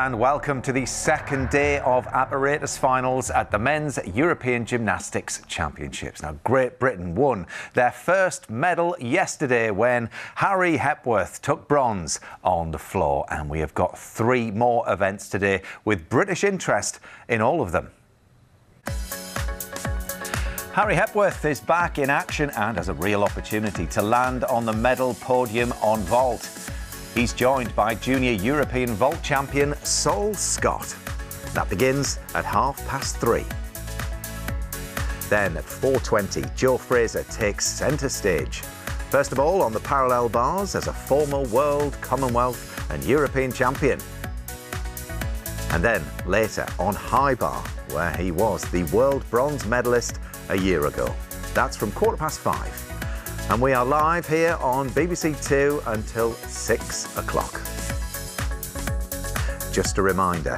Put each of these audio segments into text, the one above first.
And welcome to the second day of Apparatus finals at the Men's European Gymnastics Championships. Now, Great Britain won their first medal yesterday when Harry Hepworth took bronze on the floor. And we have got 3 more events today with British interest in all of them. Harry Hepworth is back in action and has a real opportunity to land on the medal podium on vault. He's joined by junior European vault champion Saul Scott. That begins at 3:30. Then at 4:20, Joe Fraser takes centre stage. First of all, on the parallel bars as a former world, Commonwealth and European champion. And then later on high bar, where he was the world bronze medalist a year ago. That's from 5:15. And we are live here on BBC 2 until 6 o'clock. Just a reminder,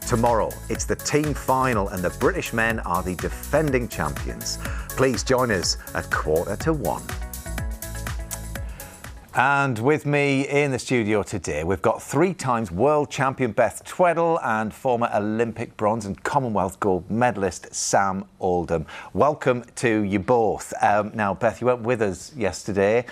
tomorrow it's the team final and the British men are the defending champions. Please join us at 1:45. And with me in the studio today, we've got 3 times world champion Beth Tweddle and former Olympic bronze and Commonwealth gold medalist Sam Oldham. Welcome to you both. Now, Beth, you weren't with us yesterday,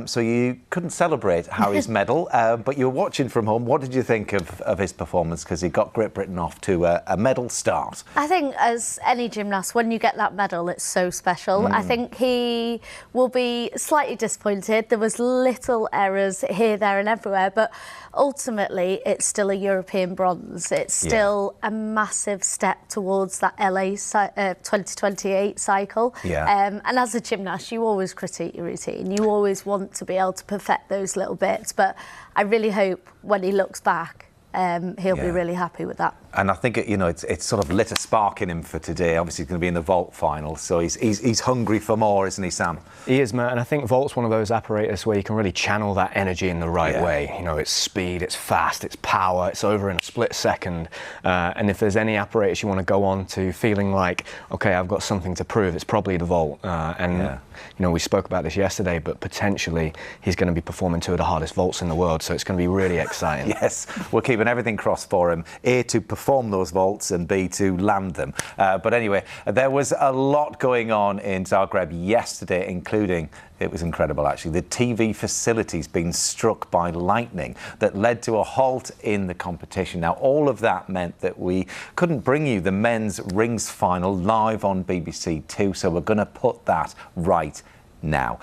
so you couldn't celebrate Harry's medal, but you were watching from home. What did you think of his performance? Because he got Great Britain off to a medal start. I think as any gymnast, when you get that medal, it's so special. I think he will be slightly disappointed. There was little errors here, there and everywhere, but ultimately it's still a European bronze. It's still a massive step towards that LA 2028 cycle. And as a gymnast, you always critique your routine. You always want to be able to perfect those little bits, but I really hope when he looks back, he'll be really happy with that. And I think it's sort of lit a spark in him for today. Obviously, he's going to be in the vault final, so he's hungry for more, isn't he, Sam? He is, Matt. And I think vault's one of those apparatus where you can really channel that energy in the right way. You know, it's speed, it's fast, it's power, it's over in a split second. And if there's any apparatus you want to go on to feeling like, okay, I've got something to prove, it's probably the vault. You know, we spoke about this yesterday, but potentially he's going to be performing 2 of the hardest vaults in the world, so it's going to be really exciting. Yes, we're keeping everything crossed for him. A, to perform those vaults, and B, to land them. But anyway, there was a lot going on in Zagreb yesterday, including, it was incredible actually, the TV facilities being struck by lightning that led to a halt in the competition. Now, all of that meant that we couldn't bring you the men's rings final live on BBC 2, so we're going to put that right now.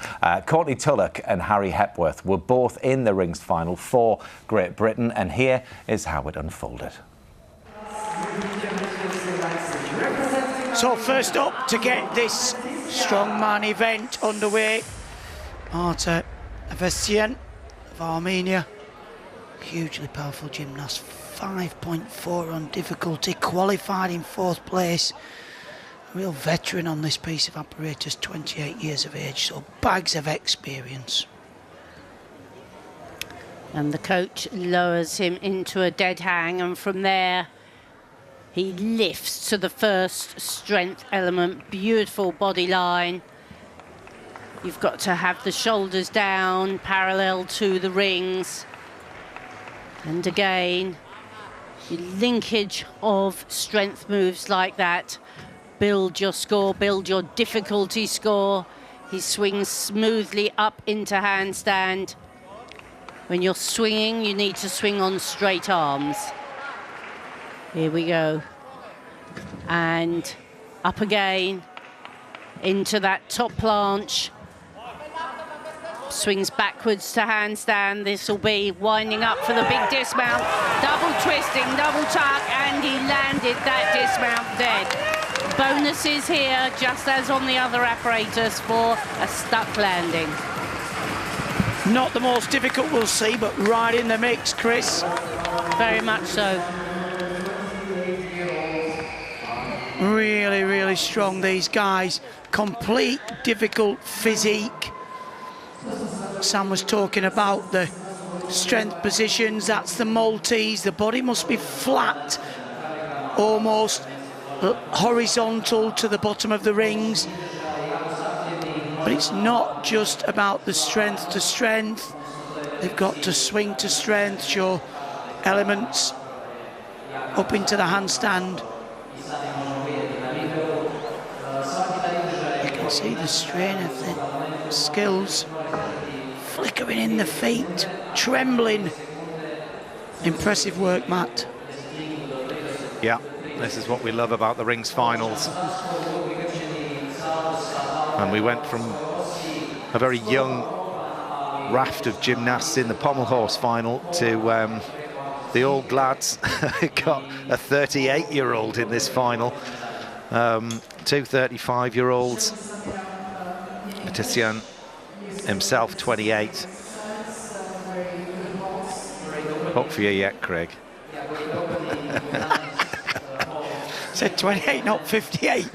Courtney Tulloch and Harry Hepworth were both in the rings final for Great Britain, and here is how it unfolded. So first up to get this strongman event underway, Marta Avesian of Armenia. Hugely powerful gymnast, 5.4 on difficulty, qualified in 4th place. A real veteran on this piece of apparatus, 28 years of age, so bags of experience. And the coach lowers him into a dead hang, and from there he lifts to the first strength element. Beautiful body line. You've got to have the shoulders down, parallel to the rings. And again, the linkage of strength moves like that. Build your score, build your difficulty score. He swings smoothly up into handstand. When you're swinging, you need to swing on straight arms. Here we go. And up again into that top planche. Swings backwards to handstand. This will be winding up for the big dismount. Double twisting, double tuck, and he landed that dismount dead. Bonuses here, just as on the other apparatus, for a stuck landing. Not the most difficult, we'll see, but right in the mix, Chris. Very much so. Really, really strong, these guys. Complete difficult physique. Sam was talking about the strength positions. That's the multis. The body must be flat, almost horizontal to the bottom of the rings. But it's not just about the strength to strength. They've got to swing to strength, show elements up into the handstand. You can see the strain of the skills. Flickering in the feet, trembling. Impressive work, Matt. Yeah, this is what we love about the rings finals. And we went from a very young raft of gymnasts in the pommel horse final to the old lads. Got a 38-year-old in this final. Two 35-year-olds. Apparatus himself 28. Hope for you yet, Craig. Said 28, not 58.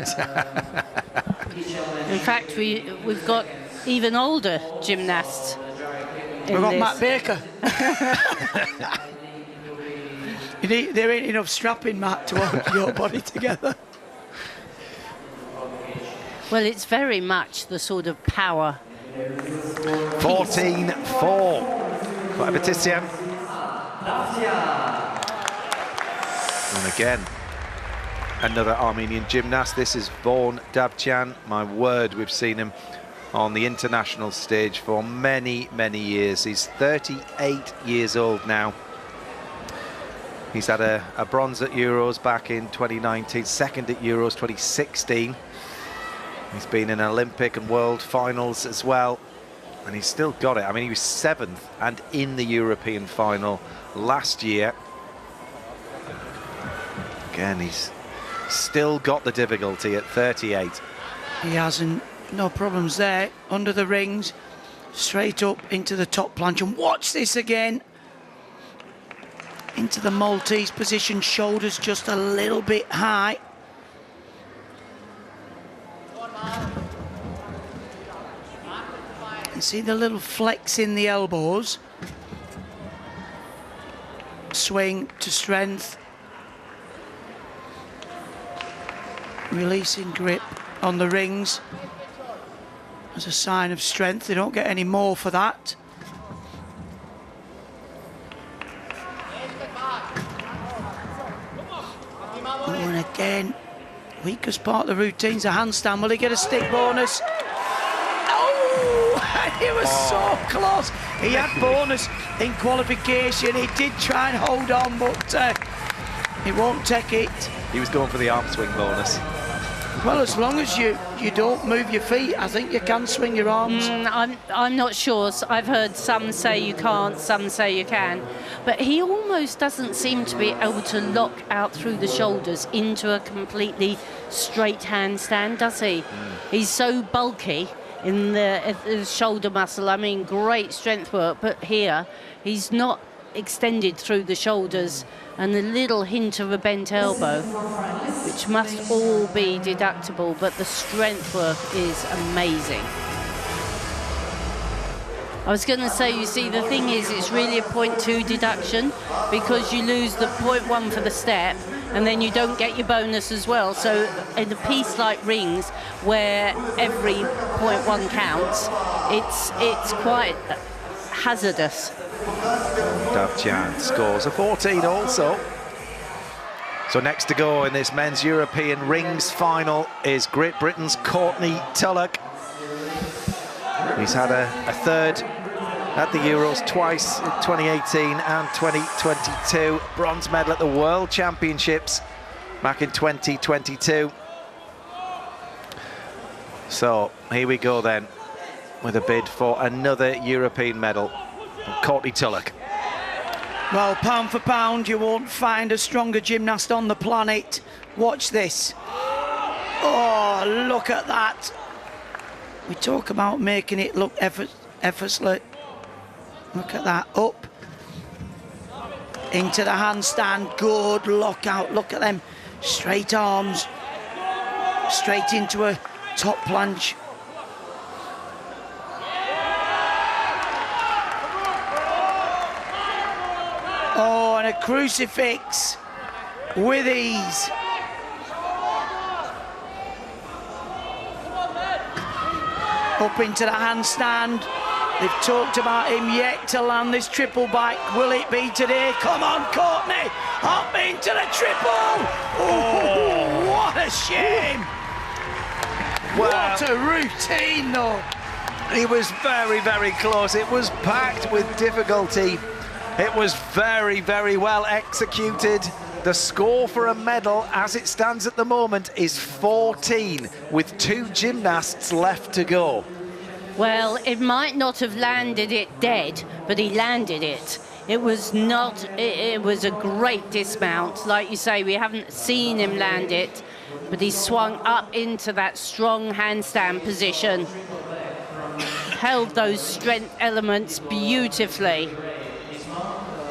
In fact, we've got even older gymnasts. We've got Matt Baker. There ain't enough strapping, Matt, to hold your body together. Well, it's very much the sort of power. 14-4 for Apparatus. And again, another Armenian gymnast. This is Vaughan Davtyan. My word, we've seen him on the international stage for many, many years. He's 38 years old now. He's had a bronze at Euros back in 2019, second at Euros 2016. He's been in Olympic and World finals as well, and he's still got it. I mean, he was 7th and in the European final last year. Again, he's still got the difficulty at 38. He hasn't, no problems there. Under the rings, straight up into the top planche. And watch this again. Into the Maltese position, shoulders just a little bit high. And see the little flex in the elbows. Swing to strength. Releasing grip on the rings as a sign of strength. They don't get any more for that. Oh, and again, weakest part of the routine's a handstand. Will he get a stick bonus? Oh, he was so close. He had bonus in qualification. He did try and hold on, but he won't take it. He was going for the arm swing bonus. Well, as long as you don't move your feet, I think you can swing your arms. I'm not sure. I've heard some say you can't, some say you can. But he almost doesn't seem to be able to lock out through the shoulders into a completely straight handstand, does he? He's so bulky in the shoulder muscle. I mean, great strength work, but here he's not extended through the shoulders, and a little hint of a bent elbow, which must all be deductible, but the strength work is amazing. I was going to say, you see, the thing is, it's really a 0.2 deduction because you lose the 0.1 for the step, and then you don't get your bonus as well. So in a piece like rings, where every 0.1 counts, it's quite hazardous. Davtyan scores a 14 also. So next to go in this men's European rings final is Great Britain's Courtney Tulloch. He's had a third at the Euros twice in 2018 and 2022. Bronze medal at the World Championships back in 2022. So here we go then with a bid for another European medal. Courtney Tulloch. Well, pound for pound, you won't find a stronger gymnast on the planet. Watch this. Oh, look at that. We talk about making it look effortlessly. Look at that. Up. Into the handstand. Good lockout. Look at them. Straight arms. Straight into a top planche. Oh, and a crucifix with ease. Up into the handstand. They've talked about him yet to land this triple back. Will it be today? Come on, Courtney. Up into the triple. Oh, what a shame. Wow. What a routine, though. He was very, very close. It was packed with difficulty. It was very, very well executed. The score for a medal, as it stands at the moment, is 14, with 2 gymnasts left to go. Well, it might not have landed it dead, but he landed it. It was not, it was a great dismount. Like you say, we haven't seen him land it, but he swung up into that strong handstand position. Held those strength elements beautifully.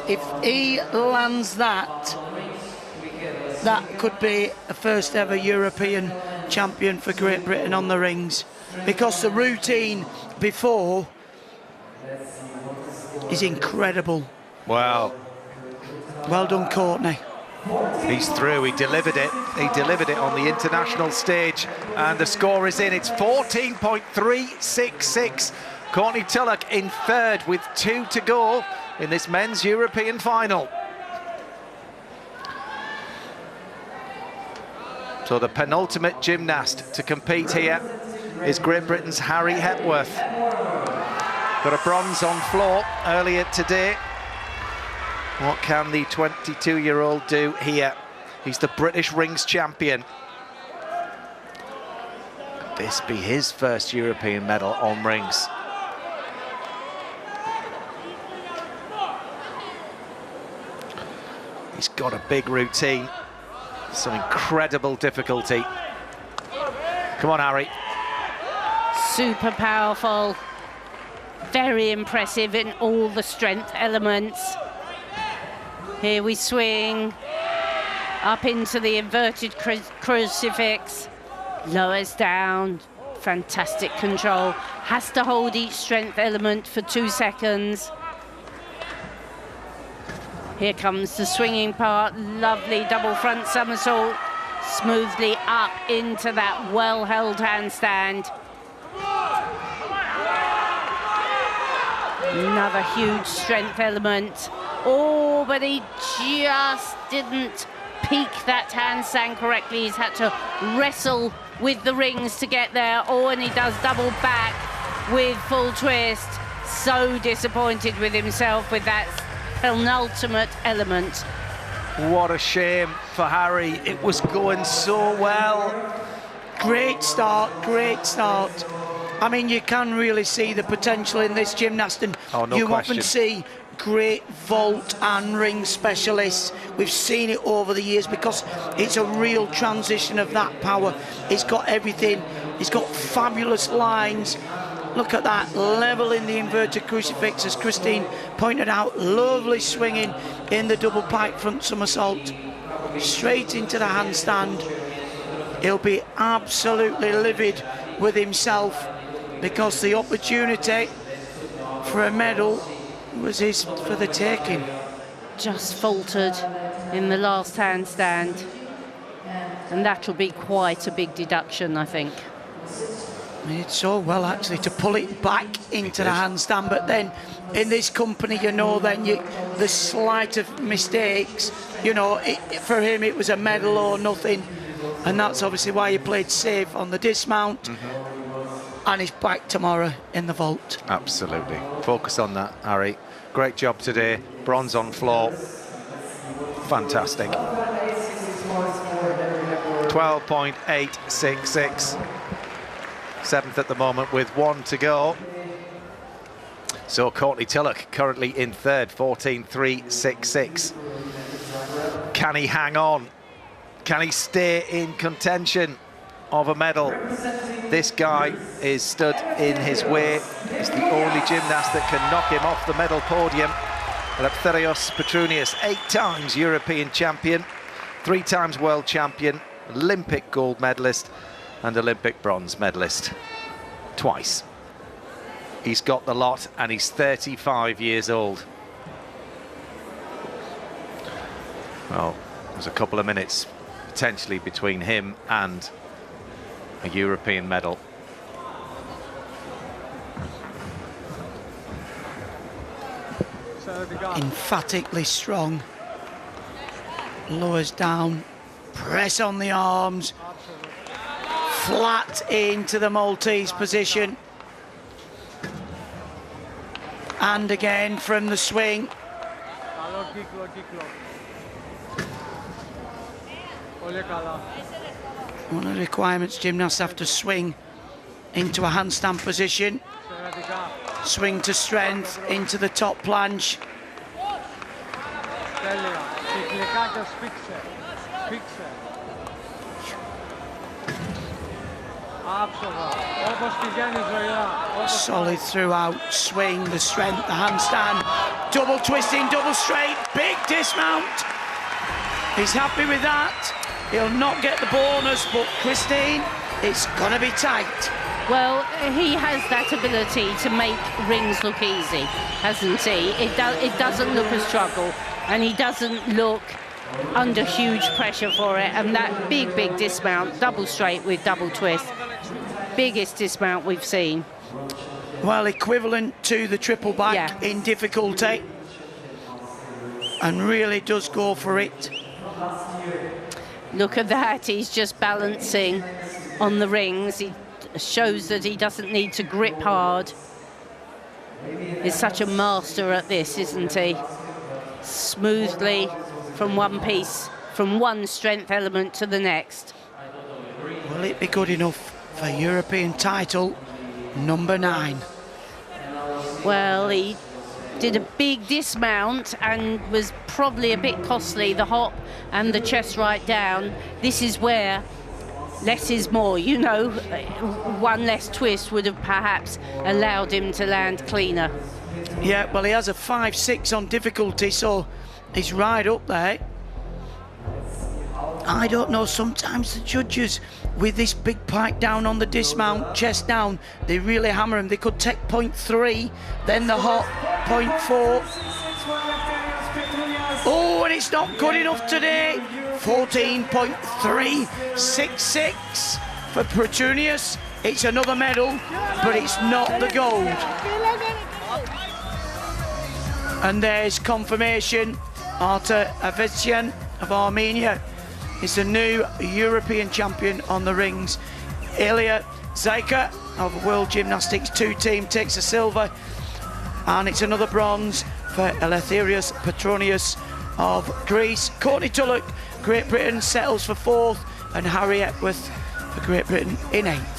If he lands that, that could be a first ever European champion for Great Britain on the rings, because the routine before is incredible. Wow. Well done, Courtney. He's through, he delivered it. He delivered it on the international stage, and the score is in. It's 14.366. Courtney Tulloch in third with 2 to go in this men's European final. So the penultimate gymnast to compete here is Great Britain's Harry Hepworth. Got a bronze on floor earlier today. What can the 22-year-old do here? He's the British rings champion. Could this be his first European medal on rings? He's got a big routine, some incredible difficulty. Come on, Harry. Super powerful, very impressive in all the strength elements. Here we swing up into the inverted crucifix, lowers down, fantastic control. Has to hold each strength element for 2 seconds. Here comes the swinging part, lovely double front somersault, smoothly up into that well-held handstand. Another huge strength element. Oh, but he just didn't peak that handstand correctly. He's had to wrestle with the rings to get there. Oh, and he does double back with full twist. So disappointed with himself with that penultimate element. What a shame for Harry. It was going so well. Great start, great start. I mean, you can really see the potential in this gymnast, and you often see great vault and ring specialists. We've seen it over the years because it's a real transition of that power. It's got everything. It's got fabulous lines. Look at that, level in the inverted crucifix, as Christine pointed out. Lovely swinging in the double pike front somersault. Straight into the handstand. He'll be absolutely livid with himself because the opportunity for a medal was his for the taking. Just faltered in the last handstand, and that'll be quite a big deduction, I think. I mean, it's so well actually to pull it back into the handstand, but then in this company, you know, then the slight of mistakes, you know, for him it was a medal or nothing, and that's obviously why he played safe on the dismount. And he's back tomorrow in the vault. Absolutely. Focus on that, Harry. Great job today. Bronze on floor. Fantastic. 12.866. 7th at the moment with 1 to go. So Courtney Tulloch currently in 3rd, 14.366. Can he hang on? Can he stay in contention of a medal? This guy is stood in his way. He's the only gymnast that can knock him off the medal podium. Apparatus Petrunius, 8 times European champion, 3 times world champion, Olympic gold medalist and Olympic bronze medalist twice. He's got the lot, and he's 35 years old. Well, there's a couple of minutes potentially between him and a European medal. emphatically strong. Lowers down, press on the arms, flat into the Maltese position. And again from the swing. One of the requirements, gymnasts have to swing into a handstand position. Swing to strength into the top planche. Solid throughout, swing, the strength, the handstand, double twisting, double straight, big dismount. He's happy with that. He'll not get the bonus, but Christine, it's gonna be tight. Well, he has that ability to make rings look easy, hasn't he? It doesn't look a struggle, and he doesn't look under huge pressure for it. And that big dismount, double straight with double twist, biggest dismount we've seen. Well, equivalent to the triple back in difficulty, and really does go for it. Look at that, he's just balancing on the rings. He shows that he doesn't need to grip hard. He's such a master at this, isn't he? Smoothly from one piece, from one strength element to the next. Will it be good enough for European title number 9? Well, he did a big dismount and was probably a bit costly, the hop and the chest right down. This is where less is more, you know. One less twist would have perhaps allowed him to land cleaner. Yeah, well, he has a 5-6 on difficulty, so he's right up there. I don't know, sometimes the judges, with this big pike down on the dismount, chest down, they really hammer him. They could take 0.3, then the hop, 0.4. Oh, and it's not good enough today. 14.366 for Petunius. It's another medal, but it's not the gold. And there's confirmation. Arta Avesian of Armenia is the new European champion on the rings. Ilya Zagreb of World Gymnastics 2 team takes a silver, and it's another bronze for Eleftherios Petronius of Greece. Courtney Tulloch, Great Britain, settles for 4th, and Harry Epworth for Great Britain in 8th.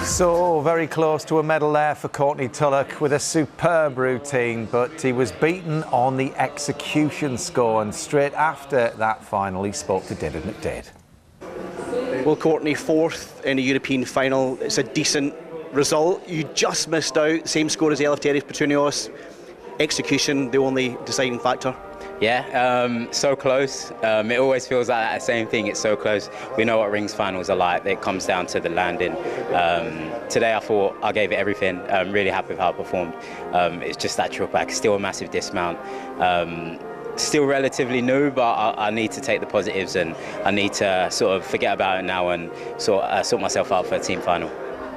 So very close to a medal there for Courtney Tulloch with a superb routine, but he was beaten on the execution score, and straight after that final he spoke to David McDade. Well, Courtney, 4th in a European final. It's a decent result. You just missed out, same score as Eleftherios Petronius. Execution, the only deciding factor. Yeah, so close. It always feels like that same thing. It's so close. We know what rings finals are like. It comes down to the landing. Today I thought I gave it everything. I'm really happy with how I performed. It's just that triple back, still a massive dismount. Still relatively new, but I need to take the positives, and I need to sort of forget about it now and sort myself out for a team final.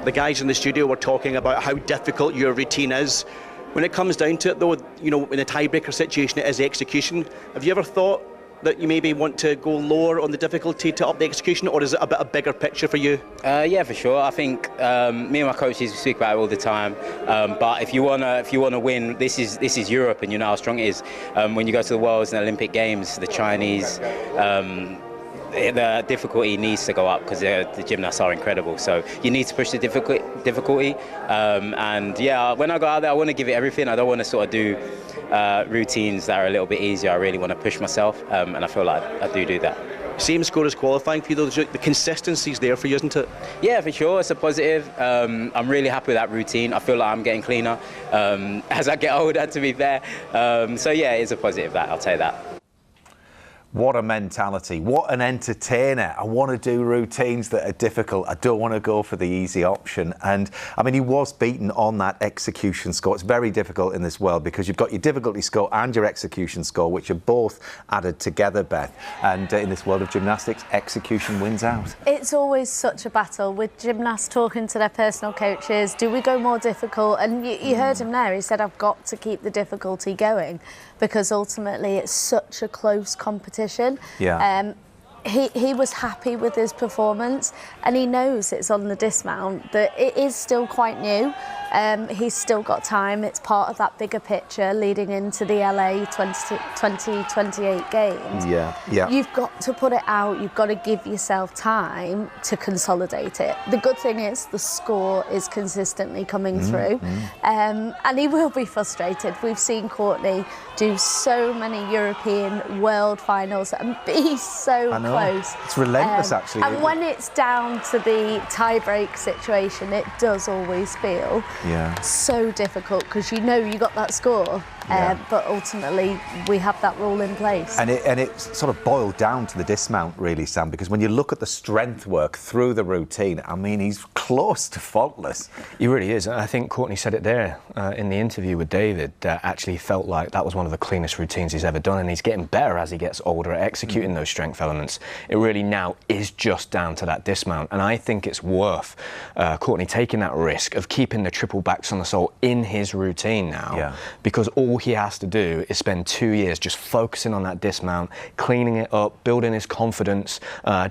The guys in the studio were talking about how difficult your routine is. When it comes down to it, though, you know, in a tiebreaker situation, it is the execution. Have you ever thought that you maybe want to go lower on the difficulty to up the execution, or is it a bit a bigger picture for you? Yeah, for sure. I think me and my coaches speak about it all the time. But if you wanna win, this is Europe, and you know how strong it is. When you go to the Worlds and Olympic Games, the Chinese. The difficulty needs to go up because the gymnasts are incredible. So you need to push the difficulty. And yeah, when I go out there, I want to give it everything. I don't want to sort of do routines that are a little bit easier. I really want to push myself, and I feel like I do that. Same score as qualifying for you, though. The consistency's there for you, isn't it? Yeah, for sure. It's a positive. I'm really happy with that routine. I feel like I'm getting cleaner as I get older, to be fair. So yeah, it's a positive. That I'll take that. What a mentality, what an entertainer. I want to do routines that are difficult. I don't want to go for the easy option. And I mean, he was beaten on that execution score. It's very difficult in this world because you've got your difficulty score and your execution score, which are both added together, Beth. And in this world of gymnastics, execution wins out. It's always such a battle with gymnasts talking to their personal coaches. Do we go more difficult? And you heard him there. He said, I've got to keep the difficulty going because ultimately it's such a close competition. Yeah. He was happy with his performance and he knows it's on the dismount that it is still quite new. He's still got time. It's part of that bigger picture leading into the LA 2028 games. Yeah. You've got to put it out. You've got to give yourself time to consolidate it. The good thing is the score is consistently coming through. And he will be frustrated. We've seen Courtney do so many European World Finals and be so close. It's relentless, actually. And when it's down to the tie-break situation, it does always feel so difficult because you know you got that score. But ultimately, we have that rule in place. And it sort of boiled down to the dismount, really, Sam, because when you look at the strength work through the routine, I mean, he's close to faultless. He really is. I think Courtney said it there in the interview with David. Actually felt like that was one of the cleanest routines he's ever done, and he's getting better as he gets older at executing those strength elements. It really now is just down to that dismount, and I think it's worth Courtney taking that risk of keeping the triple back somersault in his routine now, because all he has to do is spend 2 years just focusing on that dismount, cleaning it up, building his confidence,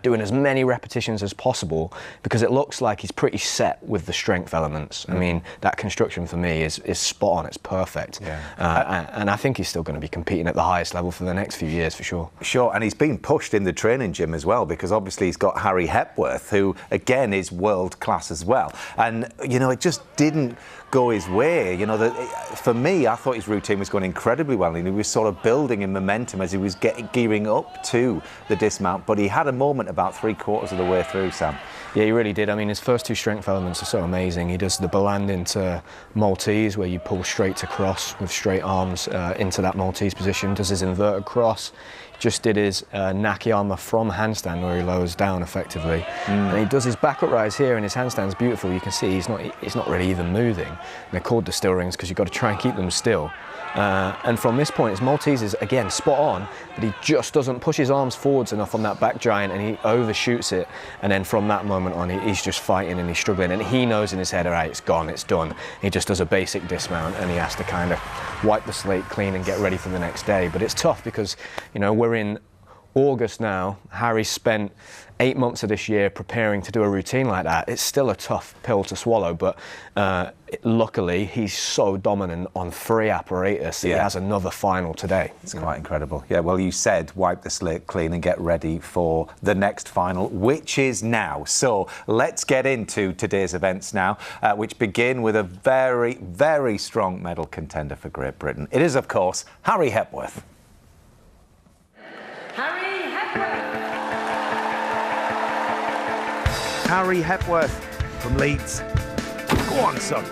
doing as many repetitions as possible, because it looks like he's pretty set with the strength elements. I mean, that construction for me is spot on. It's perfect. And I think he's still going to be competing at the highest level for the next few years, for sure. Sure, and he's been pushed in the training gym as well, because obviously he's got Harry Hepworth, who again is world class as well. And you know, it just didn't go his way. You know, for me, I thought his routine was going incredibly well, and he was sort of building in momentum as he was gearing up to the dismount. But he had a moment about 3/4 of the way through, Sam. Yeah, he really did. I mean, his first two strength elements are so amazing. He does the Baland into Maltese, where you pull straight to cross with straight arms into that Maltese position. Does his inverted cross. Just did his Nakayama from handstand, where he lowers down effectively. And he does his backup rise here, and his handstand's beautiful. You can see he's not really even moving. And they're called the still rings because you've got to try and keep them still. And from this point, his Maltese is, again, spot on, but he just doesn't push his arms forwards enough on that back giant, and he overshoots it. And then from that moment on, he's just fighting and he's struggling. And he knows in his head, all right, it's gone, it's done. He just does a basic dismount, and he has to kind of wipe the slate clean and get ready for the next day. But it's tough because, you know, we're in August now. Harry spent 8 months of this year preparing to do a routine like that. It's still a tough pill to swallow, but luckily he's so dominant on 3 apparatus that he has another final today. It's quite incredible. Yeah, well, you said wipe the slate clean and get ready for the next final, which is now. So let's get into today's events now, which begin with a very, very strong medal contender for Great Britain. It is, of course, Harry Hepworth. Harry Hepworth from Leeds. Go on, son.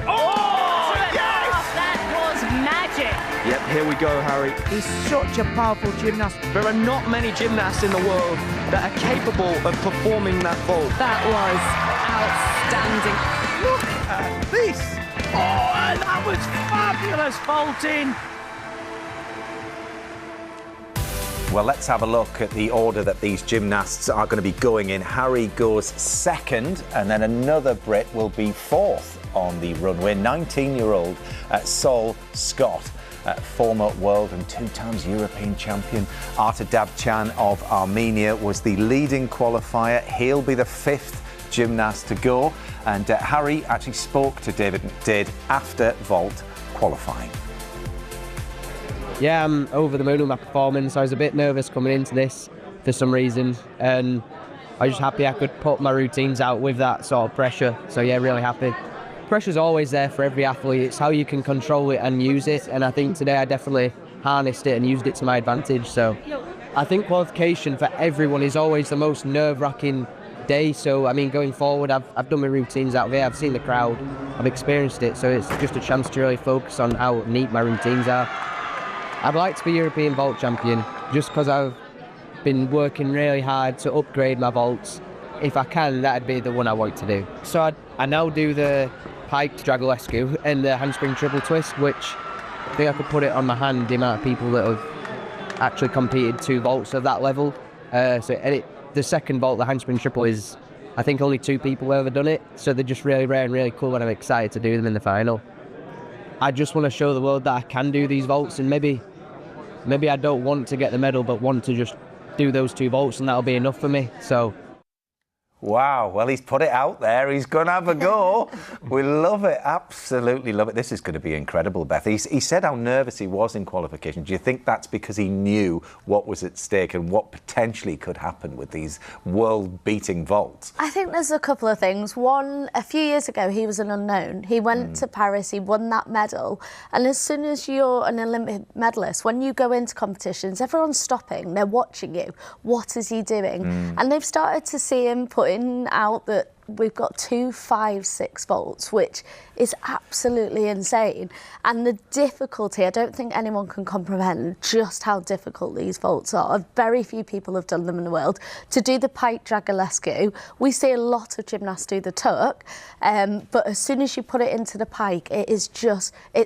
Oh, yes! That was magic. Yep, here we go, Harry. He's such a powerful gymnast. There are not many gymnasts in the world that are capable of performing that vault. That was outstanding. Look at this. Oh, that was fabulous vaulting. Well, let's have a look at the order that these gymnasts are going to be going in. Harry goes second, and then another Brit will be fourth on the runway. 19-year-old Sol Scott, former world and 2 times European champion. Arta Dabchan of Armenia was the leading qualifier. He'll be the 5th gymnast to go. And Harry actually spoke to David McDid after vault qualifying. Yeah, I'm over the moon with my performance. I was a bit nervous coming into this for some reason, and I was just happy I could put my routines out with that sort of pressure. So yeah, really happy. Pressure's always there for every athlete. It's how you can control it and use it, and I think today I definitely harnessed it and used it to my advantage. So I think qualification for everyone is always the most nerve-wracking day. So I mean, going forward, I've done my routines out there, I've seen the crowd, I've experienced it, so it's just a chance to really focus on how neat my routines are. I'd like to be European vault champion. just because I've been working really hard to upgrade my vaults. If I can, that'd be the one I want to do. So I now do the pike Dragolescu and the handspring triple twist, which I think I could put it on my hand, the amount of people that have actually competed 2 vaults of that level. The second vault, the handspring triple, is I think only 2 people have ever done it, so they're just really rare and really cool, and I'm excited to do them in the final. I just want to show the world that I can do these vaults, and maybe I don't want to get the medal, but want to just do those 2 vaults, and that'll be enough for me. So. Wow, well, he's put it out there. He's going to have a go. We love it, absolutely love it. This is going to be incredible, Beth. He said how nervous he was in qualification. Do you think that's because he knew what was at stake and what potentially could happen with these world-beating vaults? I think there's a couple of things. One, a few years ago, he was an unknown. He went to Paris, he won that medal. And as soon as you're an Olympic medalist, when you go into competitions, everyone's stopping, they're watching you. What is he doing? And they've started to see him putting out that we've got 2 5-6 vaults, which is absolutely insane. And the difficulty, I don't think anyone can comprehend just how difficult these vaults are. Very few people have done them in the world. To do the pike Dragolescu, we see a lot of gymnasts do the tuck, but as soon as you put it into the pike, it's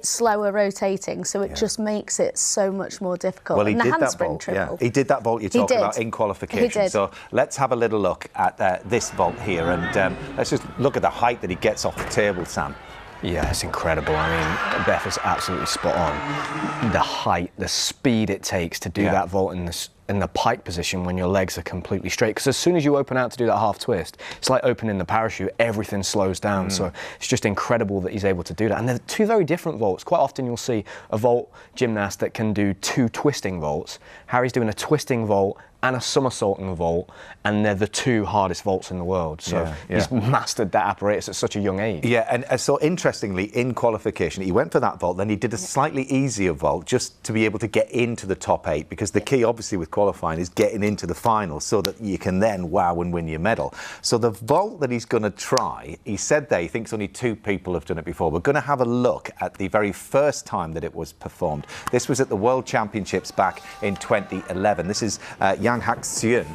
slower rotating, so it just makes it so much more difficult. Well, he and the did that handspring vault, triple. He did that vault you're talking about in qualification. He did. So let's have a little look at this vault here, and let's just look at the height that he gets off the table, Sam. Yeah, it's incredible. I mean, Beth is absolutely spot on. The height, the speed it takes to do that vault in the pike position when your legs are completely straight. Because as soon as you open out to do that half twist, it's like opening the parachute, everything slows down. So it's just incredible that he's able to do that. And they're 2 very different vaults. Quite often you'll see a vault gymnast that can do 2 twisting vaults. Harry's doing a twisting vault and a somersaulting vault, and they're the 2 hardest vaults in the world. So he's mastered that apparatus at such a young age. Yeah, and so interestingly, in qualification, he went for that vault, then he did a slightly easier vault just to be able to get into the top 8, because the key, obviously, with qualifying is getting into the final so that you can then wow and win your medal. So the vault that he's going to try, he said there, he thinks only 2 people have done it before. We're going to have a look at the very first time that it was performed. This was at the World Championships back in 2011. This is Yang Hak-seun.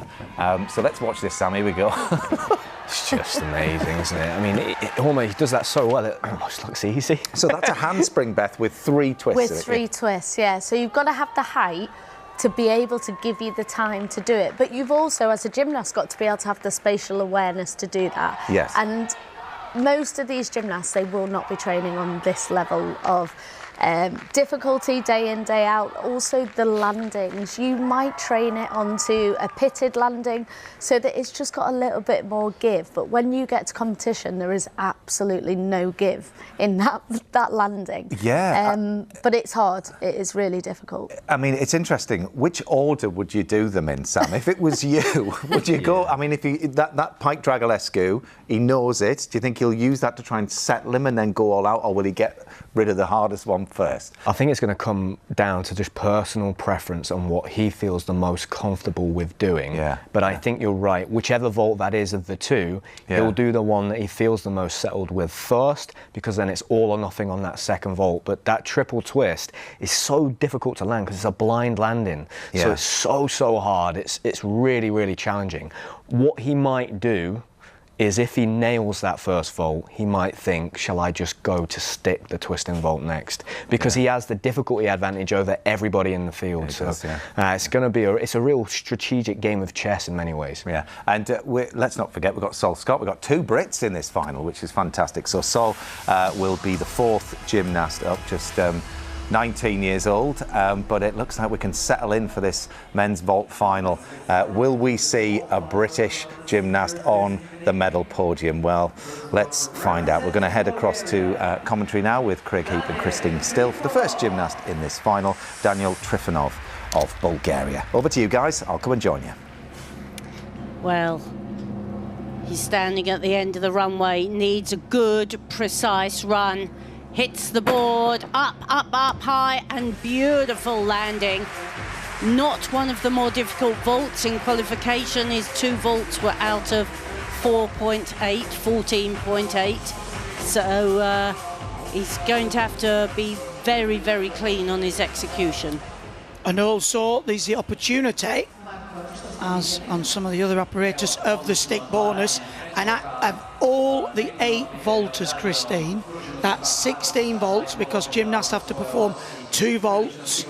So let's watch this, Sam. Here we go. It's just amazing, isn't it? I mean, he does that so well, it almost looks easy. So that's a handspring, Beth, with 3 twists. With 3 twists, yeah. So you've got to have the height to be able to give you the time to do it. But you've also, as a gymnast, got to be able to have the spatial awareness to do that. Yes. And most of these gymnasts, they will not be training on this level of difficulty day in, day out. Also the landings, you might train it onto a pitted landing so that it's just got a little bit more give, but when you get to competition there is absolutely no give in that landing. But it's hard, it is really difficult. I mean, it's interesting, which order would you do them in, Sam? If it was you, would you go, I mean, if that pike Dragolescu, he knows it, do you think he'll use that to try and settle him and then go all out, or will he get rid of the hardest one first? I think it's going to come down to just personal preference on what he feels the most comfortable with doing. But I think you're right. Whichever vault that is of the 2, he'll do the one that he feels the most settled with first, because then it's all or nothing on that second vault. But that triple twist is so difficult to land because it's a blind landing. So it's so hard. It's really, really challenging. What he might do is if he nails that first vault, he might think, shall I just go to stick the twisting vault next? Because he has the difficulty advantage over everybody in the field. It's going to be it's a real strategic game of chess in many ways. Yeah, and let's not forget, we've got Sol Scott. We've got 2 Brits in this final, which is fantastic. So Sol will be the 4th gymnast up, just 19 years old, but it looks like we can settle in for this men's vault final. Will we see a British gymnast on the medal podium? Well, let's find out. We're going to head across to commentary now with Craig Heap and Christine Still for the first gymnast in this final, Daniel Trifonov of Bulgaria. Over to you guys. I'll come and join you. Well, he's standing at the end of the runway, needs a good, precise run. Hits the board, up high, and beautiful landing. Not one of the more difficult vaults in qualification. His 2 vaults were out of 14.8. So he's going to have to be very, very clean on his execution. And also there's the opportunity, as on some of the other apparatus, of the stick bonus. And of all the 8 vaulters, Christine, that's 16 vaults, because gymnasts have to perform 2 vaults,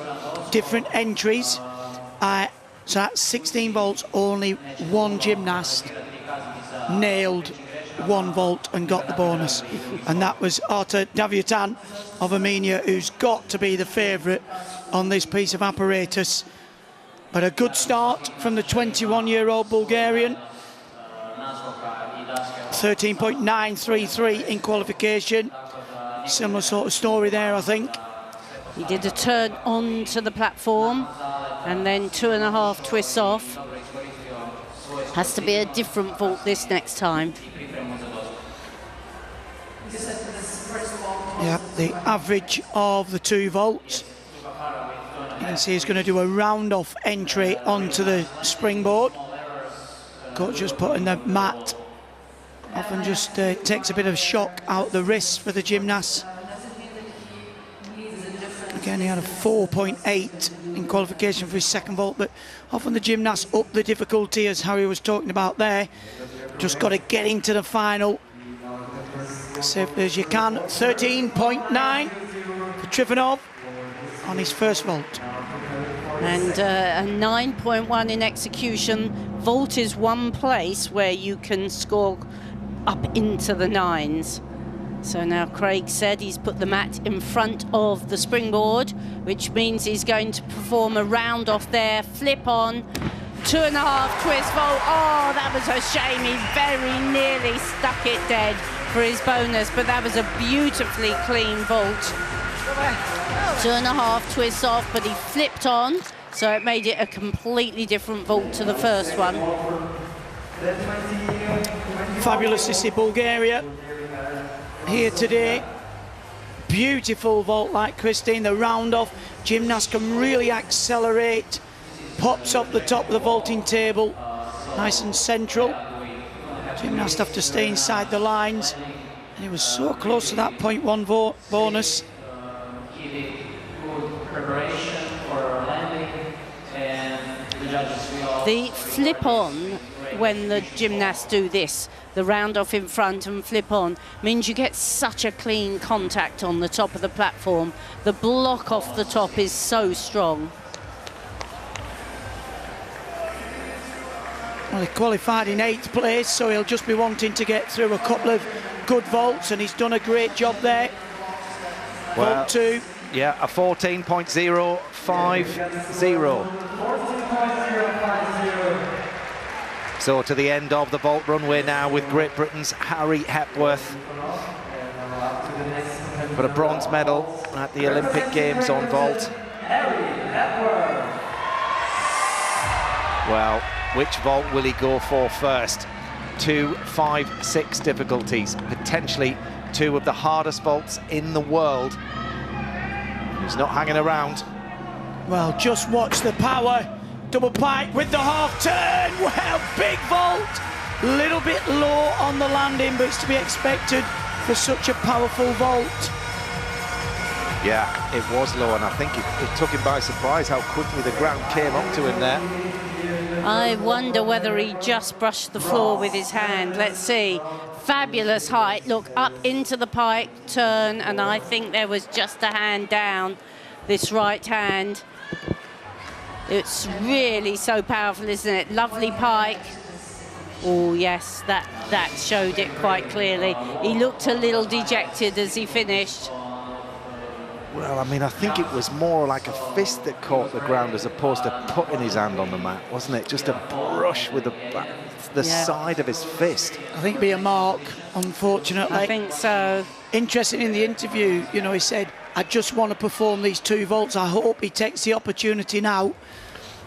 different entries. So that's 16 vaults, only 1 gymnast nailed 1 vault and got the bonus. And that was Arta Daviatan of Armenia, who's got to be the favourite on this piece of apparatus. But a good start from the 21-year-old Bulgarian. 13.933 in qualification. Similar sort of story there, I think. He did a turn onto the platform and then 2.5 twists off. Has to be a different vault this next time. Yeah, the average of the 2 vaults. You can see he's going to do a round-off entry onto the springboard. Coach just putting the mat. Often just takes a bit of shock out the wrists for the gymnast. Again, he had a 4.8 in qualification for his second vault, but often the gymnasts up the difficulty, as Harry was talking about there. Just got to get into the final safely as you can. 13.9 for Trifonov on his first vault. And a 9.1 in execution. Vault is one place where you can score up into the 9s. So now Craig said he's put the mat in front of the springboard, which means he's going to perform a round off there, flip on, 2.5 twist vault. Oh, that was a shame. He very nearly stuck it dead for his bonus, but that was a beautifully clean vault. 2.5 twists off, but he flipped on, so it made it a completely different vault to the first one. Fabulous to see Bulgaria here today. Beautiful vault, like Christine, the round off. Gymnast can really accelerate, pops off the top of the vaulting table, nice and central. Gymnast have to stay inside the lines, and he was so close to that 0.1 bonus. The flip on, when the gymnasts do this, the round off in front and flip on, means you get such a clean contact on the top of the platform. The block off the top is so strong. Well, he qualified in 8th place, so he'll just be wanting to get through a couple of good vaults, and he's done a great job there. Well, vault 2. Yeah, a 14.050. So to the end of the vault runway now with Great Britain's Harry Hepworth. But a bronze medal at the Olympic Games on vault. Well, which vault will he go for first? 2, 5, 6 difficulties. Potentially 2 of the hardest vaults in the world. He's not hanging around. Well, just watch the power. Double pike with the half turn. Well, big vault. Little bit low on the landing, but it's to be expected for such a powerful vault. Yeah, it was low, and I think it took him by surprise how quickly the ground came up to him there. I wonder whether he just brushed the floor with his hand. Let's see. Fabulous height. Look, up into the pike, turn, and I think there was just a hand down, this right hand. It's really so powerful, isn't it? Lovely pike. Oh, yes, that showed it quite clearly. He looked a little dejected as he finished. Well, I mean, I think it was more like a fist that caught the ground as opposed to putting his hand on the mat, wasn't it? Just a brush with the side of his fist. I think it'd be a mark, unfortunately. I think so. Interesting in the interview, you know, he said, I just want to perform these 2 vaults. I hope he takes the opportunity now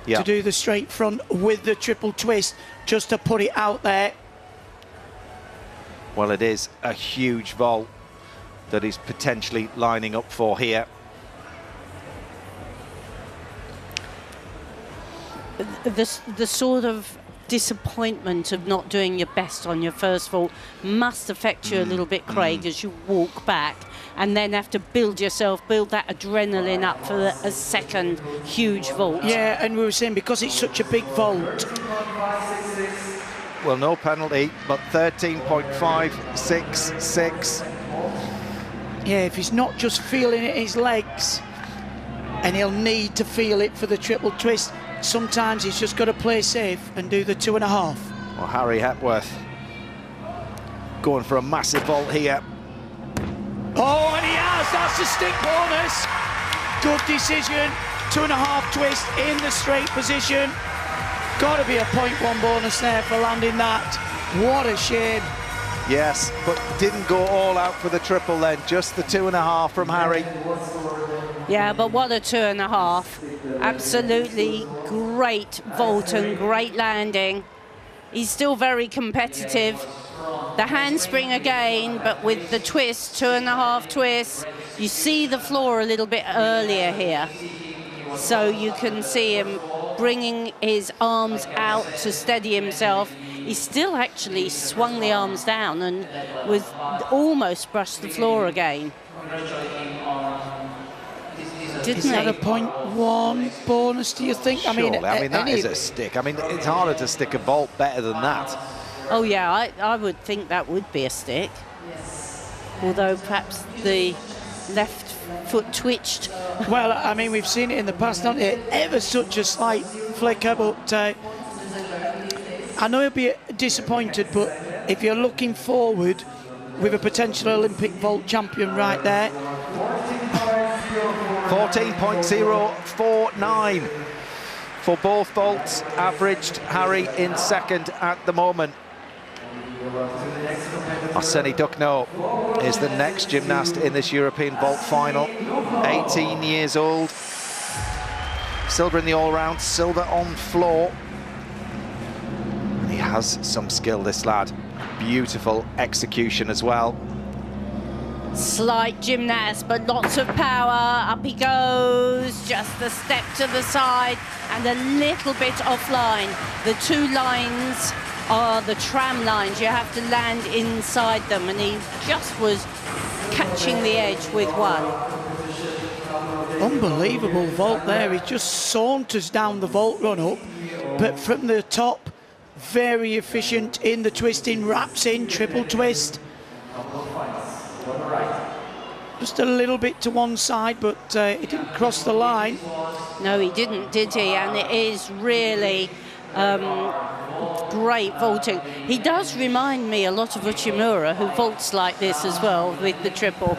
to do the straight front with the triple twist, just to put it out there. Well, it is a huge vault that he's potentially lining up for here. The sort of disappointment of not doing your best on your first vault must affect you a little bit, Craig, as you walk back and then have to build that adrenaline up for a second huge vault. Yeah, and we were saying because it's such a big vault. Well, no penalty, but 13.566. Yeah, if he's not just feeling it in his legs, and he'll need to feel it for the triple twist, sometimes he's just got to play safe and do the 2.5. Well, Harry Hepworth going for a massive vault here. Oh, and he has, that's the stick bonus. Good decision, 2.5 twist in the straight position. Got to be a 0.1 bonus there for landing that. What a shame. Yes, but didn't go all out for the triple then, just the 2.5 from Harry. Yeah, but what a 2.5. Absolutely great vault and great landing. He's still very competitive. The handspring again, but with the twist, 2.5 twists. You see the floor a little bit earlier here. So you can see him bringing his arms out to steady himself. He still actually swung the arms down and was almost brushed the floor again. Didn't Is that a 0.1 bonus, do you think? Surely. I mean, that is a stick. I mean, it's harder to stick a vault better than that. Oh, yeah, I would think that would be a stick. Although perhaps the left foot twitched. Well, I mean, we've seen it in the past, haven't we? Ever such a slight flicker, but I know he'll be disappointed, but if you're looking forward with a potential Olympic vault champion right there. 14.049 for both vaults, averaged Harry in second at the moment. Arseny Ducno is the next gymnast in this European vault final. 18 years old. Silver in the all-round, silver on floor. He has some skill, this lad. Beautiful execution as well. Slight gymnast, but lots of power. Up he goes, just a step to the side and a little bit offline. The two lines are the tram lines. You have to land inside them, and he just was catching the edge with one. Unbelievable vault there. He just saunters down the vault run up, but from the top, very efficient in the twisting, wraps in, triple twist. Just a little bit to one side, but he didn't cross the line. No, he didn't, did he? And it is really great vaulting. He does remind me a lot of Uchimura, who vaults like this as well with the triple.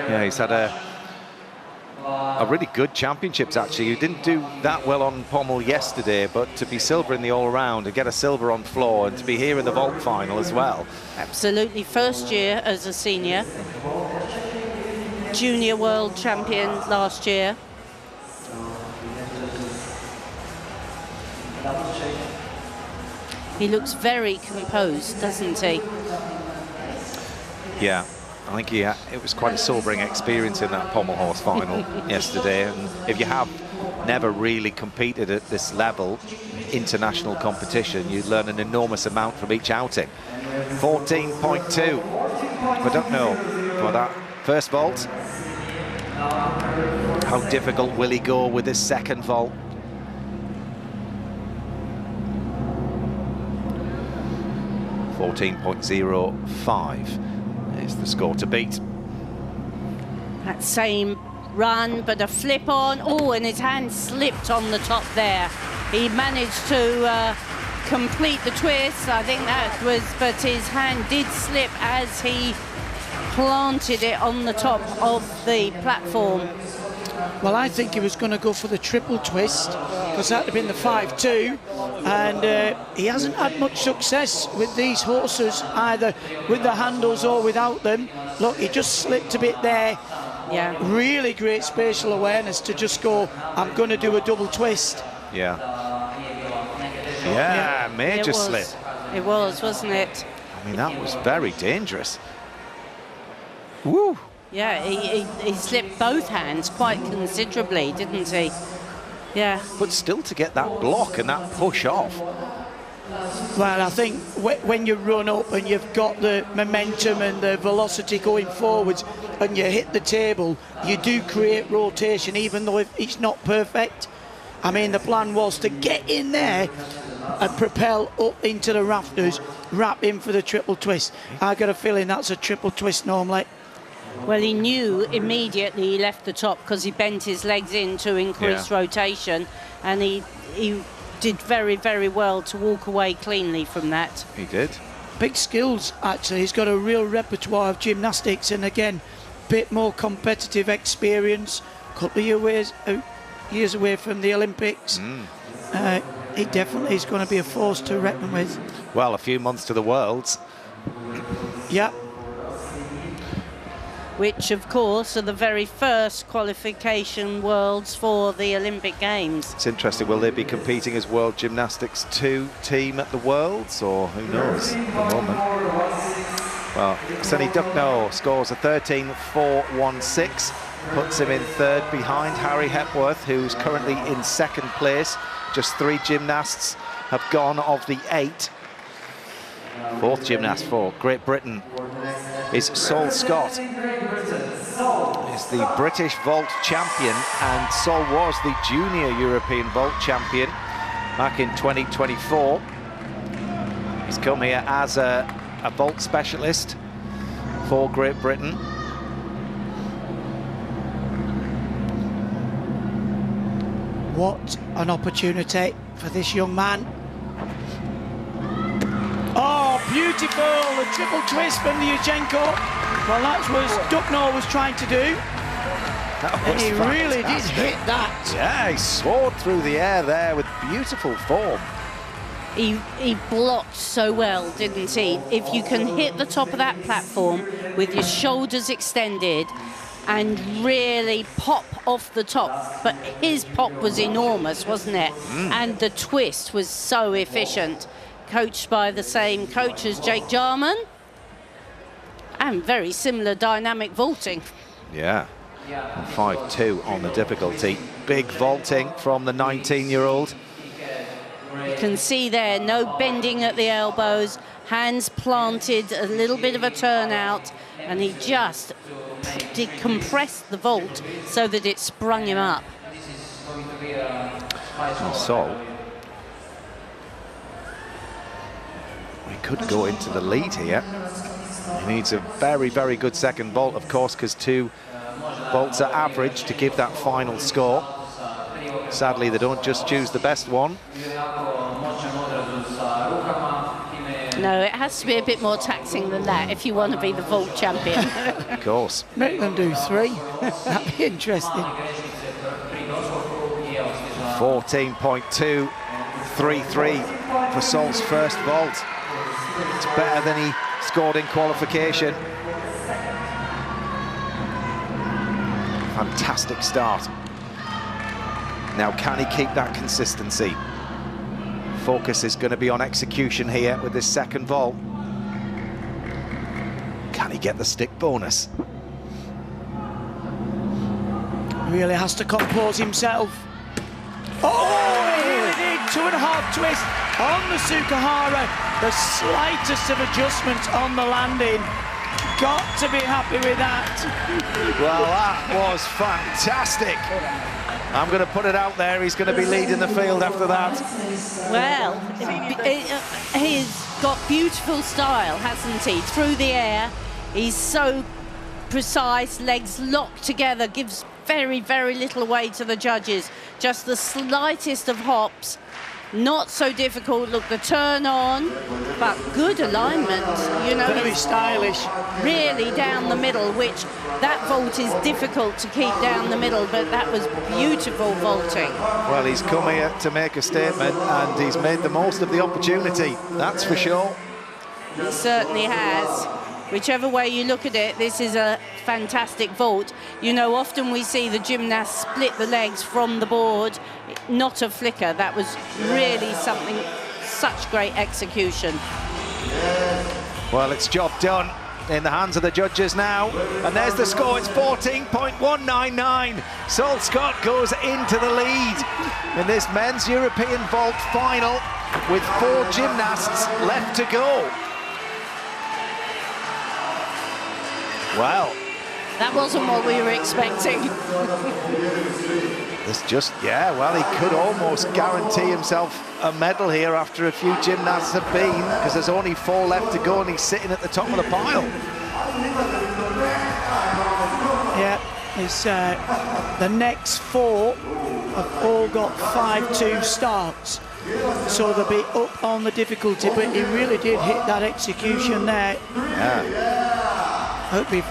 Yeah, he's had a really good championships, actually. He didn't do that well on pommel yesterday, but to be silver in the all-round and get a silver on floor and to be here in the vault final as well. Absolutely, first year as a senior. Junior world champion last year. He looks very composed, doesn't he? Yeah. I think it was quite a sobering experience in that pommel horse final yesterday. And if you have never really competed at this level, international competition, you learn an enormous amount from each outing. 14.2. I don't know for that first vault. How difficult will he go with this second vault? .05 is the score to beat. That same run, but a flip on. Oh, and his hand slipped on the top there. He managed to complete the twist. I think that was, but his hand did slip as he planted it on the top of the platform. Well, I think he was going to go for the triple twist, because that would have been the 5-2, and he hasn't had much success with these horses, either with the handles or without them. Look, he just slipped a bit there. Yeah. Really great spatial awareness to just go, I'm going to do a double twist. Yeah. Yeah, major slip. It was, wasn't it? I mean, that was very dangerous. Woo! Yeah, he slipped both hands quite considerably, didn't he? Yeah. But still to get that block and that push off. Well, I think when you run up and you've got the momentum and the velocity going forwards and you hit the table, you do create rotation, even though it's not perfect. I mean, the plan was to get in there and propel up into the rafters, wrap in for the triple twist. I got a feeling that's a triple twist normally. Well, he knew immediately he left the top because he bent his legs in to increase rotation, and he did very, very well to walk away cleanly from that. He did. Big skills, actually. He's got a real repertoire of gymnastics, and again, bit more competitive experience. Couple of years away from the Olympics. He definitely is going to be a force to reckon with. Well, a few months to the Worlds. Yeah. Which, of course, are the very first qualification Worlds for the Olympic Games. It's interesting, will they be competing as World Gymnastics 2 team at the Worlds, or who knows at the moment? Well, Sonny Ducknow scores a 13.416, puts him in third behind Harry Hepworth, who's currently in second place. Just 3 gymnasts have gone of the 8. Fourth gymnast for Great Britain is Sol Scott. He's the British vault champion, and Sol was the junior European vault champion back in 2024. He's come here as a vault specialist for Great Britain. What an opportunity for this young man. Oh, beautiful! A triple twist from the Yurchenko. Well, that's what Ducknow was trying to do. And he really did hit that. Yeah, he soared through the air there with beautiful form. He blocked so well, didn't he? If you can hit the top of that platform with your shoulders extended and really pop off the top. But his pop was enormous, wasn't it? And the twist was so efficient. Coached by the same coach as Jake Jarman, and very similar dynamic vaulting. Yeah, 5-2 on the difficulty. Big vaulting from the 19-year-old. You can see there, no bending at the elbows, hands planted, a little bit of a turnout, and he just decompressed the vault so that it sprung him up. Sol, he could go into the lead here. He needs a very, very good second vault, of course, because 2 vaults are average to give that final score. Sadly, they don't just choose the best one. No, it has to be a bit more taxing than that if you want to be the vault champion. Of course. Make them do 3. That'd be interesting. 14.233 for Sol's first vault. It's better than he scored in qualification. Fantastic start. Now, can he keep that consistency? Focus is going to be on execution here with this second vault. Can he get the stick bonus? Really has to compose himself. Oh, he really did. 2.5 twist on the Sukahara. The slightest of adjustments on the landing. Got to be happy with that. Well, that was fantastic. I'm going to put it out there. He's going to be leading the field after that. Well, he's got beautiful style, hasn't he? Through the air, he's so precise, legs locked together, gives very, very little away to the judges. Just the slightest of hops. Not so difficult. Look, the turn on, but good alignment. You know, very stylish. Really down the middle, which that vault is difficult to keep down the middle, but that was beautiful vaulting. Well, he's come here to make a statement, and he's made the most of the opportunity. That's for sure. He certainly has. Whichever way you look at it, this is a fantastic vault. You know, often we see the gymnasts split the legs from the board, not a flicker. That was really something, such great execution. Well, it's job done. in the hands of the judges now. And there's the score, it's 14.199. Saul Scott goes into the lead in this men's European vault final with 4 gymnasts left to go. Wow. That wasn't what we were expecting. This just, yeah, well, he could almost guarantee himself a medal here after a few gymnasts have been, because there's only 4 left to go and he's sitting at the top of the pile. Yeah, it's, the next 4 have all got 5-2 starts, so they'll be up on the difficulty, but he really did hit that execution there. Yeah. It would be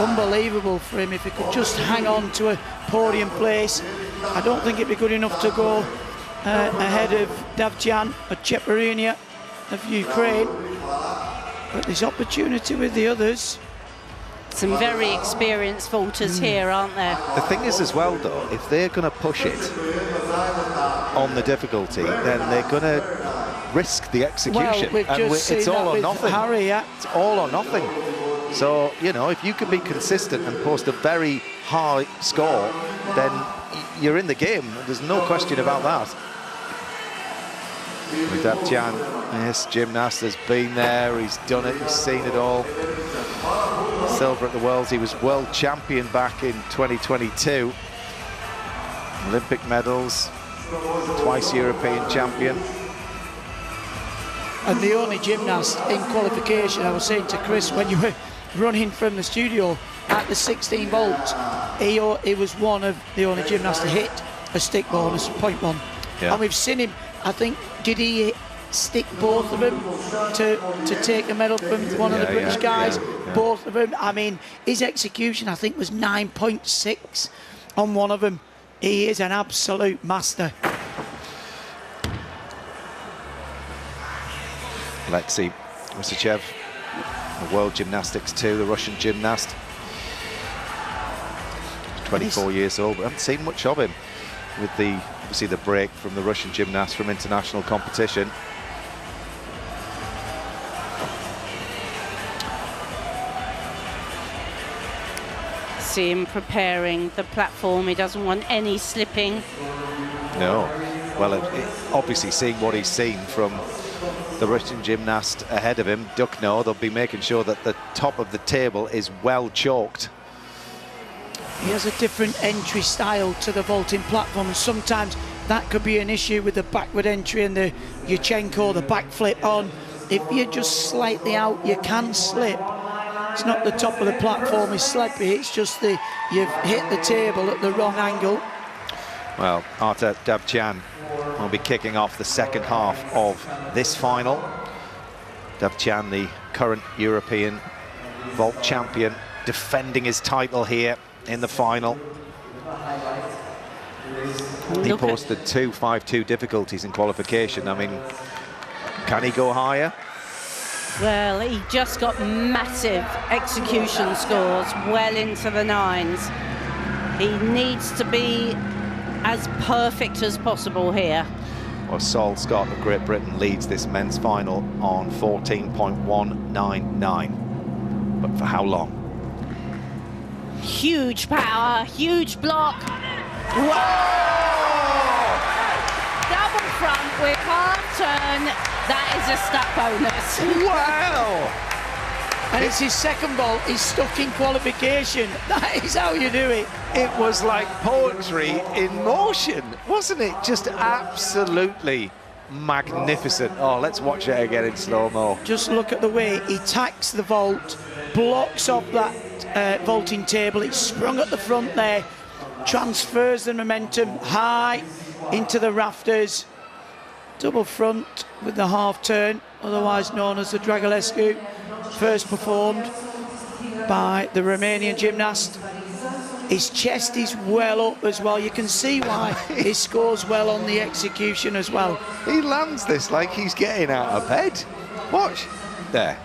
unbelievable for him if he could just hang on to a podium place. I don't think it'd be good enough to go ahead of Davtyan or Cheparunia of Ukraine, but there's opportunity with the others. Some very experienced vaulters here, aren't there? The thing is as well, though, if they're going to push it on the difficulty, then they're going to risk the execution. Well, it's all or nothing. Harry, yeah. It's all or nothing. So, you know, if you can be consistent and post a very high score, then you're in the game. There's no question about that. With Davtyan, this gymnast has been there, he's done it, he's seen it all. Silver at the Worlds, he was world champion back in 2022. Olympic medals, twice European champion. And the only gymnast in qualification, I was saying to Chris when you were running from the studio, at the 16 volts, he was one of the only gymnasts to hit a stick bonus, 0.1. Yeah. And we've seen him, I think, did he stick both of them to take a medal from one of the British guys? Yeah. Both of them. I mean, his execution, I think, was 9.6 on one of them. He is an absolute master. Alexei Usachev, World Gymnastics 2, the Russian gymnast. 24 years old, but I haven't seen much of him with obviously the break from the Russian gymnast from international competition. See him preparing the platform. He doesn't want any slipping. No. Well, obviously seeing what he's seen from the Russian gymnast ahead of him, Duckno, they'll be making sure that the top of the table is well chalked. He has a different entry style to the vaulting platform, and sometimes that could be an issue with the backward entry and the Yurchenko, the back flip on. If you're just slightly out, you can slip. It's not the top of the platform is slippy, it's just you've hit the table at the wrong angle. Well, Artur Davtyan will be kicking off the second half of this final. Davtyan, the current European vault champion, defending his title here in the final. He posted 2 5-2 difficulties in qualification. I mean, can he go higher? Well, he just got massive execution scores, well into the 9s. He needs to be as perfect as possible here. Well, Saul Scott of Great Britain leads this men's final on 14.199. But for how long? Huge power, huge block. Whoa! Double front with half turn. That is a stuck bonus. Wow! And it's his second vault. He's stuck in qualification. That is how you do it. It was like poetry in motion, wasn't it? Just absolutely magnificent. Oh, let's watch it again in slow-mo. Just look at the way he tacks the vault, blocks off that vaulting table. It's sprung at the front there, transfers the momentum high into the rafters. Double front with the half turn, otherwise known as the Dragulescu, first performed by the Romanian gymnast. His chest is well up as well. You can see why he scores well on the execution as well. He lands this like he's getting out of bed. Watch. There.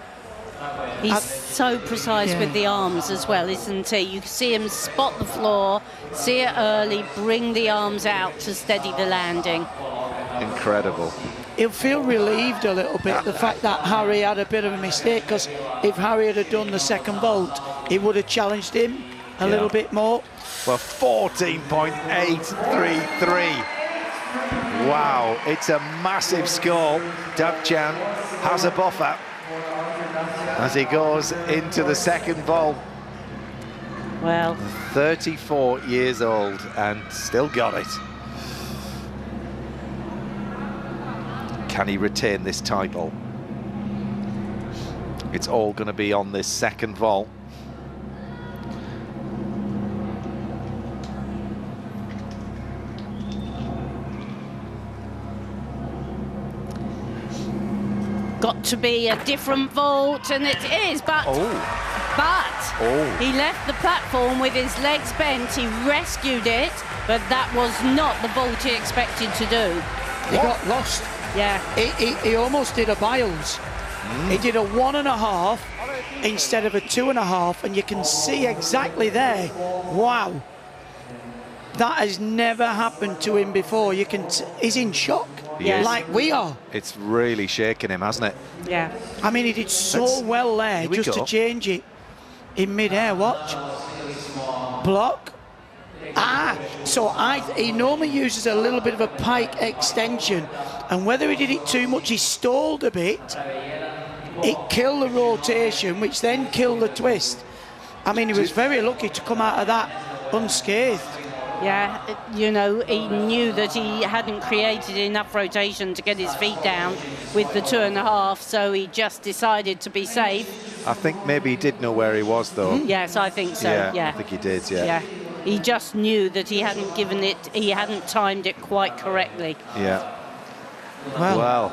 He's so precise with the arms as well, isn't he? You can see him spot the floor, see it early, bring the arms out to steady the landing. Incredible. he'll feel relieved a little bit, the fact that Harry had a bit of a mistake, because if Harry had done the second vault, he would have challenged him a little bit more. Well, 14.833. Wow, it's a massive score. Dabchan has a buffer as he goes into the second vault. Well, 34 years old and still got it. Can he retain this title? It's all going to be on this second vault. got to be a different vault, and it is, but he left the platform with his legs bent. He rescued it, but that was not the vault he expected to do. He got lost. Yeah. He almost did a Biles. He did a 1.5 instead of a 2.5, and you can see exactly there. Wow. That has never happened to him before. You can. He's in shock, like we are. It's really shaking him, hasn't it? Yeah. I mean, he did so well there just to change it in mid-air. Watch. Block. So he normally uses a little bit of a pike extension, and whether he did it too much, he stalled a bit. It killed the rotation, which then killed the twist. I mean, he was very lucky to come out of that unscathed. Yeah, you know, he knew that he hadn't created enough rotation to get his feet down with the 2.5, so he just decided to be safe. I think maybe he did know where he was, though. Yes, I think so, yeah. I think he did, Yeah, he just knew that he hadn't he hadn't timed it quite correctly. Yeah. Well,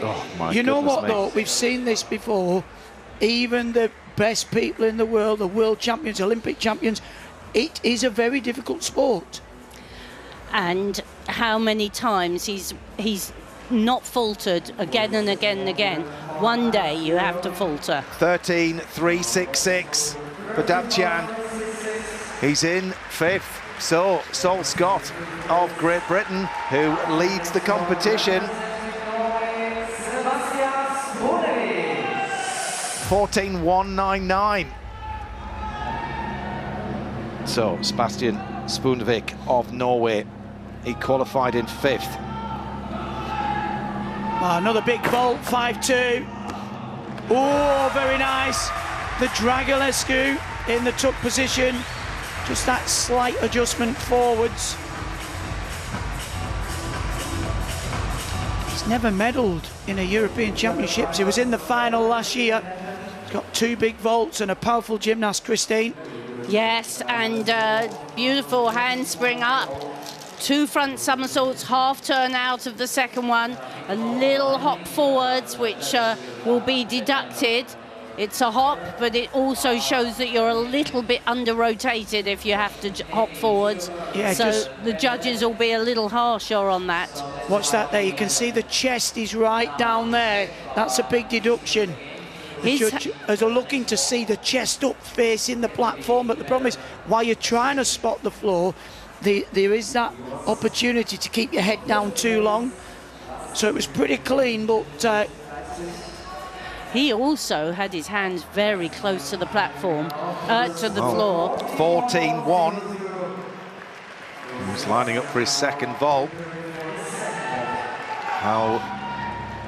oh my you know what, me. though? We've seen this before. Even the best people in the world, the world champions, Olympic champions, it is a very difficult sport. And how many times he's not faltered again and again and again. One day you have to falter. 13.366 for Dabchan. He's in 5th. So, Sol Scott of Great Britain, who leads the competition. 14.199. So, Sebastian Spundvik of Norway, he qualified in 5th. Another big vault, 5.2. Oh, very nice. The Dragulescu in the tuck position. Just that slight adjustment forwards. He's never medalled in a European Championships. He was in the final last year. He's got 2 big vaults and a powerful gymnast, Christine. Yes, and beautiful handspring up. 2 front somersaults, half turn out of the second one. A little hop forwards, which will be deducted. It's a hop, but it also shows that you're a little bit under-rotated if you have to hop forwards. Yeah, so the judges will be a little harsher on that. Watch that there. You can see the chest is right down there. That's a big deduction. The judges are looking to see the chest up facing the platform, but the problem is, while you're trying to spot the floor, there is that opportunity to keep your head down too long. So it was pretty clean, but... he also had his hands very close to the platform, to the floor. 14.1. He's lining up for his second vault. How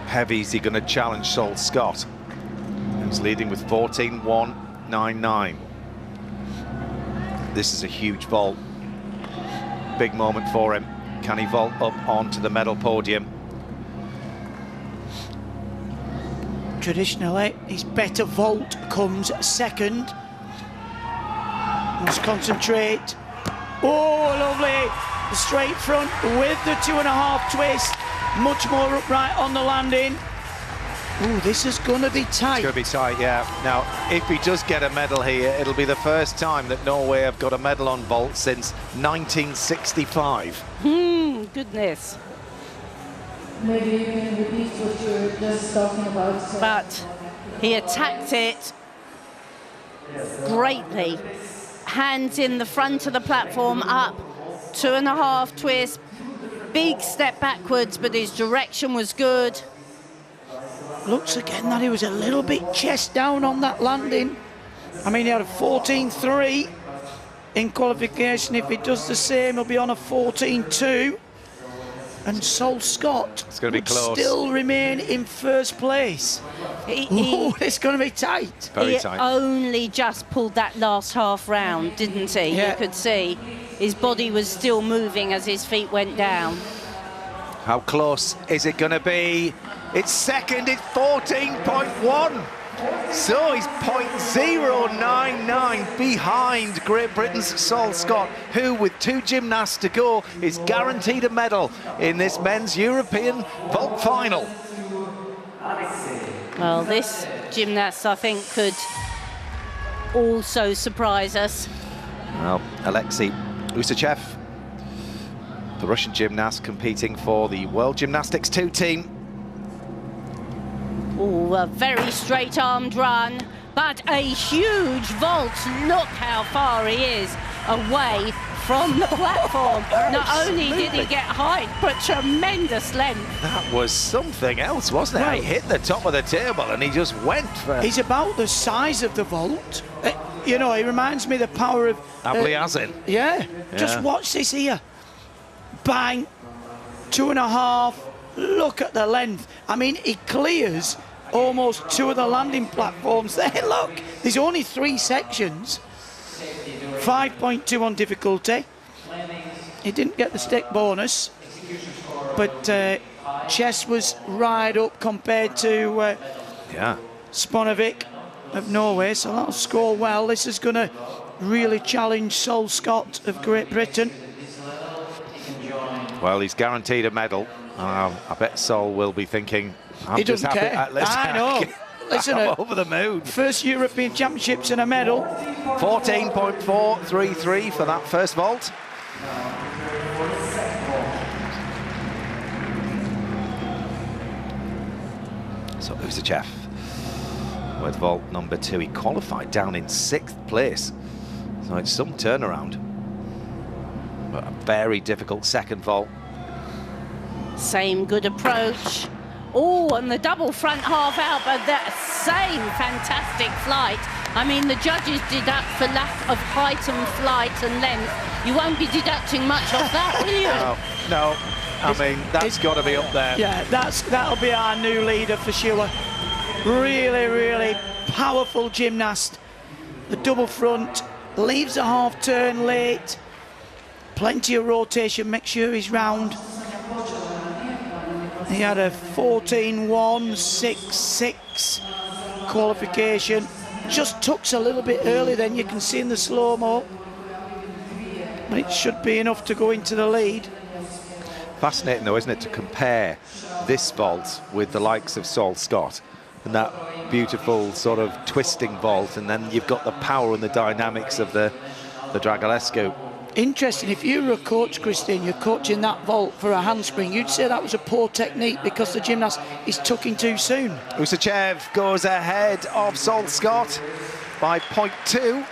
heavy is he going to challenge Sol Scott? He's leading with 14.199. This is a huge vault. Big moment for him. Can he vault up onto the medal podium? Traditionally, his better vault comes second. Must concentrate. Oh, lovely. The straight front with the 2.5 twist. Much more upright on the landing. Oh, this is going to be tight. It's going to be tight, yeah. Now, if he does get a medal here, it'll be the first time that Norway have got a medal on vault since 1965. Goodness. Maybe you can repeat what you were just talking about. But he attacked it greatly. Hands in the front of the platform, up, 2.5 twist, big step backwards, but his direction was good. Looks again that he was a little bit chest down on that landing. I mean, he had a 14.3 in qualification. If he does the same, he'll be on a 14.2. And Sol Scott it's going to be close. Still remain in first place. It's going to be tight. He only just pulled that last half round, didn't he? Yeah. You could see his body was still moving as his feet went down. How close is it going to be? It's second, it's 14.1. So he's 0.099 behind Great Britain's Sol Scott, who, with 2 gymnasts to go, is guaranteed a medal in this men's European vault final. Well, this gymnast, I think, could also surprise us. Well, Alexei Usachev, the Russian gymnast competing for the World Gymnastics 2 team. Oh, a very straight-armed run, but a huge vault. Look how far he is away from the platform. Not only did he get height, but tremendous length. That was something else, wasn't it? Well, he hit the top of the table and he just went for... He's about the size of the vault. You know, he reminds me of the power of... Abliazin. Yeah, just watch this here. Bang, 2.5. Look at the length. I mean, he clears almost 2 of the landing platforms there. Look, there's only 3 sections. 5.2 on difficulty. He didn't get the stick bonus, but chess was right up compared to Sponovic of Norway, so that'll score well. This is going to really challenge Sol Scott of Great Britain. Well, he's guaranteed a medal. I bet Sol will be thinking, he doesn't care. I know. Listen, I'm over the moon. First European Championships and a medal. 14.433 for that first vault. So Usachev with vault number 2. He qualified down in 6th place. So it's some turnaround. But a very difficult second vault. Same good approach. Oh, and the double front half out, but that same fantastic flight. I mean, the judges deduct for lack of height and flight and length. You won't be deducting much off that, will you? No. I mean, that's got to be up there. Yeah, that'll be our new leader for sure. Really, really powerful gymnast. The double front, leaves a half turn late. Plenty of rotation, make sure he's round. He had a 14.166 qualification. Just tucks a little bit early then, you can see in the slow-mo. But it should be enough to go into the lead. Fascinating though, isn't it, to compare this vault with the likes of Sol Scott and that beautiful sort of twisting vault, and then you've got the power and the dynamics of the Dragulescu. Interesting, if you were a coach, Christine, you're coaching that vault for a handspring, you'd say that was a poor technique because the gymnast is tucking too soon. Usachev goes ahead of Sol Scott by 0.2.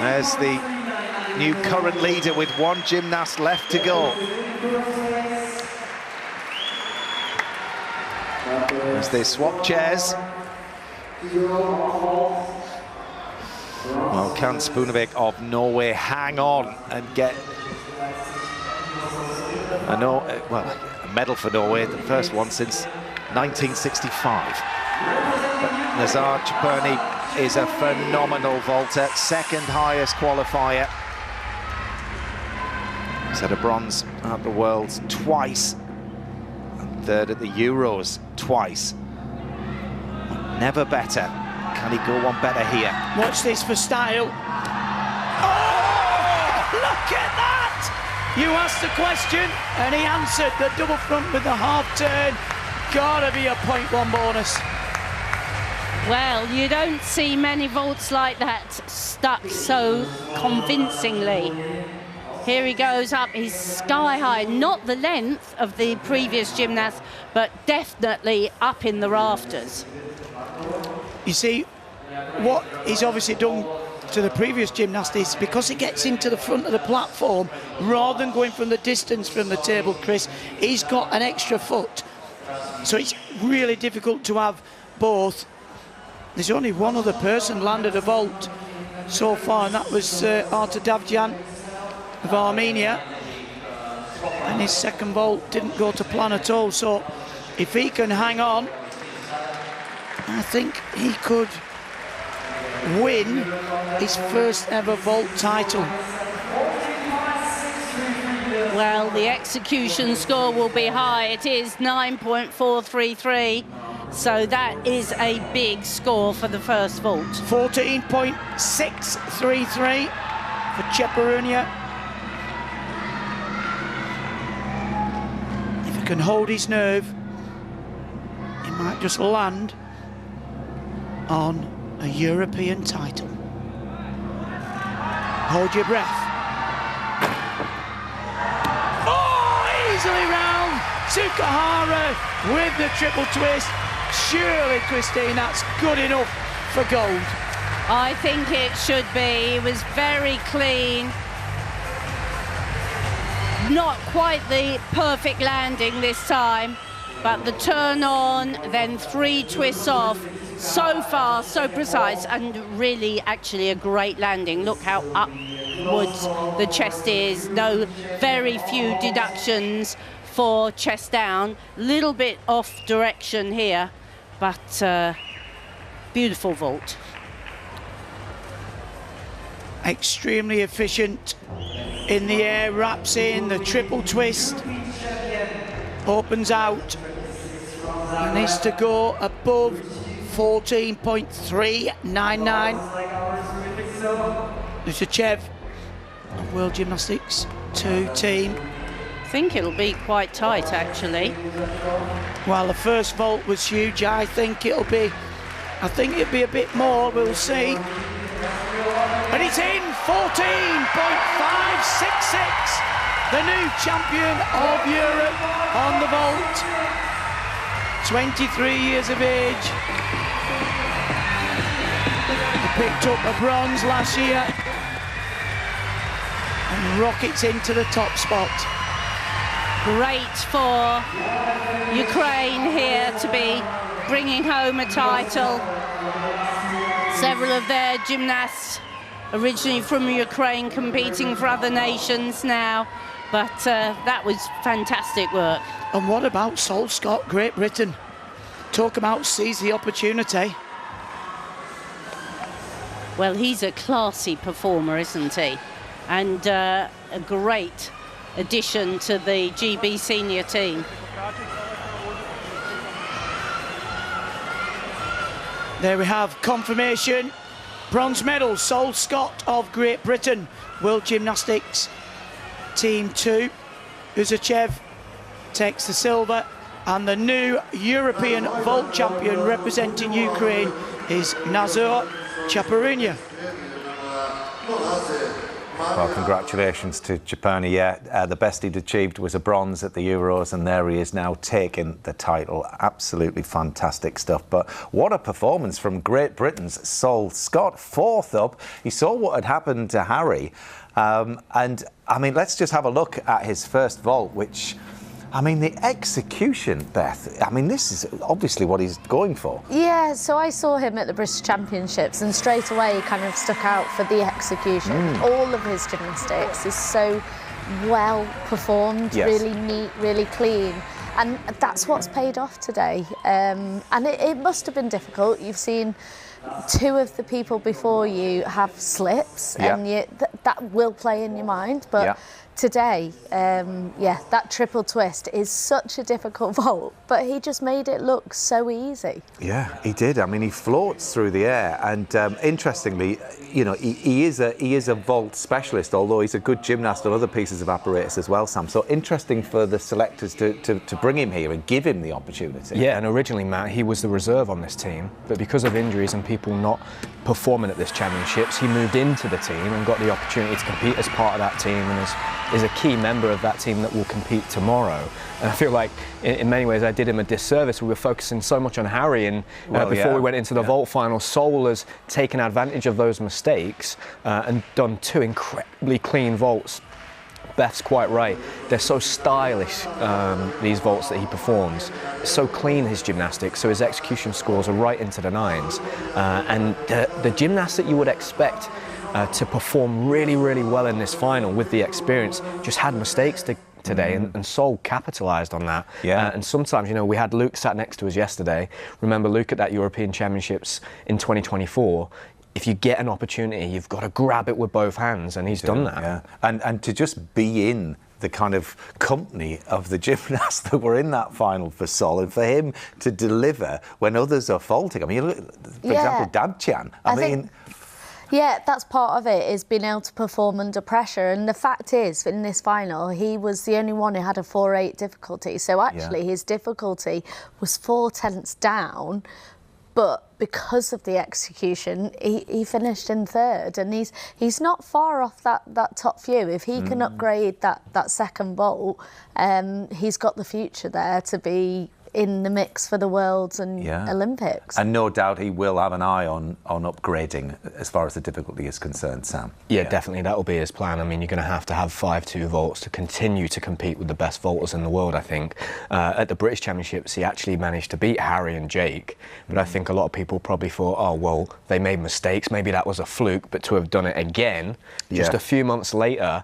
There's the new current leader with 1 gymnast left to go. As they swap chairs. Well, can Spunovic of Norway hang on and get a medal for Norway, the first one since 1965. But Nazar Chperny is a phenomenal vaulter, 2nd highest qualifier. He's had a bronze at the Worlds twice, and 3rd at the Euros twice. Never better. Can he go one better here? Watch this for style. Oh, look at that! You asked the question and he answered. The double front with the half turn. Gotta be a 0.1 bonus. Well, you don't see many vaults like that stuck so convincingly. Here he goes up, he's sky high, not the length of the previous gymnast, but definitely up in the rafters. You see, what he's obviously done to the previous gymnast is because he gets into the front of the platform rather than going from the distance from the table, Chris, he's got an extra foot. So it's really difficult to have both. There's only one other person landed a vault so far, and that was Artur Davtyan of Armenia. And his second vault didn't go to plan at all. So if he can hang on, I think he could win his first ever vault title. Well, the execution score will be high. It is 9.433. So that is a big score for the first vault. 14.633 for Chaparunia. If he can hold his nerve, he might just land on a European title. Hold your breath. Oh, easily round. Tsukahara with the triple twist. Surely, Christine, that's good enough for gold. I think it should be. It was very clean. Not quite the perfect landing this time, but the turn on, then 3 twists off. So fast, so precise, and really actually a great landing. Look how upwards the chest is. No, very few deductions for chest down. Little bit off direction here, but beautiful vault. Extremely efficient in the air, wraps in the triple twist, opens out, and needs to go above 14.399. Usachev of World Gymnastics 2 team. I think it'll be quite tight, actually. Well, the first vault was huge. I think it'll be a bit more. We'll see. And it's in 14.566. The new champion of Europe on the vault. 23 years of age. He picked up a bronze last year and rockets into the top spot. Great for Ukraine here to be bringing home a title. Several of their gymnasts originally from Ukraine competing for other nations now, but that was fantastic work. And what about Sol Scott, Great Britain? Talk about seize the opportunity. Well, he's a classy performer, isn't he? And a great addition to the GB senior team. There we have confirmation. Bronze medal, Sol Scott of Great Britain. World Gymnastics Team 2. Usachev takes the silver. And the new European vault champion representing Ukraine is Nazar Chaparunia. Well, congratulations to Chapani. Yeah, the best he'd achieved was a bronze at the Euros, and there he is now taking the title. Absolutely fantastic stuff. But what a performance from Great Britain's Sol Scott. 4th up. He saw what had happened to Harry. And, I mean, let's just have a look at his first vault, which... I mean, the execution, Beth, I mean, this is obviously what he's going for. Yeah, so I saw him at the British Championships and straight away he kind of stuck out for the execution. All of his gymnastics is so well performed, really neat, really clean. And that's what's paid off today. And it must have been difficult. You've seen 2 of the people before you have slips and that will play in your mind. But today, that triple twist is such a difficult vault, but he just made it look so easy. Yeah, he did. I mean, he floats through the air, and interestingly, you know, he is a vault specialist, although he's a good gymnast on other pieces of apparatus as well, Sam. So interesting for the selectors to bring him here and give him the opportunity. Yeah, and originally, Matt, he was the reserve on this team, but because of injuries and people not performing at this championships, he moved into the team and got the opportunity to compete as part of that team, and has is a key member of that team that will compete tomorrow. And I feel like in many ways I did him a disservice. We were focusing so much on Harry, and before we went into the vault final, Sol has taken advantage of those mistakes and done 2 incredibly clean vaults. Beth's quite right. They're so stylish, these vaults that he performs. So clean, his gymnastics, so his execution scores are right into the 9s. And the gymnast that you would expect to perform really, really well in this final with the experience just had mistakes today, and Sol capitalised on that. And sometimes, you know, we had Luke sat next to us yesterday. Remember Luke at that European Championships in 2024? If you get an opportunity, you've got to grab it with both hands, and he's done that. Yeah, and to just be in the kind of company of the gymnasts that were in that final for Sol, and for him to deliver when others are faulting. I mean, look, for example, Dabchan. I mean... Yeah, that's part of it, is being able to perform under pressure. And the fact is, in this final, he was the only one who had a 4-8 difficulty. So actually, his difficulty was 4 tenths down. But because of the execution, he finished in 3rd, and he's not far off that top few. If he can upgrade that second vault, he's got the future there to be in the mix for the Worlds and Olympics. And no doubt he will have an eye on upgrading as far as the difficulty is concerned, Sam. Yeah, definitely, that will be his plan. I mean, you're going to have 5-2 vaults to continue to compete with the best vaulters in the world, I think. At the British Championships, he actually managed to beat Harry and Jake, but I think a lot of people probably thought, oh, well, they made mistakes, maybe that was a fluke, but to have done it again, just a few months later,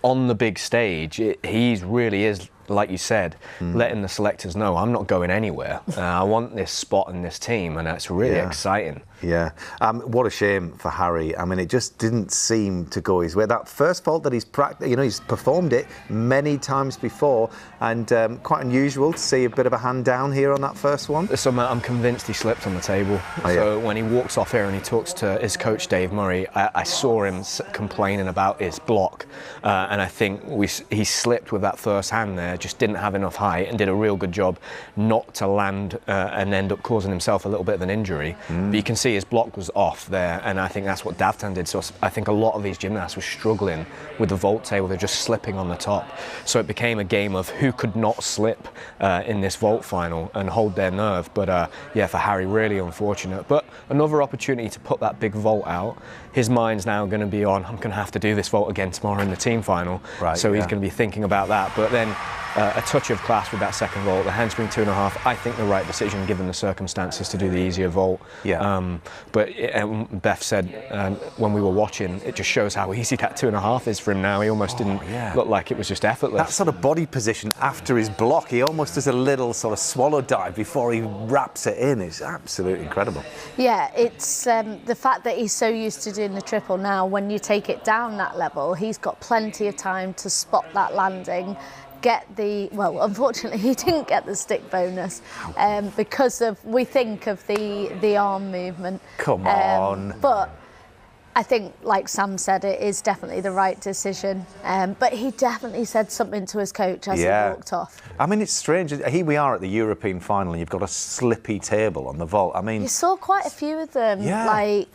on the big stage, he really is, like you said, letting the selectors know, I'm not going anywhere. I want this spot in this team, and that's really exciting. Yeah. What a shame for Harry. I mean, it just didn't seem to go his way. That first vault that he's practiced, you know, he's performed it many times before, and quite unusual to see a bit of a hand down here on that first one. So I'm convinced he slipped on the table. So when he walks off here and he talks to his coach, Dave Murray, I saw him complaining about his block, and I think he slipped with that first hand there, just didn't have enough height, and did a real good job not to land and end up causing himself a little bit of an injury. But you can see his block was off there, and I think that's what Davtan did. So I think a lot of these gymnasts were struggling with the vault table. They're just slipping on the top. So it became a game of who could not slip in this vault final and hold their nerve. But yeah, for Harry, really unfortunate. But another opportunity to put that big vault out. His mind's now going to be on, I'm going to have to do this vault again tomorrow in the team final. So he's going to be thinking about that. But then a touch of class with that second vault, the handspring 2.5, I think the right decision given the circumstances to do the easier vault. But Beth said when we were watching, it just shows how easy that 2.5 is for him now. He almost didn't look like it was just effortless. That sort of body position after his block, he almost does a little sort of swallow dive before he wraps it in. It's absolutely incredible. Yeah, it's the fact that he's so used to doing the triple now, when you take it down that level, he's got plenty of time to spot that landing, get the, well, unfortunately he didn't get the stick bonus because of, we think of the arm movement. Come on. But I think, like Sam said, it is definitely the right decision. But he definitely said something to his coach as he walked off. I mean, it's strange. Here we are at the European final, and you've got a slippy table on the vault. I mean, you saw quite a few of them. Like,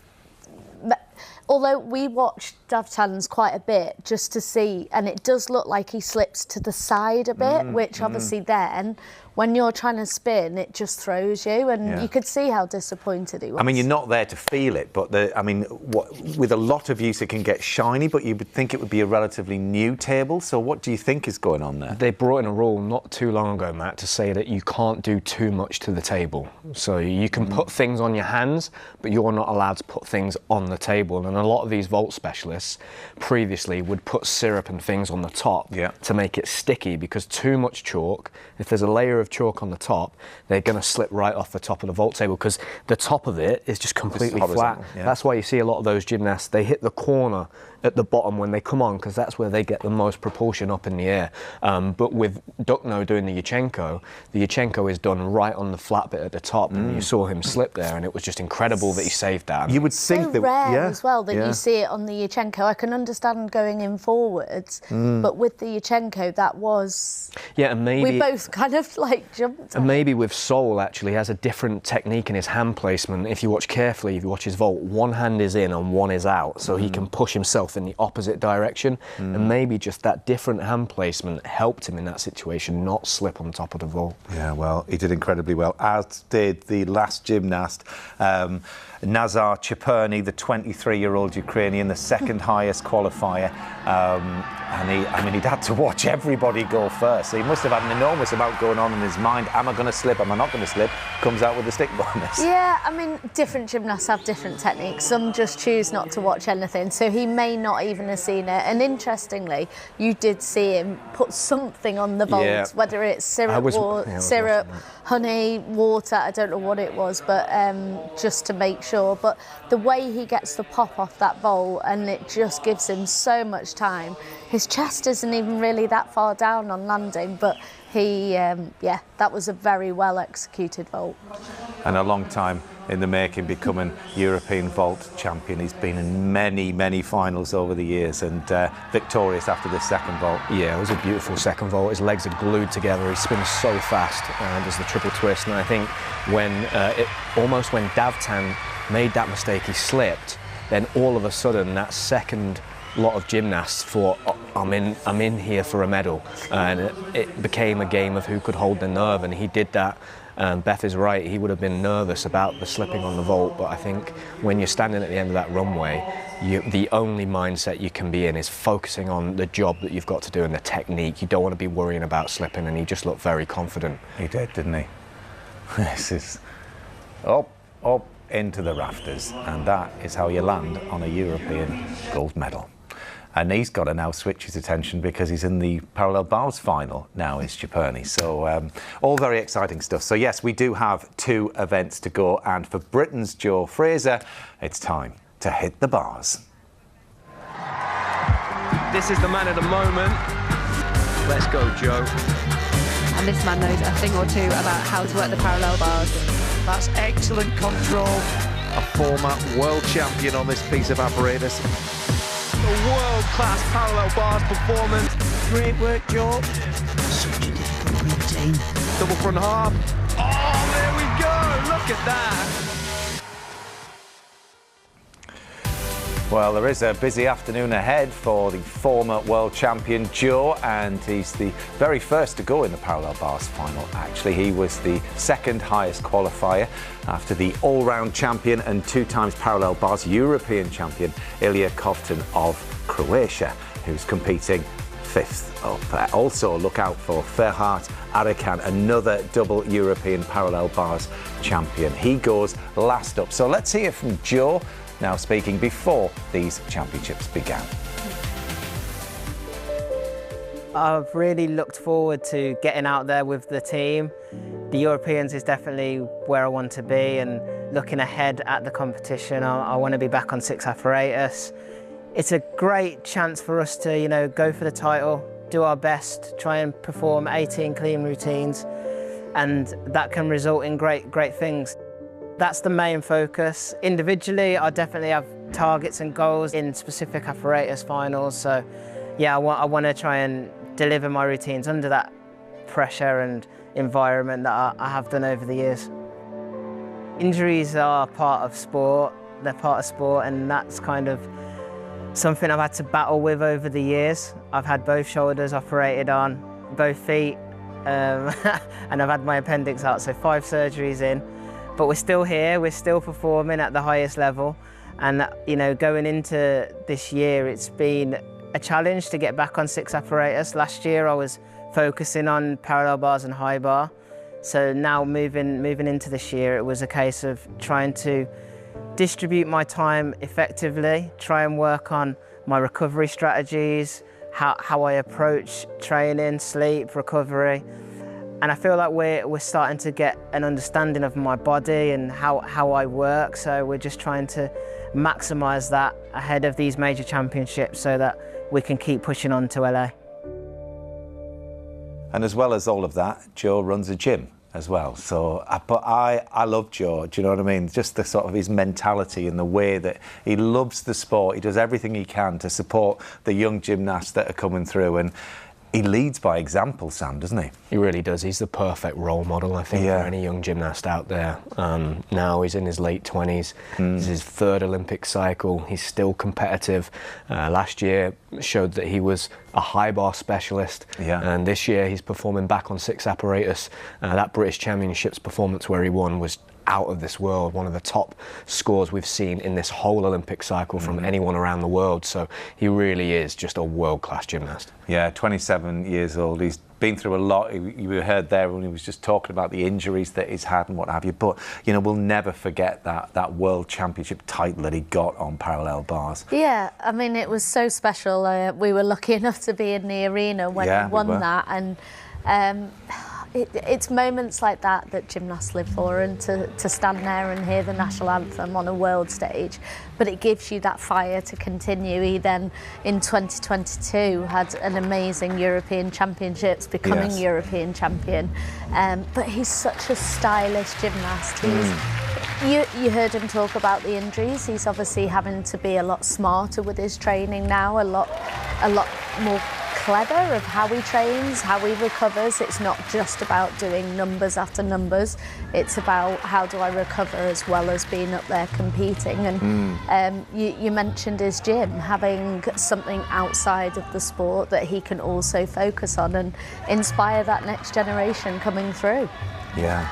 although we watched Davtan's quite a bit just to see, and it does look like he slips to the side a bit, which obviously then, when you're trying to spin, it just throws you, and you could see how disappointed he was. I mean, you're not there to feel it, but I mean, with a lot of use, it can get shiny, but you would think it would be a relatively new table. So what do you think is going on there? They brought in a rule not too long ago, Matt, to say that you can't do too much to the table. So you can put things on your hands, but you're not allowed to put things on the table. And a lot of these vault specialists previously would put syrup and things on the top to make it sticky, because too much chalk, if there's a layer of chalk on the top, they're going to slip right off the top of the vault table, because the top of it is just completely flat. That's why you see a lot of those gymnasts, they hit the corner at the bottom when they come on, because that's where they get the most propulsion up in the air. But with Dukno doing the Yurchenko is done right on the flat bit at the top, and you saw him slip there, and it was just incredible that he saved that. You would think so rare as well that you see it on the Yurchenko. I can understand going in forwards, but with the Yurchenko, that was... Yeah, and maybe... We both kind of like jumped on. And maybe with Sol, actually, has a different technique in his hand placement. If you watch carefully, if you watch his vault, one hand is in and one is out, so he can push himself both in the opposite direction, and maybe just that different hand placement helped him in that situation not slip on top of the vault. Yeah, well, he did incredibly well, as did the last gymnast, Nazar Cheperny, the 23-year-old Ukrainian, the second highest qualifier. And he'd had to watch everybody go first. So he must have had an enormous amount going on in his mind. Am I going to slip? Am I not going to slip? Comes out with the stick bonus. Yeah, I mean, different gymnasts have different techniques. Some just choose not to watch anything, so he may not even have seen it. And interestingly, you did see him put something on the vault, whether it's syrup, honey, water, I don't know what it was, but just to make sure. But the way he gets the pop off that vault, and it just gives him so much time. His chest isn't even really that far down on landing, but he, that was a very well executed vault. And a long time in the making, becoming European vault champion. He's been in many, many finals over the years, and victorious after this second vault. Yeah, it was a beautiful second vault. His legs are glued together. He spins so fast, does the triple twist. And I think when when Davtan made that mistake, he slipped. Then all of a sudden, that second lot of gymnasts thought, oh, I'm in here for a medal, and it became a game of who could hold the nerve, and he did that. Beth is right, he would have been nervous about the slipping on the vault, but I think when you're standing at the end of that runway, the only mindset you can be in is focusing on the job that you've got to do and the technique. You don't want to be worrying about slipping, and he just looked very confident. He did, didn't he? This is up into the rafters, and that is how you land on a European gold medal. And he's got to now switch his attention because he's in the parallel bars final now, is Cheperny. So all very exciting stuff. So yes, we do have 2 events to go, and for Britain's Joe Fraser, it's time to hit the bars. This is the man of the moment. Let's go, Joe. And this man knows a thing or two about how to work the parallel bars. That's excellent control. A former world champion on this piece of apparatus. A world-class parallel bars performance. Great work, Joe. Such a difficult routine. Double front half. Oh, there we go. Look at that. Well, there is a busy afternoon ahead for the former world champion Joe, and he's the very first to go in the parallel bars final. Actually, he was the second highest qualifier after the all-round champion and 2 times parallel bars European champion Ilya Kovtun of Croatia, who's competing 5th up. Also, look out for Ferhat Arakan, another double European parallel bars champion. He goes last up. So let's hear from Joe, now speaking before these championships began. I've really looked forward to getting out there with the team. The Europeans is definitely where I want to be, and looking ahead at the competition, I want to be back on 6 Apparatus. It's a great chance for us to, go for the title, do our best, try and perform 18 clean routines, and that can result in great things. That's the main focus. Individually, I definitely have targets and goals in specific Apparatus finals, so yeah, I want to try and deliver my routines under that pressure and environment that I have done over the years. Injuries are part of sport, they're part of sport, and that's kind of something I've had to battle with over the years. I've had both shoulders operated on, both feet, and I've had my appendix out, so 5 surgeries in. But we're still here, we're still performing at the highest level. And going into this year, it's been a challenge to get back on 6 Apparatus. Last year I was focusing on parallel bars and high bar. So now moving into this year, it was a case of trying to distribute my time effectively, try and work on my recovery strategies, how I approach training, sleep, recovery. And I feel like we're starting to get an understanding of my body and how I work. So we're just trying to maximise that ahead of these major championships so that we can keep pushing on to LA. And as well as all of that, Joe runs a gym as well. So, but I love Joe, do you know what I mean? Just the sort of his mentality and the way that he loves the sport. He does everything he can to support the young gymnasts that are coming through. And He leads by example, Sam, doesn't he? He really does. He's the perfect role model, I think, for any young gymnast out there. Now he's in his late 20s. This is his 3rd Olympic cycle. He's still competitive. Last year showed that he was a high bar specialist. And this year he's performing back on 6 Apparatus. That British Championships performance where he won was out of this world, one of the top scores we've seen in this whole Olympic cycle from anyone around the world. So he really is just a world-class gymnast. Yeah, 27 years old. He's been through a lot. You heard there when he was just talking about the injuries that he's had and what have you. But, you know, we'll never forget that World Championship title that he got on parallel bars. Yeah, I mean, it was so special. We were lucky enough to be in the arena when he won that. And it's moments like that that gymnasts live for, and to stand there and hear the national anthem on a world stage, but it gives you that fire to continue. He then in 2022 had an amazing European Championships, becoming European champion, but he's such a stylish gymnast. You heard him talk about the injuries. He's obviously having to be a lot smarter with his training now, a lot more clever of how he trains, how he recovers. It's not just about doing numbers after numbers. It's about how do I recover as well as being up there competing. And you mentioned his gym, having something outside of the sport that he can also focus on and inspire that next generation coming through. Yeah.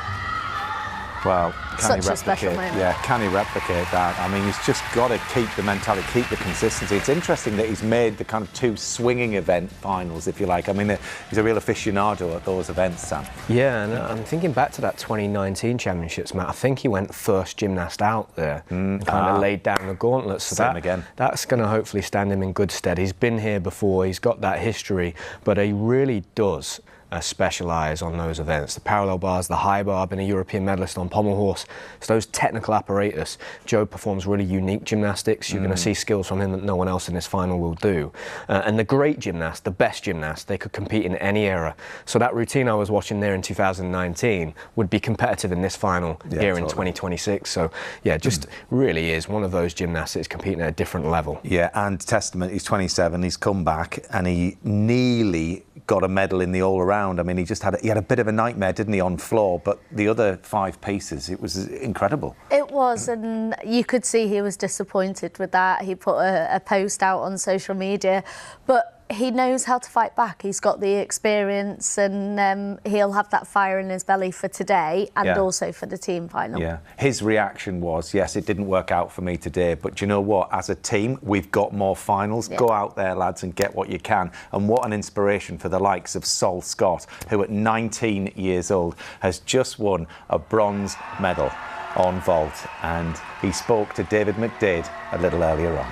Well, can he replicate? Yeah, can he replicate that? I mean, he's just got to keep the mentality, keep the consistency. It's interesting that he's made the kind of 2 swinging event finals, if you like. I mean, he's a real aficionado at those events, Sam. Yeah, and I'm thinking back to that 2019 Championships, Matt. I think he went first gymnast out there and kind of laid down the gauntlet. So that's going to hopefully stand him in good stead. He's been here before. He's got that history, but he really does specialise on those events. The parallel bars, the high bar, been a European medalist on pommel horse. So those technical apparatus. Joe performs really unique gymnastics. You're going to see skills from him that no one else in this final will do. And the great gymnast, the best gymnast, they could compete in any era. So that routine I was watching there in 2019 would be competitive in this final here in 2026. So yeah, just really is one of those gymnasts that's competing at a different level. Yeah, and testament, he's 27, he's come back and he nearly got a medal in the all-around. I mean, he had a bit of a nightmare, didn't he, on floor, but the other 5 pieces, it was incredible. It was, and you could see he was disappointed with that. He put a post out on social media, but he knows how to fight back. He's got the experience, and he'll have that fire in his belly for today and also for the team final. Yeah, his reaction was, yes, it didn't work out for me today, but do you know what? As a team, we've got more finals. Go out there, lads, and get what you can. And what an inspiration for the likes of Sol Scott, who at 19 years old has just won a bronze medal on vault. And he spoke to David McDade a little earlier on.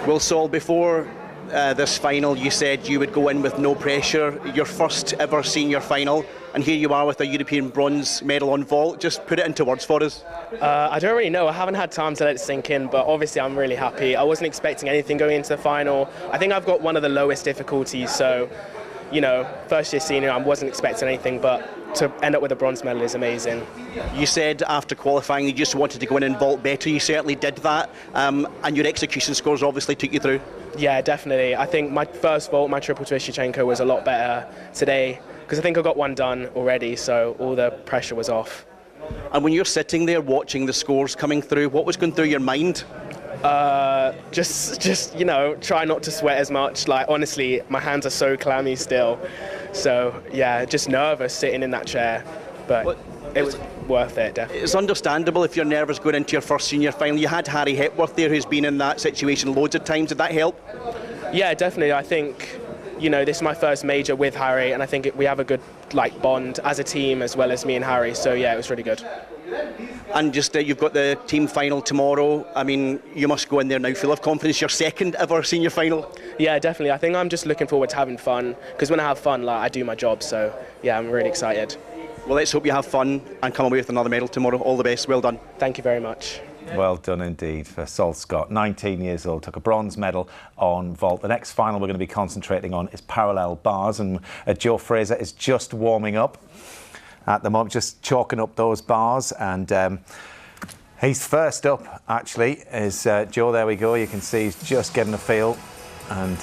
Well, Sol, before this final, you said you would go in with no pressure. Your first ever senior final, and here you are with a European bronze medal on vault. Just put it into words for us. I don't really know. I haven't had time to let it sink in, but obviously I'm really happy. I wasn't expecting anything going into the final. I think I've got one of the lowest difficulties, so, you know, first year senior, I wasn't expecting anything, but to end up with a bronze medal is amazing. You said after qualifying you just wanted to go in and vault better. You certainly did that, and your execution scores obviously took you through. Yeah, definitely. I think my first vault, my triple twist Yurchenko, was a lot better today because I think I got one done already, so all the pressure was off. And when you're sitting there watching the scores coming through, what was going through your mind? Just you know, try not to sweat as much. Like, honestly, my hands are so clammy still. So yeah, just nervous sitting in that chair, but it was worth it, definitely. It's understandable if you're nervous going into your first senior final. You had Harry Hepworth there, who's been in that situation loads of times. Did that help? Yeah, definitely. I think, you know, this is my first major with Harry, and I think we have a good bond as a team as well as me and Harry. So yeah, it was really good. And just you've got the team final tomorrow. I mean, you must go in there now full of confidence. Your second ever senior final. Yeah, definitely. I think I'm just looking forward to having fun, because when I have fun, I do my job. So yeah, I'm really excited. Well, let's hope you have fun and come away with another medal tomorrow. All the best. Well done. Thank you very much. Well done indeed for Sol Scott, 19 years old, took a bronze medal on vault. The next final we're going to be concentrating on is parallel bars, and Joe Fraser is just warming up at the moment, just chalking up those bars, and he's first up actually is Joe. There we go, you can see he's just getting a feel And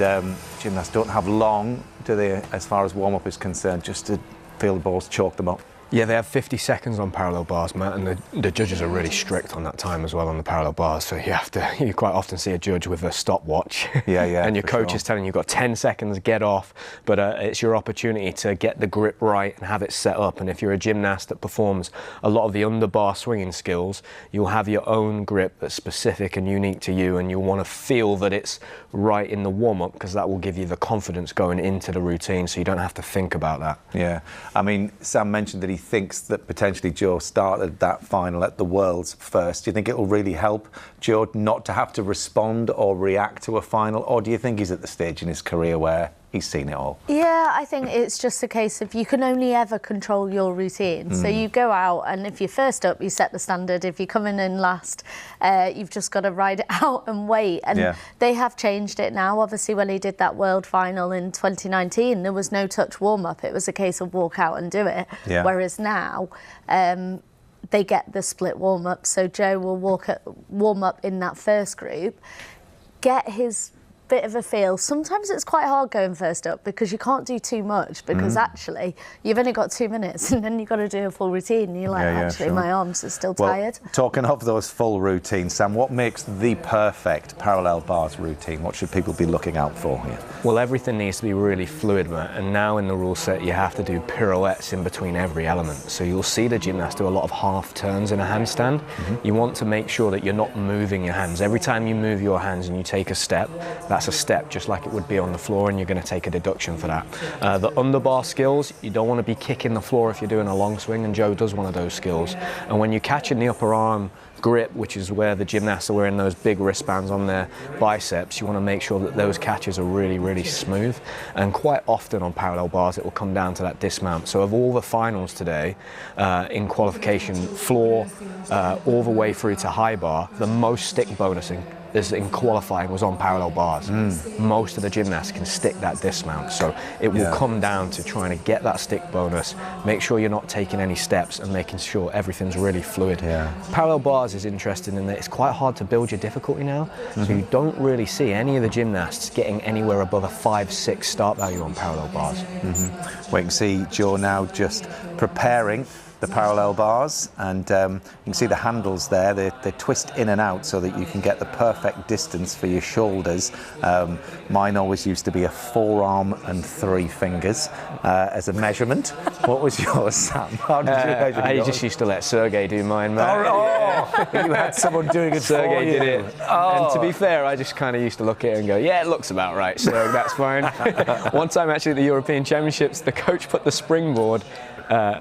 gymnasts don't have long, do they, as far as warm-up is concerned, just to feel the balls chalk them up? Yeah, they have 50 seconds on parallel bars, Matt, and the judges are really strict on that time as well on the parallel bars. So you quite often see a judge with a stopwatch. Yeah, and your coach is telling you you've got 10 seconds, get off. But it's your opportunity to get the grip right and have it set up. And if you're a gymnast that performs a lot of the underbar swinging skills, you'll have your own grip that's specific and unique to you, and you'll want to feel that it's right in the warm-up, because that will give you the confidence going into the routine, so you don't have to think about that. Yeah, I mean, Sam mentioned that he thinks that potentially Joe started that final at the Worlds first. Do you think it will really help Joe not to have to respond or react to a final, or do you think he's at the stage in his career where he's seen it all? Yeah, I think it's just a case of you can only ever control your routine. So you go out, and if you're first up, you set the standard. If you're coming in last, you've just got to ride it out and wait. And they have changed it now. Obviously, when he did that World Final in 2019, there was no touch warm-up. It was a case of walk out and do it. Yeah. Whereas now, they get the split warm-up. So Joe will warm up in that first group, get his bit of a feel. Sometimes it's quite hard going first up because you can't do too much, because actually you've only got 2 minutes and then you've got to do a full routine and you're like, actually my arms are still tired. Talking of those full routines, Sam, what makes the perfect parallel bars routine? What should people be looking out for here? Well, everything needs to be really fluid, Matt, and now in the rule set you have to do pirouettes in between every element. So you'll see the gymnast do a lot of half turns in a handstand. You want to make sure that you're not moving your hands. Every time you move your hands and you take a step, that's a step just like it would be on the floor, and you're going to take a deduction for that. The underbar skills, you don't want to be kicking the floor if you're doing a long swing, and Joe does one of those skills. And when you're catching the upper arm grip, which is where the gymnasts are wearing those big wristbands on their biceps, you want to make sure that those catches are really, really smooth. And quite often on parallel bars, it will come down to that dismount. So of all the finals today, in qualification, floor, all the way through to high bar, the most stick bonusing in qualifying was on parallel bars. Most of the gymnasts can stick that dismount, so it will come down to trying to get that stick bonus, make sure you're not taking any steps, and making sure everything's really fluid. Parallel bars is interesting in that it's quite hard to build your difficulty now, so you don't really see any of the gymnasts getting anywhere above a 5-6 start value on parallel bars. We can see Joe now just preparing the parallel bars, and you can see the handles there. They twist in and out so that you can get the perfect distance for your shoulders. Mine always used to be a forearm and 3 fingers as a measurement. What was yours, Sam? How did you measure I yours? just used to let Sergey do mine, man. You had someone doing it Sergey for you. did it. And to be fair, I just kind of used to look at it and go, yeah, it looks about right, so that's fine. One time actually at the European Championships, the coach put the springboard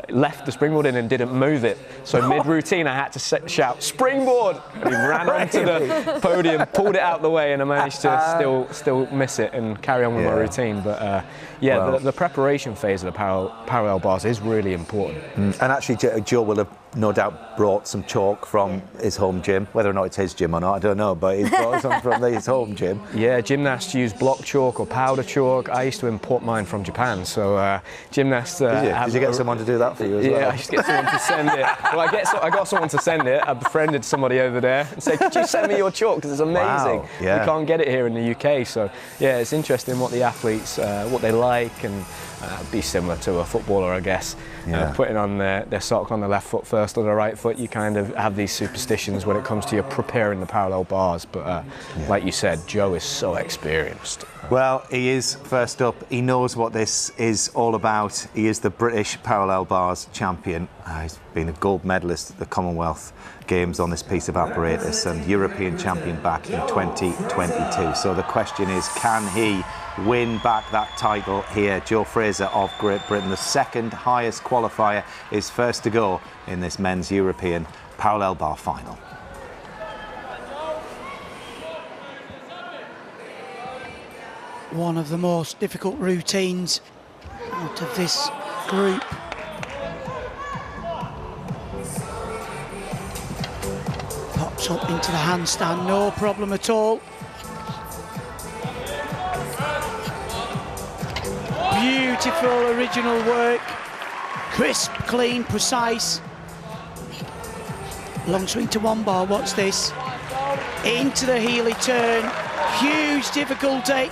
left the springboard in and didn't move it. So mid-routine I had to shout, springboard! And he ran onto the podium, pulled it out the way, and I managed to still miss it and carry on with my routine. But the preparation phase of the parallel bars is really important. And actually Joe will have no doubt brought some chalk from his home gym. Whether or not it's his gym or not, I don't know, but he's brought some from his home gym. Yeah, gymnasts use block chalk or powder chalk. I used to import mine from Japan, so gymnasts... Did you get someone to do that for you as well? Yeah, I used to get someone to send it. Well, I got someone to send it. I befriended somebody over there and said, could you send me your chalk, because it's amazing. Wow, yeah. We can't get it here in the UK, so yeah, it's interesting what the athletes, what they like, and be similar to a footballer, I guess. Putting on their sock on the left foot first or the right foot, you kind of have these superstitions when it comes to your preparing the parallel bars. But like you said, Joe is so experienced. Well, he is first up. He knows what this is all about. He is the British parallel bars champion. He's been a gold medalist at the Commonwealth Games on this piece of apparatus and European champion back in 2022. So the question is, can he win back that title here? Joe Fraser of Great Britain, the second highest qualifier, is first to go in this men's European parallel bar final. One of the most difficult routines out of this group. Pops up into the handstand, no problem at all. Beautiful original work, crisp, clean, precise. Long swing to one bar, what's this? Into the Healy turn, huge difficulty.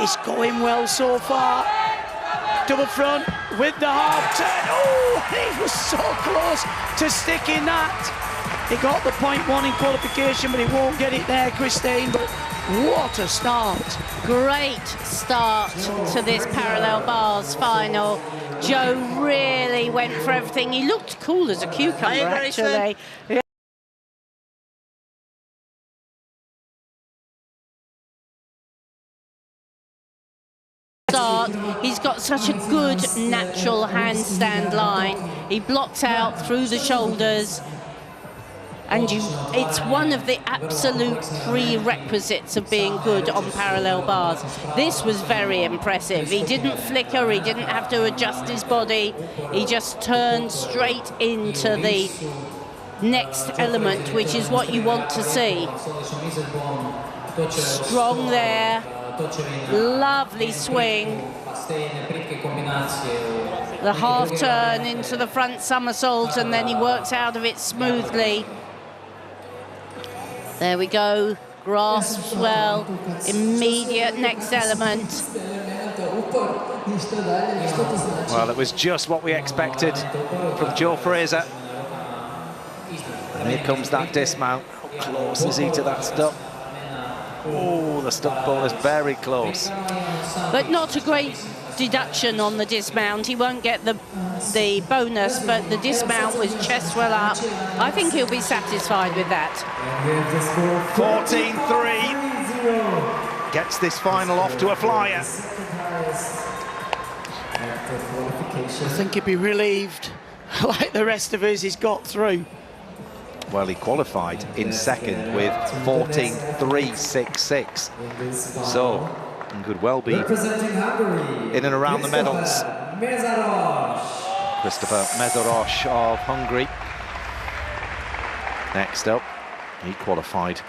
It's going well so far. Double front with the half turn. Oh, he was so close to sticking that. He got the 0.1 in qualification, but he won't get it there, Christine. But what a start. Great start to this parallel bars final. Joe really went for everything. He looked cool as a cucumber, actually. He's got such a good natural handstand line. He blocks out through the shoulders, and it's one of the absolute prerequisites of being good on parallel bars. This was very impressive. He didn't flicker, he didn't have to adjust his body. He just turned straight into the next element, which is what you want to see. Strong there. Lovely swing. The half turn into the front somersault, and then he works out of it smoothly. There we go. Grasps well. Immediate next element. Well, it was just what we expected from Joe Fraser. And here comes that dismount. How close is he to that stuck? Oh, the stuck ball is very close. But not a great deduction on the dismount. He won't get the bonus, but the dismount was chest well up. I think he'll be satisfied with that. 14-3. Gets this final off to a flyer. I think he'd be relieved, like the rest of us, he's got through. Well, he qualified in second with 14.366. So, he could well be in and around the medals. Christopher Mezaros of Hungary. Next up, he qualified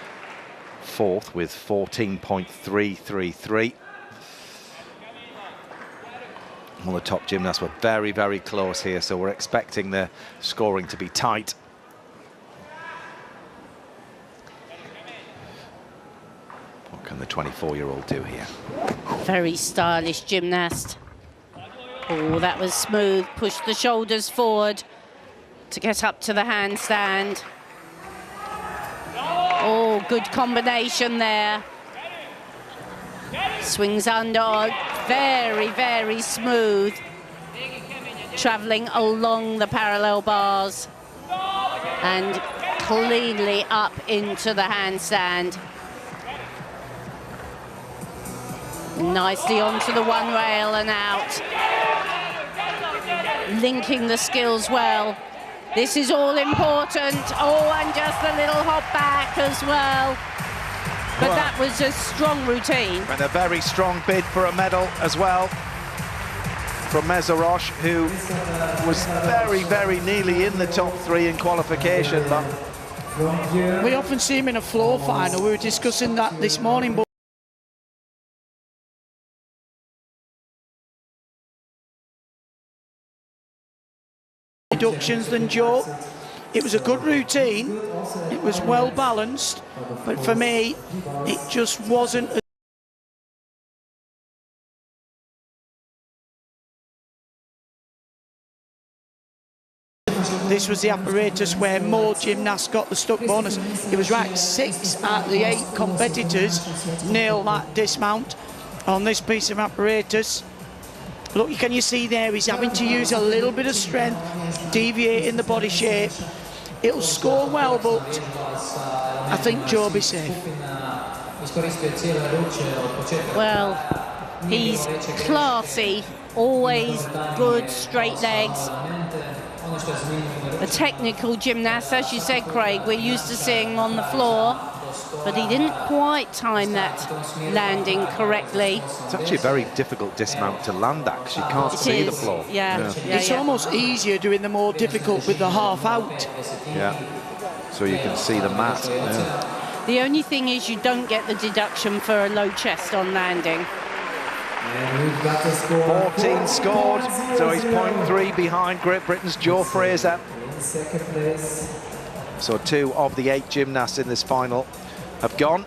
fourth with 14.333. Well, the top gymnasts were very, very close here, so we're expecting the scoring to be tight. What can the 24-year-old do here? Very stylish gymnast. Oh, that was smooth. Pushed the shoulders forward to get up to the handstand. Oh, good combination there. Swings under, very, very smooth. Travelling along the parallel bars and cleanly up into the handstand. Nicely onto the one rail and out. Linking the skills well. This is all important. Oh, and just a little hop back as well. But well, that was a strong routine. And a very strong bid for a medal as well from Mezaros, who was very, very nearly in the top three in qualification. But we often see him in a floor final. We were discussing that this morning. But reductions than Joe. It was a good routine. It was well balanced, but for me, it just wasn't. This was the apparatus where more gymnasts got the stuck bonus. It was ranked 6 out of the 8 competitors nail that dismount on this piece of apparatus. Look, can you see there, he's having to use a little bit of strength, deviating the body shape. It'll score well, but I think Joe will be safe. Well, he's classy, always good straight legs. A technical gymnast, as you said, Craig. We're used to seeing him on the floor, but he didn't quite time that landing correctly. It's actually a very difficult dismount to land at because you can't see the floor. It's almost easier doing the more difficult with the half out. Yeah, so you can see the mat. Yeah. The only thing is you don't get the deduction for a low chest on landing. 14 scored, so he's 0.3 behind Great Britain's Joe Fraser. So 2 of the 8 gymnasts in this final have gone.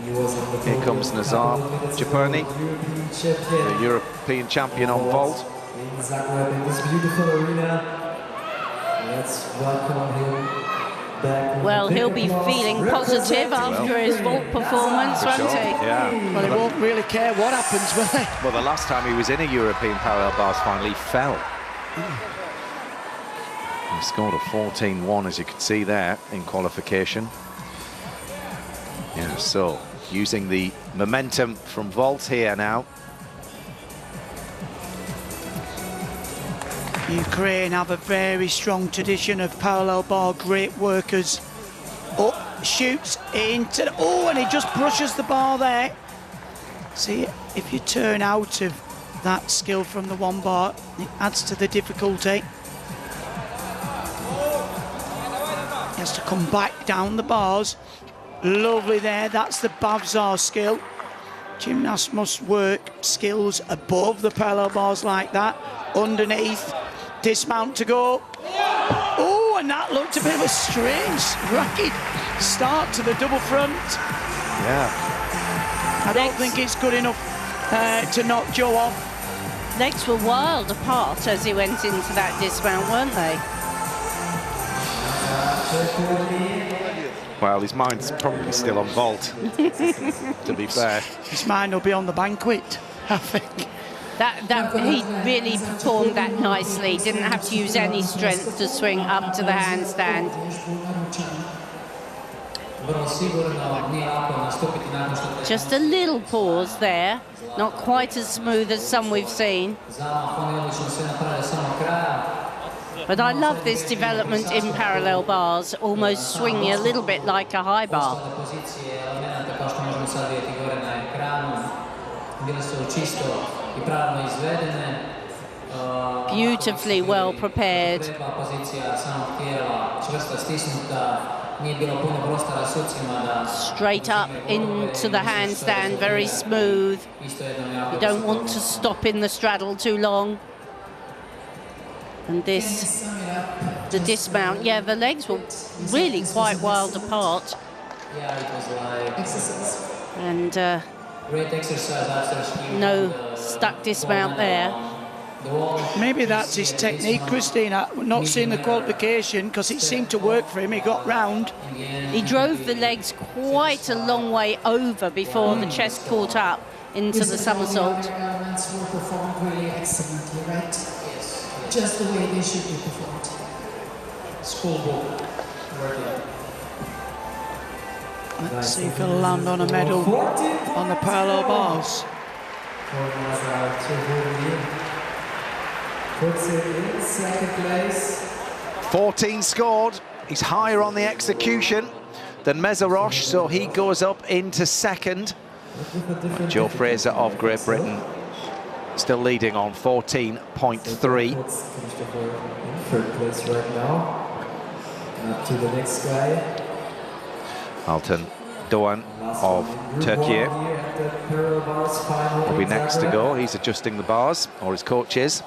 Here comes Nazar Japani, the European champion on vault. In Zagreb, in this beautiful arena. Let's welcome him back. Well, he'll be feeling positive after his vault performance, won't he? Yeah. Well, he won't really care what happens, will he? Well, the last time he was in a European parallel bars final, he fell. He scored a 14-1, as you can see there, in qualification. Yeah, so using the momentum from vault here now. Ukraine have a very strong tradition of parallel bar great workers. Up, shoots into, oh, and he just brushes the bar there. See, if you turn out of that skill from the one bar, it adds to the difficulty. He has to come back down the bars. Lovely there, that's the Bavzar skill. Gymnasts must work skills above the parallel bars like that. Underneath, dismount to go. Oh, and that looked a bit of a strange, rapid start to the double front. Yeah. I don't think it's good enough to knock Joe off. Legs were wild apart as he went into that dismount, weren't they? Well, his mind's probably still on vault, to be fair. His mind will be on the banquet, I think. He really performed that nicely. Didn't have to use any strength to swing up to the handstand. Just a little pause there. Not quite as smooth as some we've seen. But I love this development in parallel bars, almost swinging a little bit like a high bar. Beautifully well prepared. Straight up into the handstand, very smooth. You don't want to stop in the straddle too long. And this, the dismount, yeah, the legs were really quite wild apart. And no stuck dismount there. Maybe that's his technique, Christina. Not seeing the qualification because it seemed to work for him. He got round. He drove the legs quite a long way over before the chest caught up into the somersault. Elements were performed really excellently, right? Just the way they should be performed. Schoolbook. Let's see if he'll land on a medal on the parallel bars. Puts it in second place. 14 scored. He's higher on the execution than Mezarosh, so he goes up into second. Joe Fraser of Great Britain still leading on 14.3. Third place right now. Up to the next guy. Altan Doğan of Turkey will be next to go. He's adjusting the bars, or his coach is.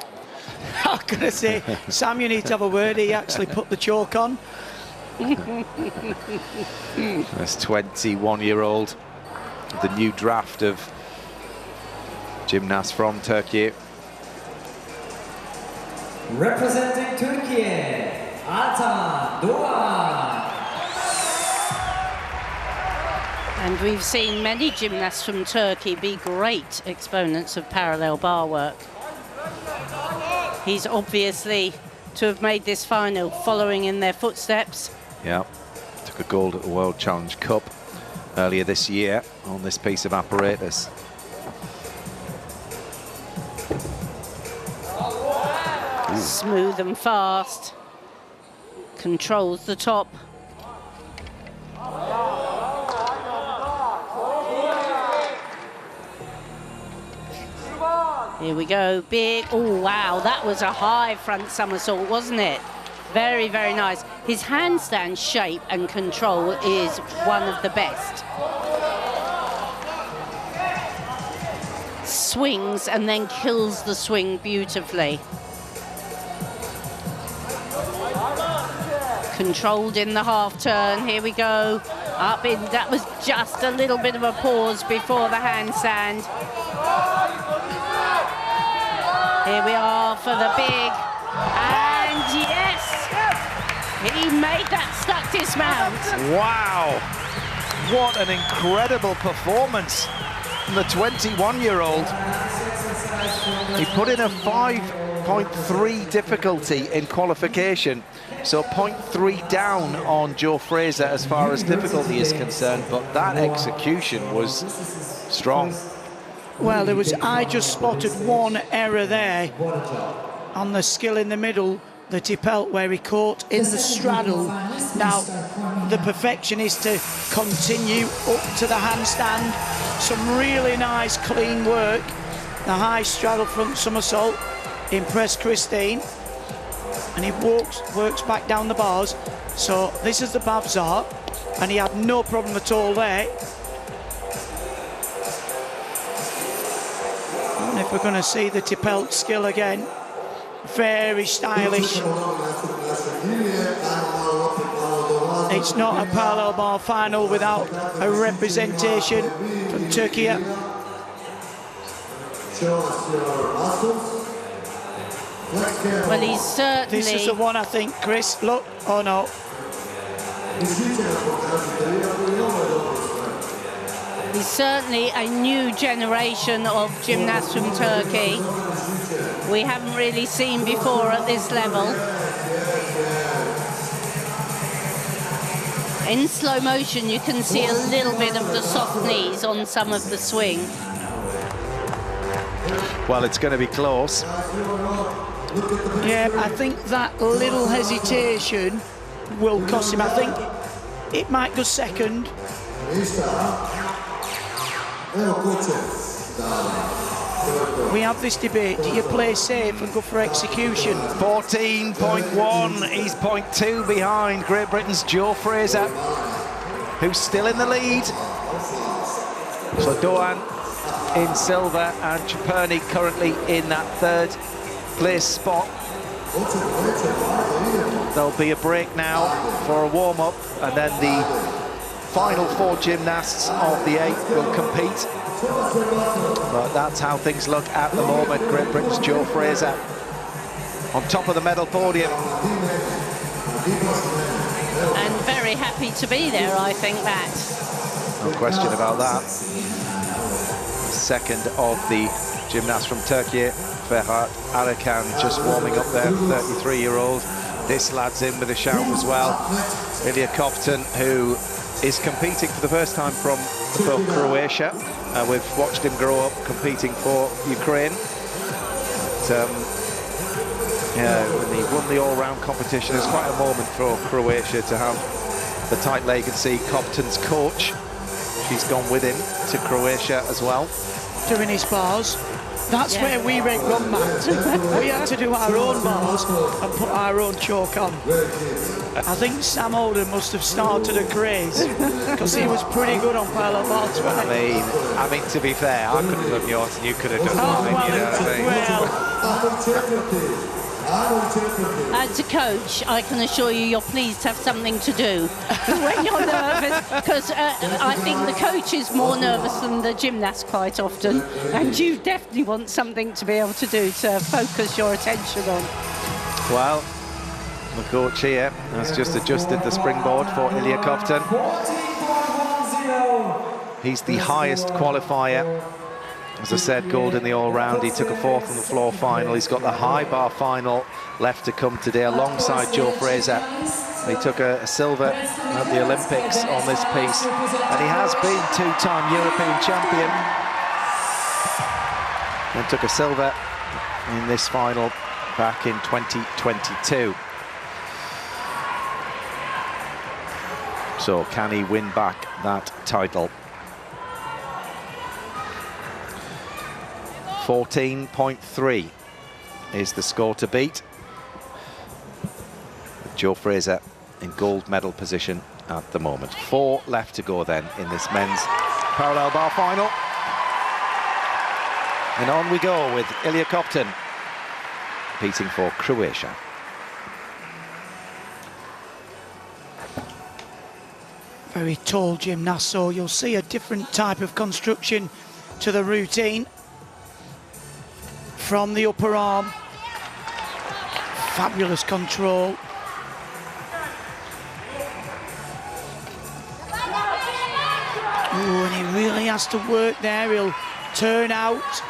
I'm going to say, Sam, you need to have a word. He actually put the chalk on. This 21-year-old, the new draft of gymnasts from Turkey. Representing Turkey, Altan Doğan. And we've seen many gymnasts from Turkey be great exponents of parallel bar work. He's obviously to have made this final following in their footsteps. Yeah, took a gold at the World Challenge Cup earlier this year on this piece of apparatus. Smooth and fast. Controls the top. Here we go, big, oh wow, that was a high front somersault, wasn't it? Very, very nice. His handstand shape and control is one of the best. Swings and then kills the swing beautifully. Controlled in the half turn, here we go. Up in, that was just a little bit of a pause before the handstand. Here we are for the big, and yes, he made that stuck dismount. Wow, what an incredible performance from the 21-year-old. He put in a 5.3 difficulty in qualification, so 0.3 down on Joe Fraser as far as difficulty is concerned, but that execution was strong. Well, I just spotted one error there on the skill in the middle, the Tipelt, where he caught in the straddle. Now, the perfection is to continue up to the handstand. Some really nice, clean work. The high straddle front somersault impressed Christine. And he works back down the bars. So this is the Babzar, and he had no problem at all there. And if we're going to see the Tipelt skill again, very stylish. It's not a parallel bar final without a representation from Turkey. Well, he's certainly... This is the one, I think, Chris. Look, oh no. He's certainly a new generation of gymnasts from Turkey. We haven't really seen before at this level. In slow motion, you can see a little bit of the soft knees on some of the swing. Well, it's going to be close. Yeah, I think that little hesitation will cost him. I think it might go second. We have this debate, do you play safe and go for execution? 14.1, he's 0.2 behind Great Britain's Joe Fraser, who's still in the lead. So Doan in silver and Ciperni currently in that third place spot. There'll be a break now for a warm-up, and then the final 4 gymnasts of the 8 will compete. But that's how things look at the moment. Great Britain's Joe Fraser on top of the medal podium. And very happy to be there, I think that. No question about that. Second of the gymnasts from Turkey, Ferhat Arakan, just warming up there, 33-year-old. This lad's in with a shout as well. Ilya Kovtun, who is competing for the first time for Croatia. We've watched him grow up competing for Ukraine. But, yeah, when he won the all-round competition, it's quite a moment for Croatia to have the tight legacy. Kovtun's coach, she's gone with him to Croatia as well. Doing his bars. That's where we went wrong, Matt. We had to do our own bars and put our own chalk on. I think Sam Oldham must have started a craze because he was pretty good on parallel bars. I mean, to be fair, I could have done yours and you could have done mine, you know what I mean? As a coach, I can assure you you're pleased to have something to do when you're nervous, because I think the coach is more nervous than the gymnast quite often, and you definitely want something to be able to do to focus your attention on. Well, the coach here has just adjusted the springboard for Ilya Kovtun. He's the highest qualifier. As I said, gold in the all-round. He took a 4th in the floor final. He's got the high bar final left to come today alongside Joe Fraser. He took a silver at the Olympics on this piece, and he has been 2-time European champion. And took a silver in this final back in 2022. So can he win back that title? 14.3 is the score to beat. Joe Fraser in gold medal position at the moment. 4 left to go then in this men's parallel bar final. And on we go with Ilya Kovtun competing for Croatia. Very tall gymnast, so you'll see a different type of construction to the routine from the upper arm. Fabulous control. Oh, and he really has to work there. He'll turn out.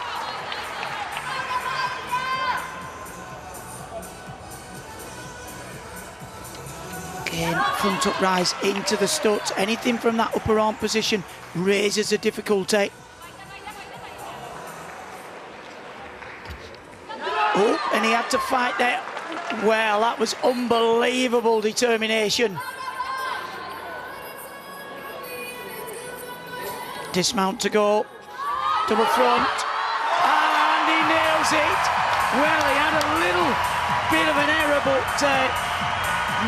Again, front up rise into the studs. Anything from that upper arm position raises the difficulty. Oh, and he had to fight there. Well, that was unbelievable determination. Dismount to go. Double front. And he nails it. Well, he had a little bit of an error, but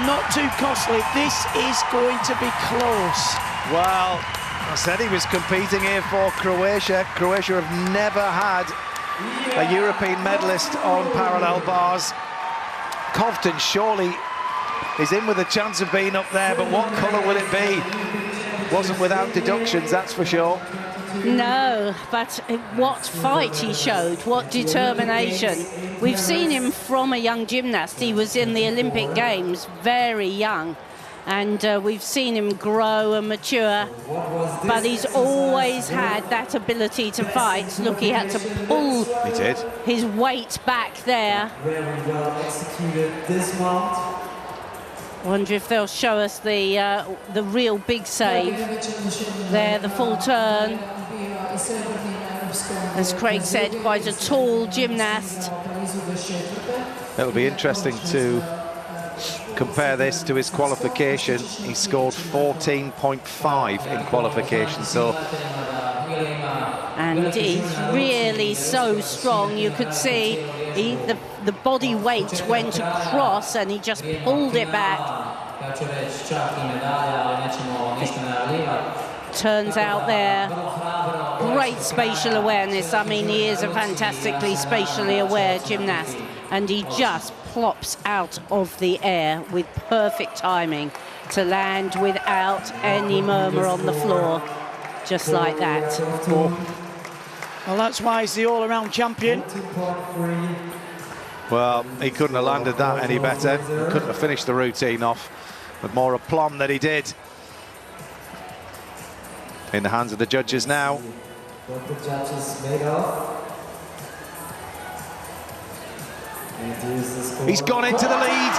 not too costly. This is going to be close. Well, I said he was competing here for Croatia. Croatia have never had a European medalist on parallel bars. Covton surely is in with a chance of being up there, but what colour will it be? Wasn't without deductions, that's for sure. No, but what fight he showed, what determination. We've seen him from a young gymnast. He was in the Olympic Games very young, and we've seen him grow and mature, but he's always had that ability to fight. Look, he had to pull his weight back there. Very well executed dismount. Wonder if they'll show us the real big save there, the full turn. As Craig said, quite a tall gymnast. It'll be interesting to compare this to his qualification. He scored 14.5 in qualification, so... And he's really so strong. You could see the body weight went across and he just pulled it back. Turns out there, great spatial awareness. I mean, he is a fantastically spatially aware gymnast, and he just plops out of the air with perfect timing to land without any murmur on the floor, just like that. Well, that's why he's the all-around champion. Well, he couldn't have landed that any better. He couldn't have finished the routine off with more aplomb than he did. In the hands of the judges now. What the judges made of. He's gone into the lead.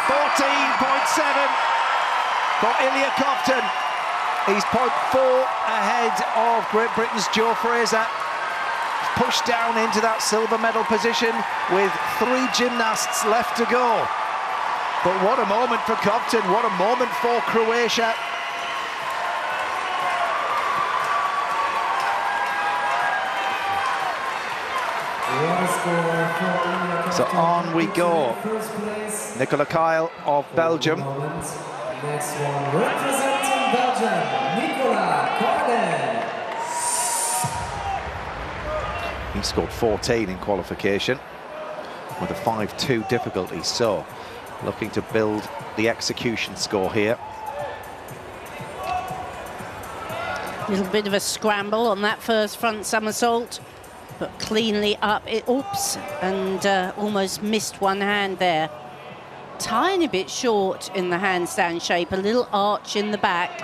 14.7 for Ilya Covton. He's 0.4 ahead of Great Britain's Joe Fraser. Pushed down into that silver medal position with 3 gymnasts left to go. But what a moment for Covton, what a moment for Croatia. So on we go. Nicola Kyle of Belgium. Next one, representing Belgium, Nicola Kyle. He scored 14 in qualification with a 5-2 difficulty, so looking to build the execution score here. A little bit of a scramble on that first front somersault, but cleanly up. Oops, and almost missed one hand there. Tiny bit short in the handstand shape, a little arch in the back.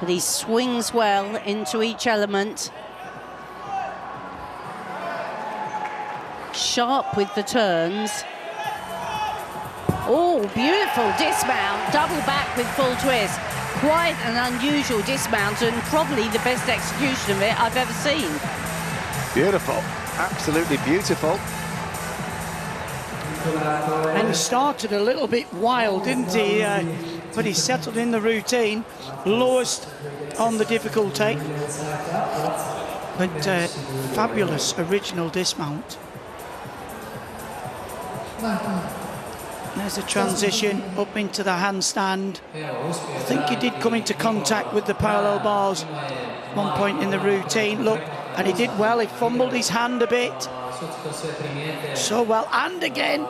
But he swings well into each element. Sharp with the turns. Oh, beautiful dismount, double back with full twist. Quite an unusual dismount and probably the best execution of it I've ever seen. Beautiful, absolutely beautiful. And started a little bit wild, didn't he? But he settled in the routine, lowest on the difficulty. But fabulous original dismount. There's a transition up into the handstand. I think he did come into contact with the parallel bars at one point in the routine. Look, and he did well. He fumbled his hand a bit. So well, and again.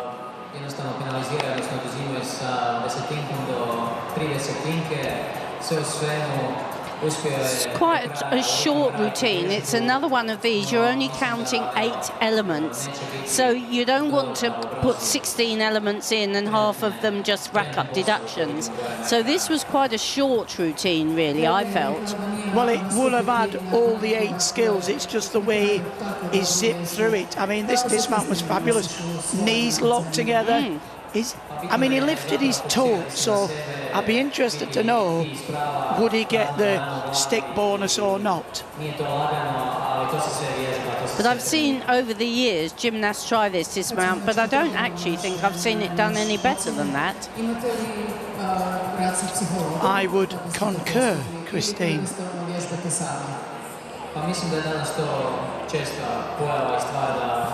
It's quite a short routine. It's another one of these. You're only counting 8 elements. So you don't want to put 16 elements in and half of them just rack up deductions. So this was quite a short routine, really, I felt. Well, it would have had all the 8 skills. It's just the way he zipped through it. I mean, this dismount was fabulous. Knees locked together. I mean, he lifted his toe, so I'd be interested to know, would he get the stick bonus or not? But I've seen over the years gymnasts try this dismount, but I don't actually think I've seen it done any better than that. I would concur, Christine.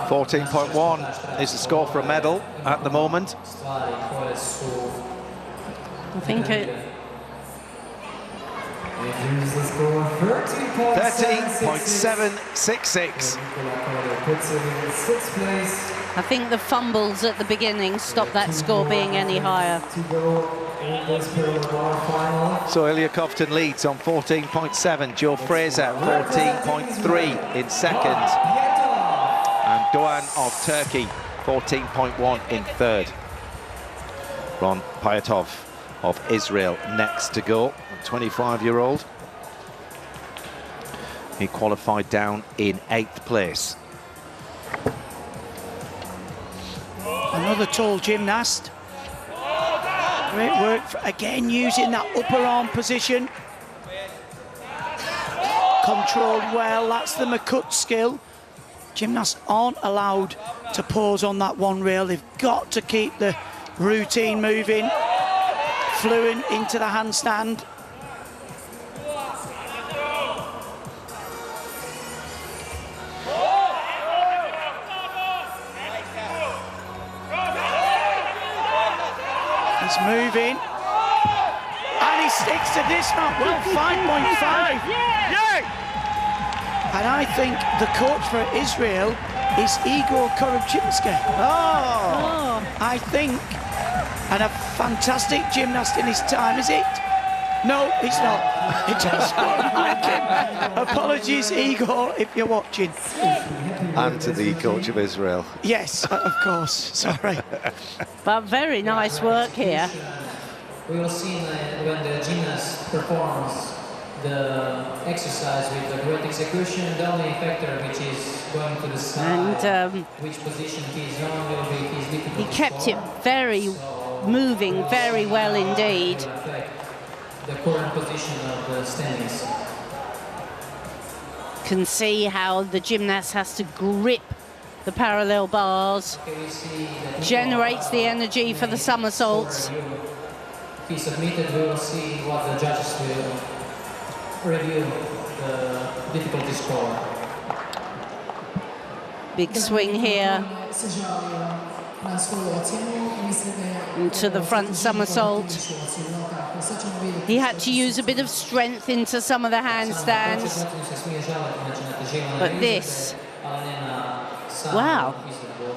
14.1 is the score for a medal at the moment. I think it... 13.766. I think the fumbles at the beginning stopped that score being any higher. So Ilya Kovtun leads on 14.7. Joe Fraser 14.3 in second. And Doğan of Turkey 14.1 in third. Ron Pyatov of Israel next to go, a 25-year-old. He qualified down in 8th place. Another tall gymnast. Great work, again using that upper arm position. Controlled well, that's the Makut skill. Gymnasts aren't allowed to pause on that one rail. They've got to keep the routine moving. Fluent into the handstand. He's moving. And he sticks to dismount. Well, 5.5. And I think the coach for Israel is Igor Korobczynski. Oh, I think. And a fantastic gymnast in his time, is it? No, it's not. It just won't make him. Apologies, Igor, if you're watching. And to the coach of Israel. Yes, of course. Sorry. But very nice work here. We will see when the gymnast performs the exercise with the great execution, the only factor which is going to the side, and which position he's on will be his difficult. He kept it moving very well indeed. The current position of the standings. Can see how the gymnast has to grip the parallel bars, generates the energy for the somersaults. He submitted, we will see what the judges will review the difficulty score. Big swing here. Into the front somersault. He had to use a bit of strength into some of the handstands. But this, wow,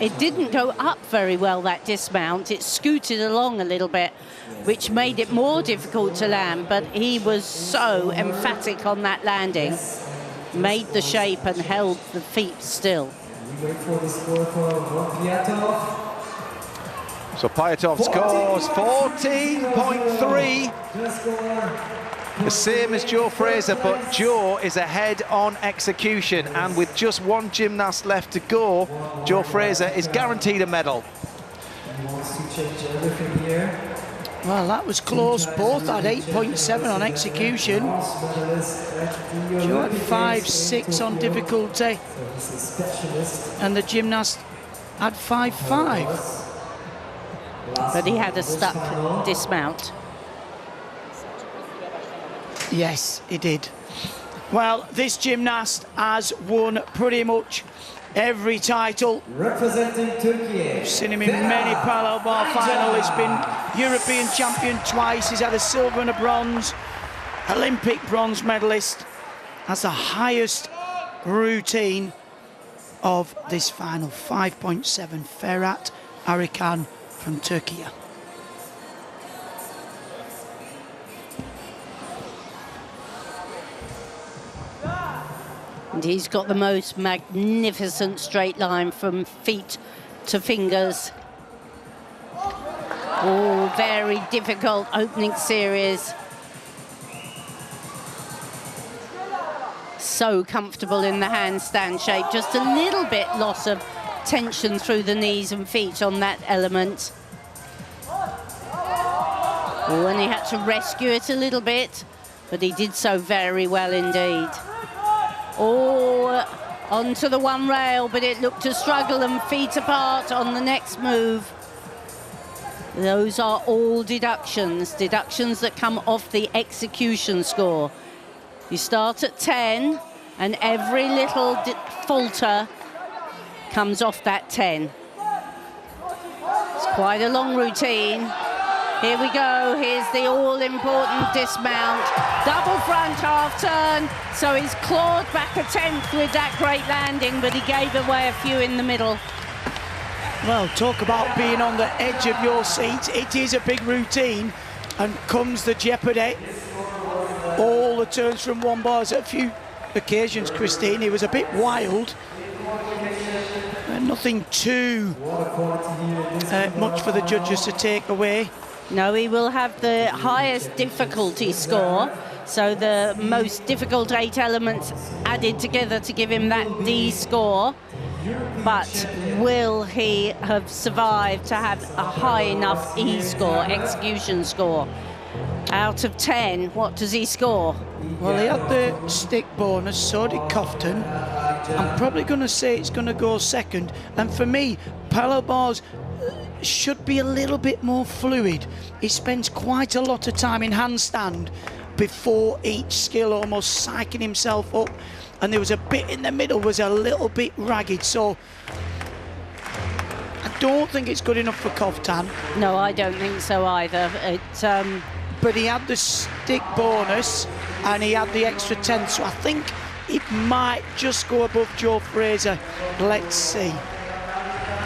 it didn't go up very well, that dismount. It scooted along a little bit, which made it more difficult to land, but he was so emphatic on that landing, made the shape and held the feet still. We wait for the score for Pyatov. So Pyatov scores 14.3. The same as Joe Fraser, but Joe is ahead on execution, and with just one gymnast left to go, Joe Fraser is guaranteed a medal. He wants to change everything here. Well, that was close, both at 8.7 on execution. Joe had 5.6 on difficulty, and the gymnast had 5.5. But he had a stuck dismount. Yes, he did. Well, this gymnast has won pretty much every title. Representing Turkey. We've seen him in many parallel bar finals. He's been European champion twice. He's had a silver and a bronze. Olympic bronze medalist. Has the highest routine of this final. 5.7. Ferhat Arikan from Turkey. And he's got the most magnificent straight line from feet to fingers. Oh, very difficult opening series. So comfortable in the handstand shape. Just a little bit loss of tension through the knees and feet on that element. Oh, and he had to rescue it a little bit, but he did so very well indeed. Oh, onto the one rail, but it looked to struggle, and feet apart on the next move. Those are all deductions that come off the execution score. You start at 10, and every little falter comes off that 10. It's quite a long routine. Here we go, here's the all-important dismount. Double front half turn, so he's clawed back a 10th with that great landing, but he gave away a few in the middle. Well, talk about being on the edge of your seat. It is a big routine, and comes the jeopardy. All the turns from one bar. At a few occasions, Christine, he was a bit wild. Nothing too much for the judges to take away. No, he will have the highest difficulty score, so the most difficult 8 elements added together to give him that D score. But will he have survived to have a high enough E score, execution score? Out of 10, what does he score? Well, he had the stick bonus, so did Cofton. I'm probably going to say it's going to go second. And for me, parallel bars should be a little bit more fluid. He spends quite a lot of time in handstand before each skill, almost psyching himself up. And there was a bit in the middle was a little bit ragged, so I don't think it's good enough for Coftan. No, I don't think so either. But he had the stick bonus and he had the extra 10, so I think it might just go above Joe Fraser. Let's see.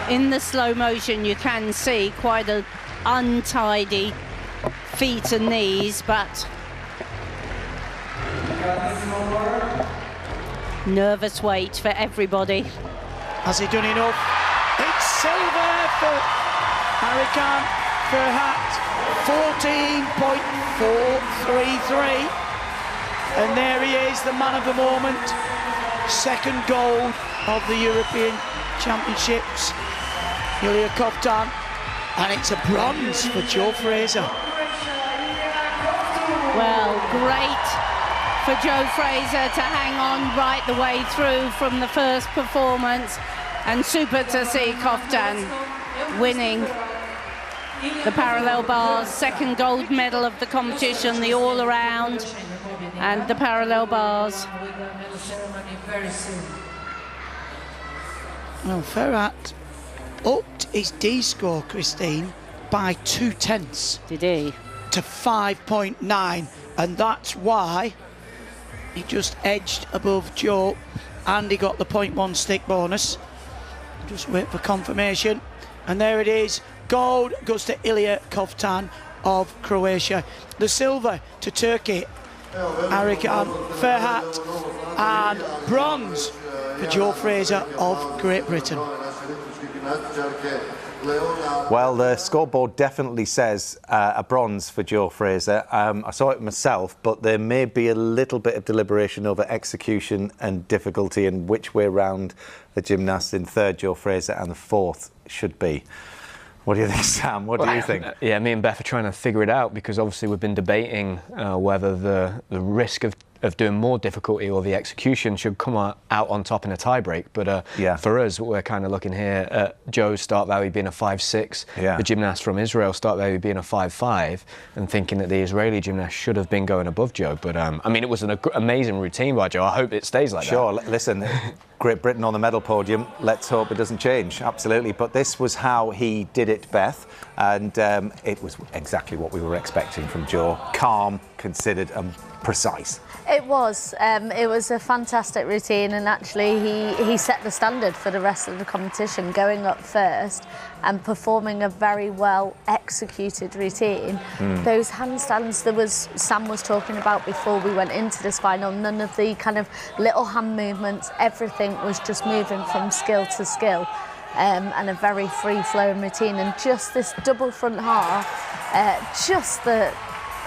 In the slow motion, you can see quite an untidy feet and knees, but nervous wait for everybody. Has he done enough? It's silver for Hurricane Ferhat, 14.433. And there he is, the man of the moment. Second gold of the European Championships, Yulia Coftan. And it's a bronze for Joe Fraser. Well, great for Joe Fraser to hang on right the way through from the first performance, and super to see Coftan winning the parallel bars, second gold medal of the competition, the all-around and the parallel bars. Well, Ferhat upped his D score, Christine, by 2/10. Did he? To 5.9, and that's why he just edged above Joe, and he got the 0.1 stick bonus. Just wait for confirmation. And there it is. Gold goes to Ilya Coftan of Croatia. The silver to Turkey, Hurricane Ferhat. And bronze for Joe Fraser of Great Britain. Well, the scoreboard definitely says a bronze for Joe Fraser. I saw it myself, but there may be a little bit of deliberation over execution and difficulty and which way round the gymnast in third, Joe Fraser, and the fourth should be. What do you think, Sam? What do you think? Yeah, me and Beth are trying to figure it out, because obviously we've been debating whether the risk of doing more difficulty or the execution should come out on top in a tie-break. But for us, we're kind of looking here at Joe's start value being a 5.6, the gymnast from Israel start value being a 5.5, and thinking that the Israeli gymnast should have been going above Joe. But I mean, it was an amazing routine by Joe. I hope it stays like that. Sure, listen, Great Britain on the medal podium. Let's hope it doesn't change, absolutely. But this was how he did it, Beth, and it was exactly what we were expecting from Joe. Calm, considered, and precise. It was a fantastic routine, and actually he set the standard for the rest of the competition, going up first and performing a very well executed routine. Those handstands Sam was talking about before we went into this final, none of the kind of little hand movements, everything was just moving from skill to skill, and a very free-flowing routine. And just this double front half, just the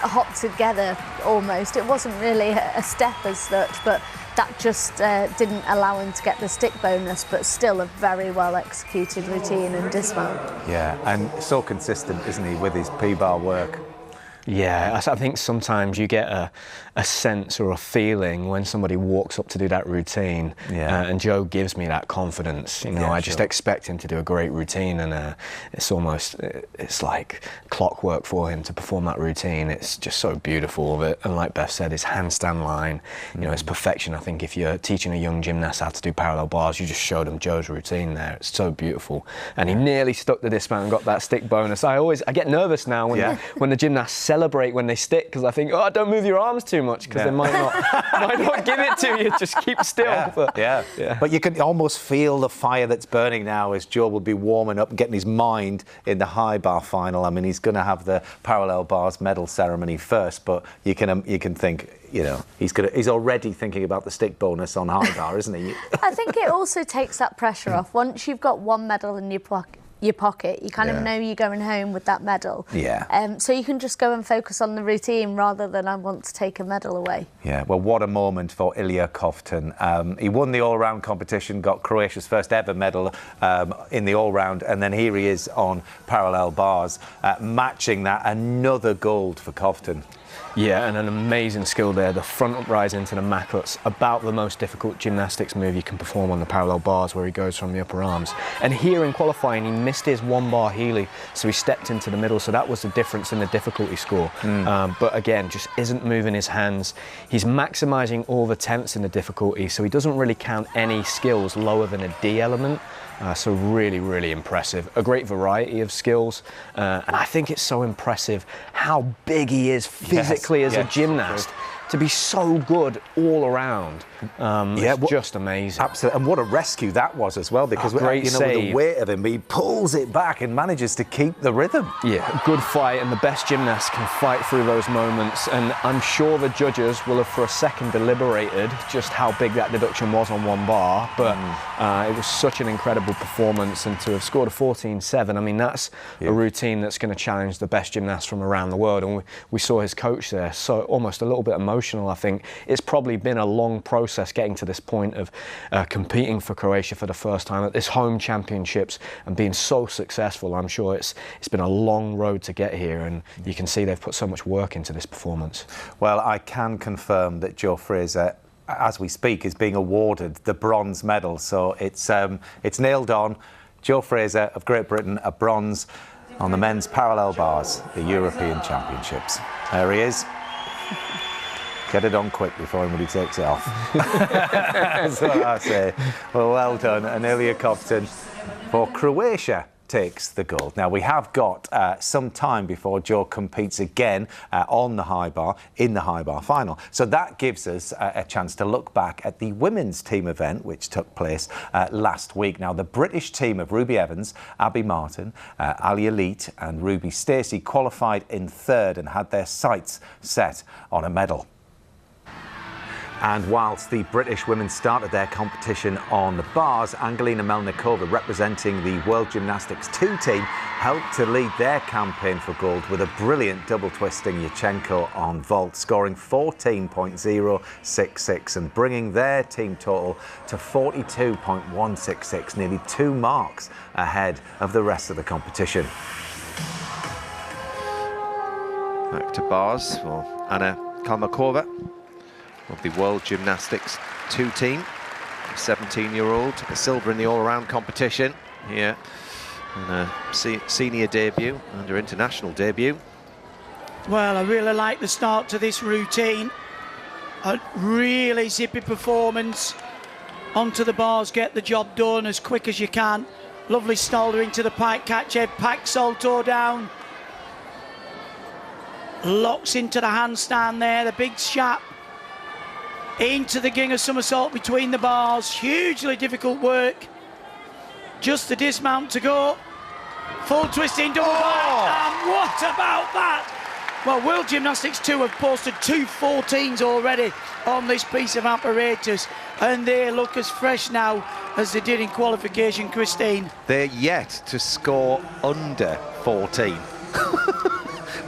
hop together almost. It wasn't really a step as such, but that just didn't allow him to get the stick bonus, but still a very well executed routine and dismount. Yeah, and so consistent, isn't he, with his P-bar work? Yeah, I think sometimes you get a sense or a feeling when somebody walks up to do that routine, and Joe gives me that confidence. You know, I just expect him to do a great routine, and it's like clockwork for him to perform that routine. It's just so beautiful of it. And like Beth said, his handstand line, you know, it's perfection. I think if you're teaching a young gymnast how to do parallel bars, you just showed him Joe's routine there. It's so beautiful. And he nearly stuck the dismount and got that stick bonus. I get nervous now when the gymnasts celebrate when they stick, because I think, oh, don't move your arms too much, because they might not give it to you. Just keep still. But you can almost feel the fire that's burning now as Joe will be warming up and getting his mind in the high bar final. I mean, he's going to have the parallel bars medal ceremony first, but you can think, you know, he's already thinking about the stick bonus on high bar, isn't he? I think it also takes that pressure off. Once you've got one medal in your pocket, you kind of know you're going home with that medal. So you can just go and focus on the routine rather than I want to take a medal away. Yeah, well, what a moment for Ilya Kovtun. He won the all-round competition, got Croatia's first ever medal in the all-round, and then here he is on parallel bars, matching that. Another gold for Kovtun. Yeah, and an amazing skill there. The front uprise into the Makuts, about the most difficult gymnastics move you can perform on the parallel bars, where he goes from the upper arms. And here in qualifying, he missed his one bar Healy, so he stepped into the middle, so that was the difference in the difficulty score. But again, just isn't moving his hands. He's maximising all the tenths in the difficulty, so he doesn't really count any skills lower than a D element. So really, really impressive. A great variety of skills. And I think it's so impressive how big he is physically as a gymnast. To be so good all around, it's just amazing. Absolutely, and what a rescue that was as well, because great with the weight of him, he pulls it back and manages to keep the rhythm. Yeah, good fight, and the best gymnasts can fight through those moments. And I'm sure the judges will have for a second deliberated just how big that deduction was on one bar, but it was such an incredible performance, and to have scored a 14.7, I mean, that's a routine that's going to challenge the best gymnasts from around the world. And we saw his coach there, so almost a little bit emotional. I think it's probably been a long process getting to this point of competing for Croatia for the first time at this home championships and being so successful. I'm sure it's been a long road to get here, and you can see they've put so much work into this performance. Well, I can confirm that Joe Fraser, as we speak, is being awarded the bronze medal, so it's nailed on. Joe Fraser of Great Britain, a bronze on the men's parallel bars, the European Championships. There he is. Get it on quick before anybody takes it off. That's what I say. Well done. And Ilya Kovtun for Croatia takes the gold. Now, we have got some time before Joe competes again on the high bar, in the high bar final. So that gives us a chance to look back at the women's team event, which took place last week. Now, the British team of Ruby Evans, Abby Martin, Alia Leet and Ruby Stacey qualified in third and had their sights set on a medal. And whilst the British women started their competition on the bars, Angelina Melnikova, representing the World Gymnastics 2 team, helped to lead their campaign for gold with a brilliant double twisting Yurchenko on vault, scoring 14.066 and bringing their team total to 42.166, nearly 2 marks ahead of the rest of the competition. Back to bars for Anna Kalmakova of the World Gymnastics 2 team. The 17-year-old took a silver in the all-around competition here, and a senior debut and her international debut. Well, I really like the start to this routine. A really zippy performance. Onto the bars, get the job done as quick as you can. Lovely stalder into the pike catch head, pike salto down. Locks into the handstand there, the big shot. Into the Ginger somersault between the bars. Hugely difficult work. Just the dismount to go. Full twisting double back. And what about that? Well, World Gymnastics 2 have posted 2 14s already on this piece of apparatus, and they look as fresh now as they did in qualification, Christine. They're yet to score under 14.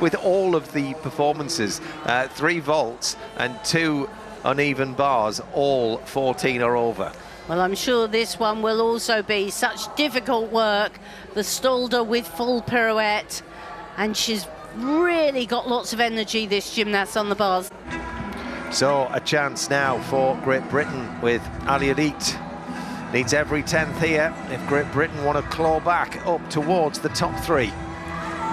With all of the performances, 3 vaults and 2 uneven bars, all 14 or over. Well, I'm sure this one will also be such difficult work. The Stalder with full pirouette, and she's really got lots of energy, this gymnast on the bars. So a chance now for Great Britain with Ali Elite. Needs every 10th here if Great Britain want to claw back up towards the top 3.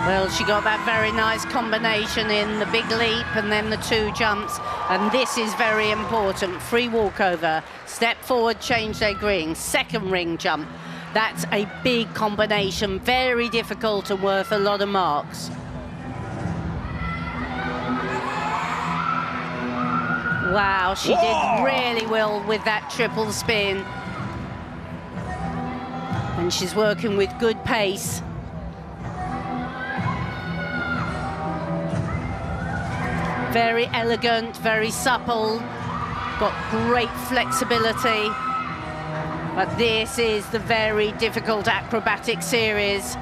Well, she got that very nice combination in the big leap and then the 2 jumps, and this is very important. Free walkover, step forward, change leg ring, second ring jump. That's a big combination, very difficult and worth a lot of marks. Wow, she did really well with that triple spin. And she's working with good pace. Very elegant, very supple, got great flexibility. But this is the very difficult acrobatic series.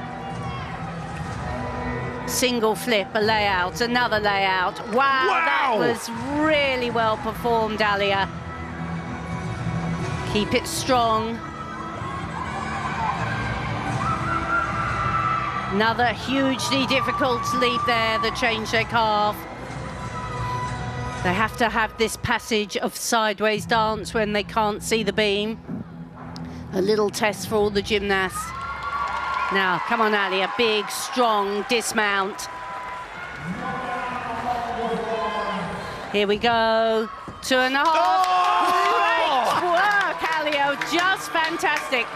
Single flip, a layout, another layout. Wow, that was really well performed, Alia. Keep it strong. Another hugely difficult leap there, the change leg half. They have to have this passage of sideways dance when they can't see the beam. A little test for all the gymnasts. Now, come on, Ali, a big, strong dismount. Here we go. 2.5. Great work, Alio, just fantastic.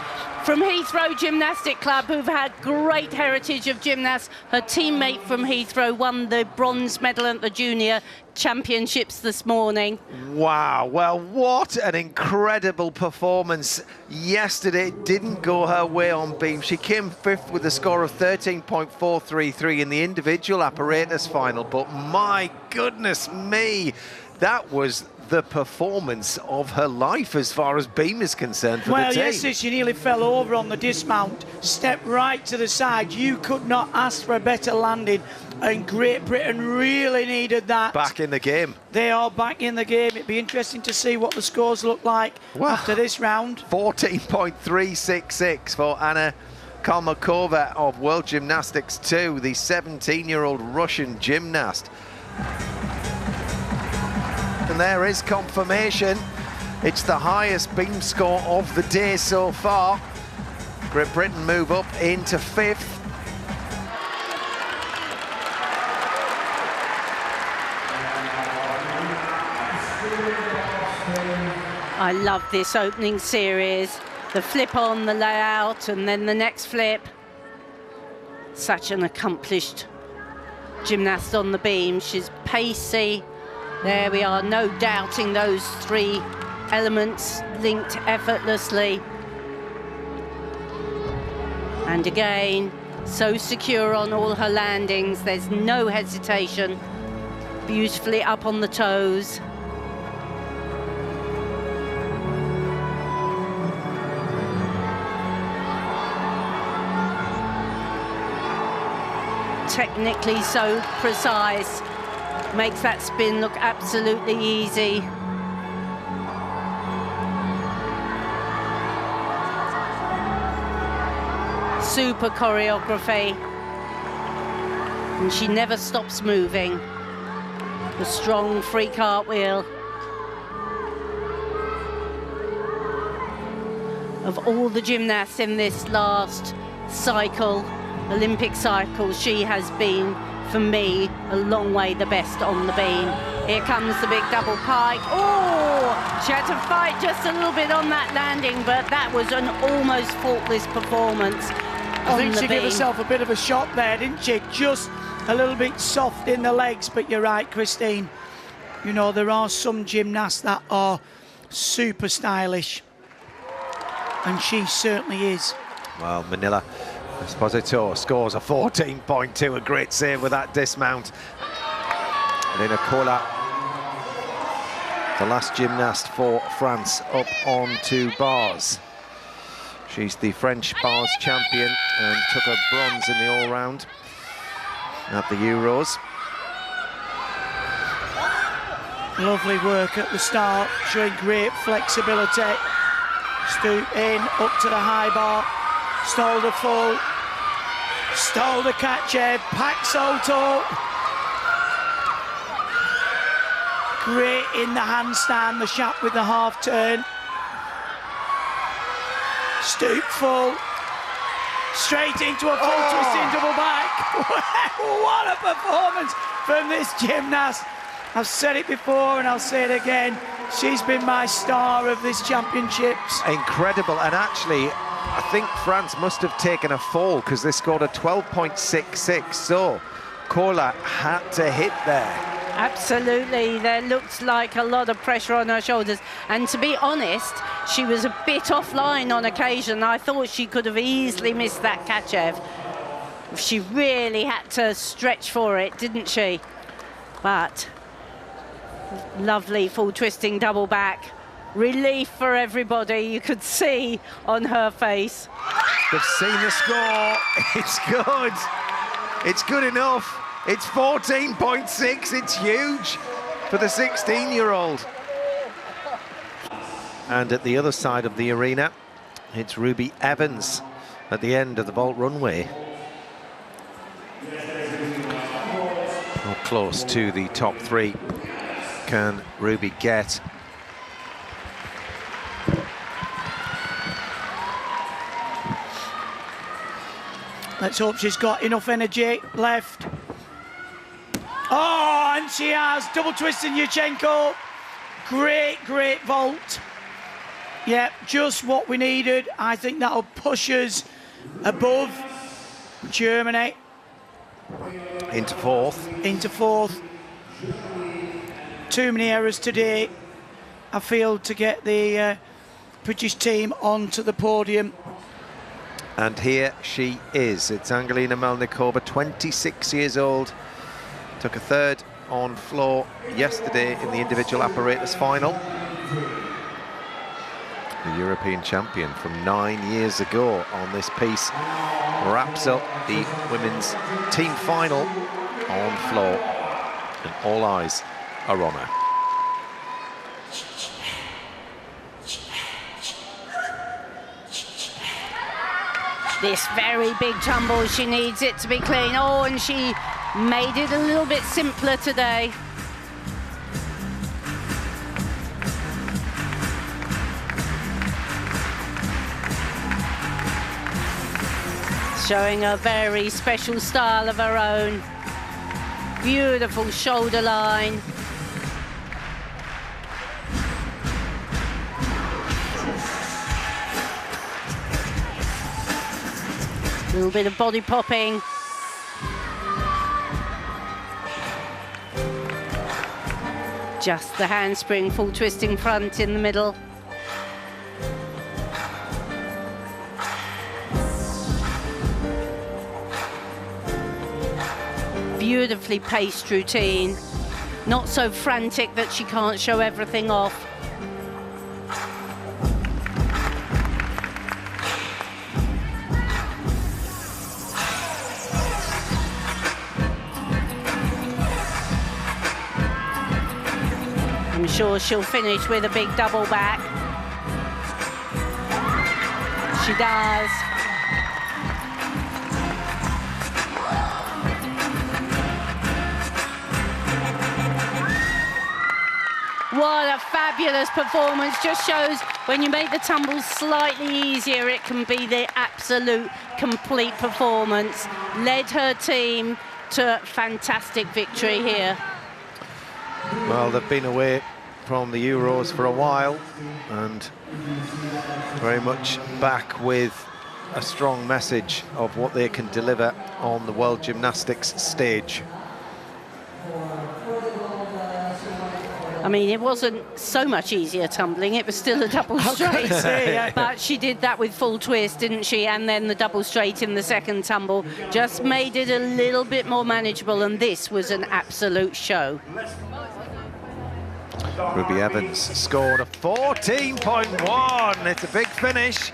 From Heathrow Gymnastic Club, who've had great heritage of gymnasts. Her teammate from Heathrow won the bronze medal at the junior championships this morning. Wow, well, what an incredible performance. Yesterday didn't go her way on beam. She came 5th with a score of 13.433 in the individual apparatus final, but my goodness me, that was the performance of her life as far as beam is concerned for the team. Well, yes, she nearly fell over on the dismount, stepped right to the side. You could not ask for a better landing, and Great Britain really needed that. Back in the game. They are back in the game. It'd be interesting to see what the scores look like after this round. 14.366 for Anna Kalmakova of World Gymnastics 2, the 17-year-old Russian gymnast. And there is confirmation. It's the highest beam score of the day so far. Great Britain move up into 5th. I love this opening series. The flip on, the layout, and then the next flip. Such an accomplished gymnast on the beam. She's pacey. There we are, no doubting those 3 elements linked effortlessly. And again, so secure on all her landings. There's no hesitation. Beautifully up on the toes. Technically so precise. Makes that spin look absolutely easy. Super choreography. And she never stops moving. The strong free cartwheel. Of all the gymnasts in this last cycle, Olympic cycle, she has been, for me, a long way the best on the beam. Here comes the big double pike. Oh, she had to fight just a little bit on that landing, but that was an almost faultless performance. I think she gave herself a bit of a shot there, didn't she? Just a little bit soft in the legs, but you're right, Christine. You know, there are some gymnasts that are super stylish, and she certainly is. Well, Manila Esposito scores a 14.2, a great save with that dismount. Elena Cola, the last gymnast for France, up on 2 bars. She's the French bars champion and took a bronze in the all-round at the Euros. Lovely work at the start, showing great flexibility. Stoop in, up to the high bar, stole the full, stole the catcher, pack salto. Great in the handstand, the shot with the half turn. Stoop full, straight into a full twisting double back. What a performance from this gymnast. I've said it before and I'll say it again. She's been my star of this championships. Incredible, and actually, I think France must have taken a fall because they scored a 12.66, so Cola had to hit there. Absolutely, there looked like a lot of pressure on her shoulders, and to be honest, she was a bit offline on occasion. I thought she could have easily missed that Kachev. She really had to stretch for it, didn't she? But lovely full twisting double back. Relief for everybody, you could see on her face. They've seen the score. It's good. It's good enough. It's 14.6. It's huge for the 16-year-old. And at the other side of the arena, it's Ruby Evans at the end of the vault runway. How close to the top 3 can Ruby get? Let's hope she's got enough energy left. Oh, and she has. Double twisting Yurchenko. Great, great vault. Yeah, just what we needed. I think that'll push us above Germany. Into 4th. Into 4th. Too many errors today, I feel, to get the British team onto the podium. And here she is. It's Angelina Melnikova, 26 years old. Took a 3rd on floor yesterday in the individual apparatus final. The European champion from 9 years ago on this piece wraps up the women's team final on floor, and all eyes are on her. This very big tumble, she needs it to be clean. Oh, and she made it a little bit simpler today. Showing a very special style of her own. Beautiful shoulder line. A little bit of body popping. Just the handspring, full twisting front in the middle. Beautifully paced routine. Not so frantic that she can't show everything off. I'm sure she'll finish with a big double back. She does. What a fabulous performance. Just shows when you make the tumbles slightly easier, it can be the absolute complete performance. Led her team to fantastic victory here. Well, they've been away from the Euros for a while and very much back with a strong message of what they can deliver on the World Gymnastics stage. I mean, it wasn't so much easier tumbling. It was still a double straight. But she did that with full twist, didn't she? And then the double straight in the second tumble just made it a little bit more manageable. And this was an absolute show. Ruby Evans scored a 14.1. It's a big finish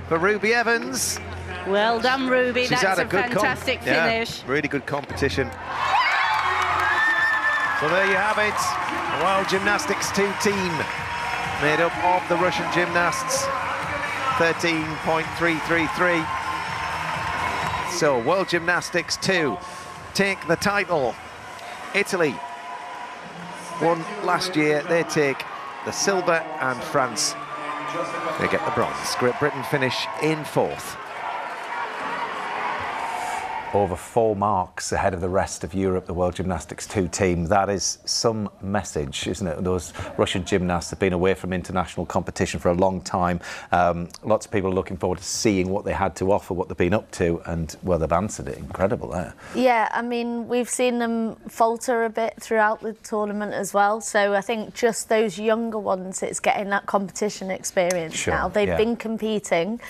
for Ruby Evans. Well done, Ruby. She's That's had a fantastic finish. Yeah, really good competition. So there you have it. The World Gymnastics 2 team made up of the Russian gymnasts. 13.333. So World Gymnastics 2 take the title. Italy won last year. They take the silver, and France, they get the bronze. Great Britain finish in 4th. Over 4 marks ahead of the rest of Europe, the World Gymnastics 2 team. That is some message, isn't it? Those Russian gymnasts have been away from international competition for a long time. Lots of people are looking forward to seeing what they had to offer, what they've been up to, and, well, they've answered it. Incredible there. Yeah, I mean, we've seen them falter a bit throughout the tournament as well. So I think just those younger ones, it's getting that competition experience now. They've been competing.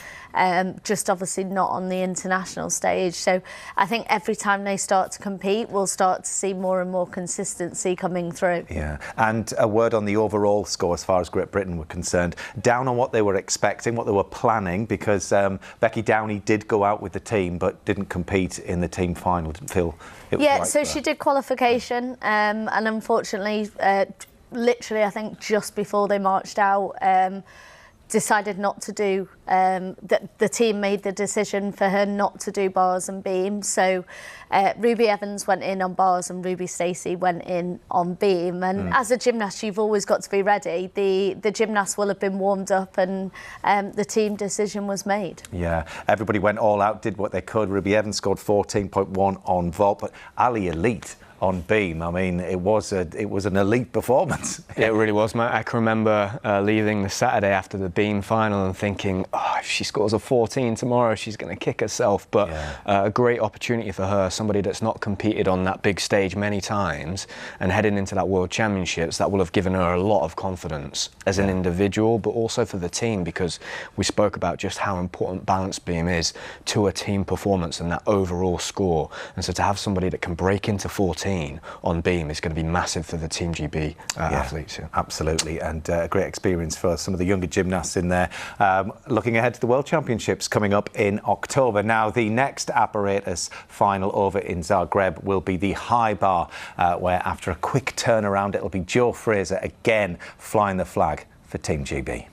Just obviously not on the international stage. So I think every time they start to compete, we'll start to see more and more consistency coming through. Yeah, and a word on the overall score as far as Great Britain were concerned. Down on what they were expecting, what they were planning, because Becky Downey did go out with the team but didn't compete in the team final. Didn't feel it was right so for she her. did qualification, and unfortunately, literally I think just before they marched out, decided not to do, the team made the decision for her not to do bars and beam. So Ruby Evans went in on bars and Ruby Stacey went in on beam. And as a gymnast, you've always got to be ready. The gymnasts will have been warmed up, and the team decision was made. Yeah, everybody went all out, did what they could. Ruby Evans scored 14.1 on vault, but Ali Elite on beam. I mean, it was an elite performance. Yeah, it really was, Matt. I can remember leaving the Saturday after the beam final and thinking, oh, if she scores a 14 tomorrow, she's going to kick herself. But a great opportunity for her, somebody that's not competed on that big stage many times, and heading into that World Championships, that will have given her a lot of confidence as an individual, but also for the team, because we spoke about just how important balance beam is to a team performance and that overall score. And so to have somebody that can break into 14 on beam is going to be massive for the Team GB athletes. Yeah. Absolutely, and a great experience for some of the younger gymnasts in there. Looking ahead to the World Championships coming up in October. Now, the next Apparatus final over in Zagreb will be the high bar, where after a quick turnaround, it'll be Jo Fraser again flying the flag for Team GB.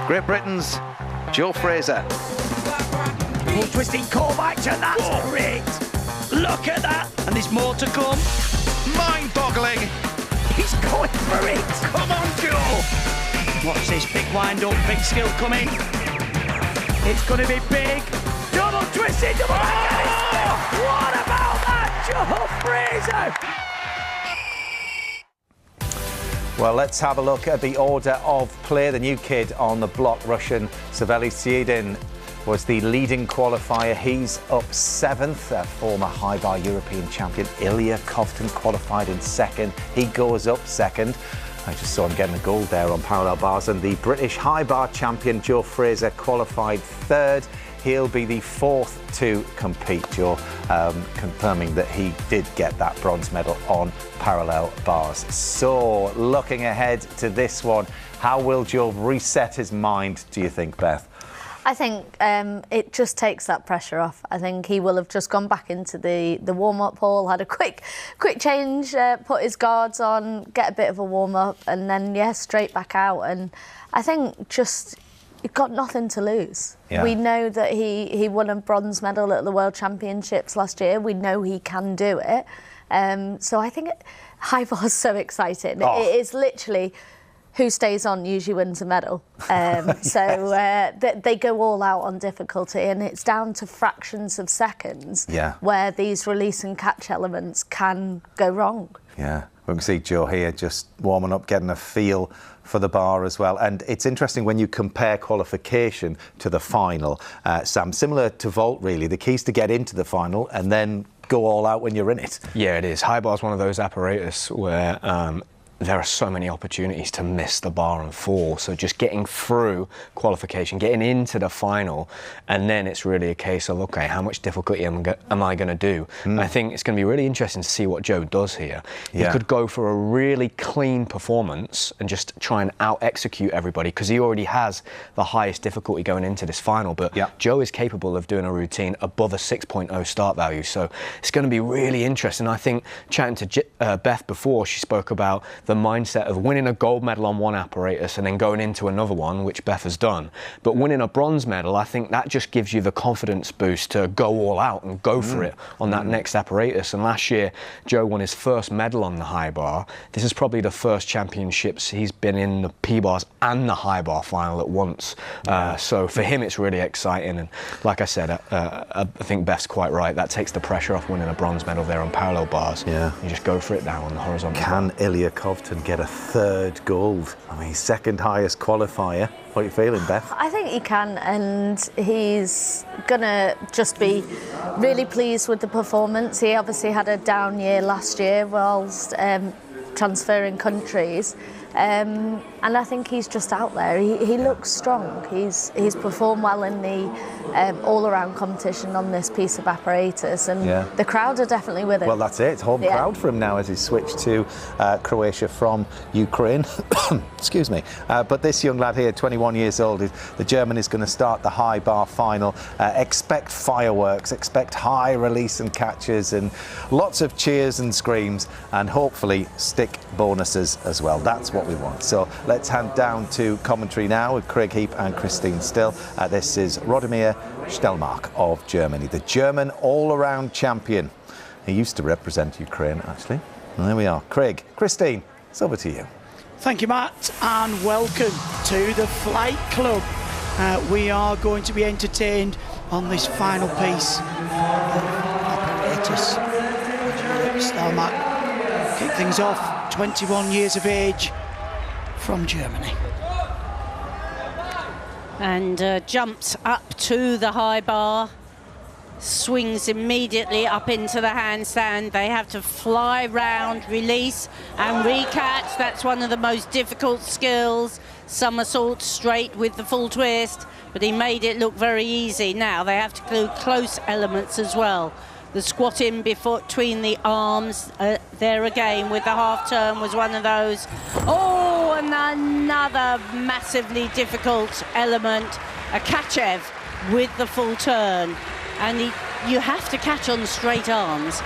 Great Britain's Jo Fraser. Full twisting callback, and that's great. Look at that, and there's more to come. Mind-boggling. He's going for it. Come on, Joe. Watch this big wind-up, big skill coming. It's going to be big. Double twisting, double What about that, Jo Fraser? Well, let's have a look at the order of play. The new kid on the block, Russian Saveli Siedin, was the leading qualifier. He's up 7th. Former high bar European champion Ilya Kovtun qualified in 2nd. He goes up 2nd. I just saw him getting a gold there on parallel bars. And the British high bar champion Jo Fraser qualified 3rd. He'll be the 4th to compete, Jo, confirming that he did get that bronze medal on parallel bars. So, looking ahead to this one, how will Jo reset his mind, do you think, Beth? I think it just takes that pressure off. I think he will have just gone back into the warm-up hall, had a quick change, put his guards on, get a bit of a warm-up, and then, straight back out. And I think just you've got nothing to lose. Yeah. We know that he won a bronze medal at the World Championships last year. We know he can do it. So I think high bar is so exciting. It is literally who stays on usually wins a medal. They go all out on difficulty, and it's down to fractions of seconds where these release and catch elements can go wrong. Yeah, we can see Joe here just warming up, getting a feel for the bar as well. And it's interesting when you compare qualification to the final, Sam, similar to vault really, the key is to get into the final and then go all out when you're in it. Yeah, it is. High bar is one of those apparatus where there are so many opportunities to miss the bar and fall. So just getting through qualification, getting into the final, and then it's really a case of, okay, how much difficulty am I going to do? I think it's going to be really interesting to see what Joe does here. He could go for a really clean performance and just try and out-execute everybody, because he already has the highest difficulty going into this final. But Joe is capable of doing a routine above a 6.0 start value. So it's going to be really interesting. I think chatting to Beth before, she spoke about the mindset of winning a gold medal on one apparatus and then going into another one, which Beth has done. But winning a bronze medal, I think that just gives you the confidence boost to go all out and go for it on that next apparatus. And last year, Joe won his first medal on the high bar. This is probably the first championships he's been in the P-bars and the high bar final at once. So for him, it's really exciting. And like I said, I think Beth's quite right. That takes the pressure off winning a bronze medal there on parallel bars. Yeah. You just go for it now on the horizontal. Can Ilya Kovtun get a third gold? I mean, second highest qualifier. What are you feeling, Beth? I think he can, and he's gonna just be really pleased with the performance. He obviously had a down year last year whilst transferring countries. And I think he's just out there. He looks strong. He's performed well in the all-around competition on this piece of apparatus, and the crowd are definitely with him. Well, that's it. It's home crowd for him now as he switched to Croatia from Ukraine. Excuse me. But this young lad here, 21 years old, the German is going to start the high bar final. Expect fireworks, expect high release and catches, and lots of cheers and screams, and hopefully stick bonuses as well. That's what we want. So let's hand down to commentary now with Craig Heap and Christine Still. This is Radomir Stelmark of Germany, the German all-around champion. He used to represent Ukraine, actually. And there we are. Craig, Christine, it's over to you. Thank you, Matt, and welcome to the Flight Club. We are going to be entertained on this final piece. Apparatus. Stelmark kick things off, 21 years of age, from Germany. And jumps up to the high bar, swings immediately up into the handstand. They have to fly round, release and recatch. That's one of the most difficult skills. Somersault straight with the full twist, but he made it look very easy. Now they have to do close elements as well. The squat in between the arms, there again with the half turn was one of those. Oh, and another massively difficult element, a Kachev with the full turn. And you have to catch on straight arms,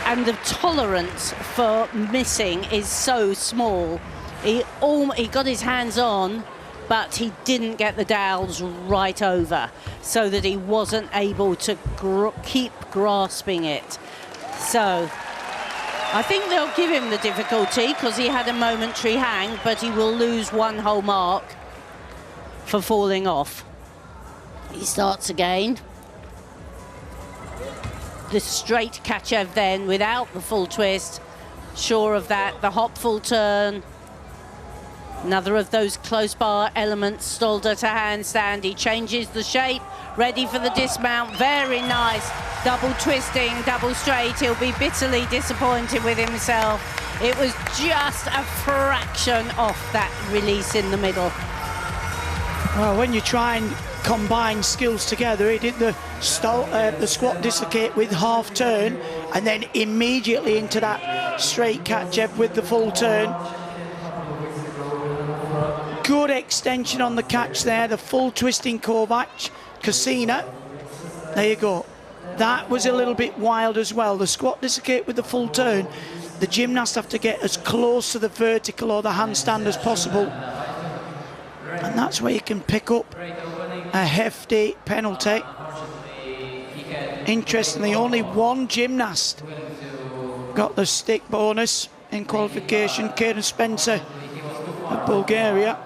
and the tolerance for missing is so small. He got his hands on, but he didn't get the dowels right over, so that he wasn't able to keep grasping it. So I think they'll give him the difficulty because he had a momentary hang, but he will lose one whole mark for falling off. He starts again. The straight Kachev then without the full twist. Sure of that, the hop full turn. Another of those close bar elements, Stolder to handstand. He changes the shape, ready for the dismount. Very nice. Double twisting, double straight. He'll be bitterly disappointed with himself. It was just a fraction off that release in the middle. Well, when you try and combine skills together, he did the squat dislocate with half turn, and then immediately into that straight Kachev with the full turn. Good extension on the catch there, the full twisting Kovac, Kasina. There you go. That was a little bit wild as well. The squat dislocate with the full turn. The gymnasts have to get as close to the vertical or the handstand as possible. And that's where you can pick up a hefty penalty. Interestingly, only one gymnast got the stick bonus in qualification. Kieran Spencer of Bulgaria.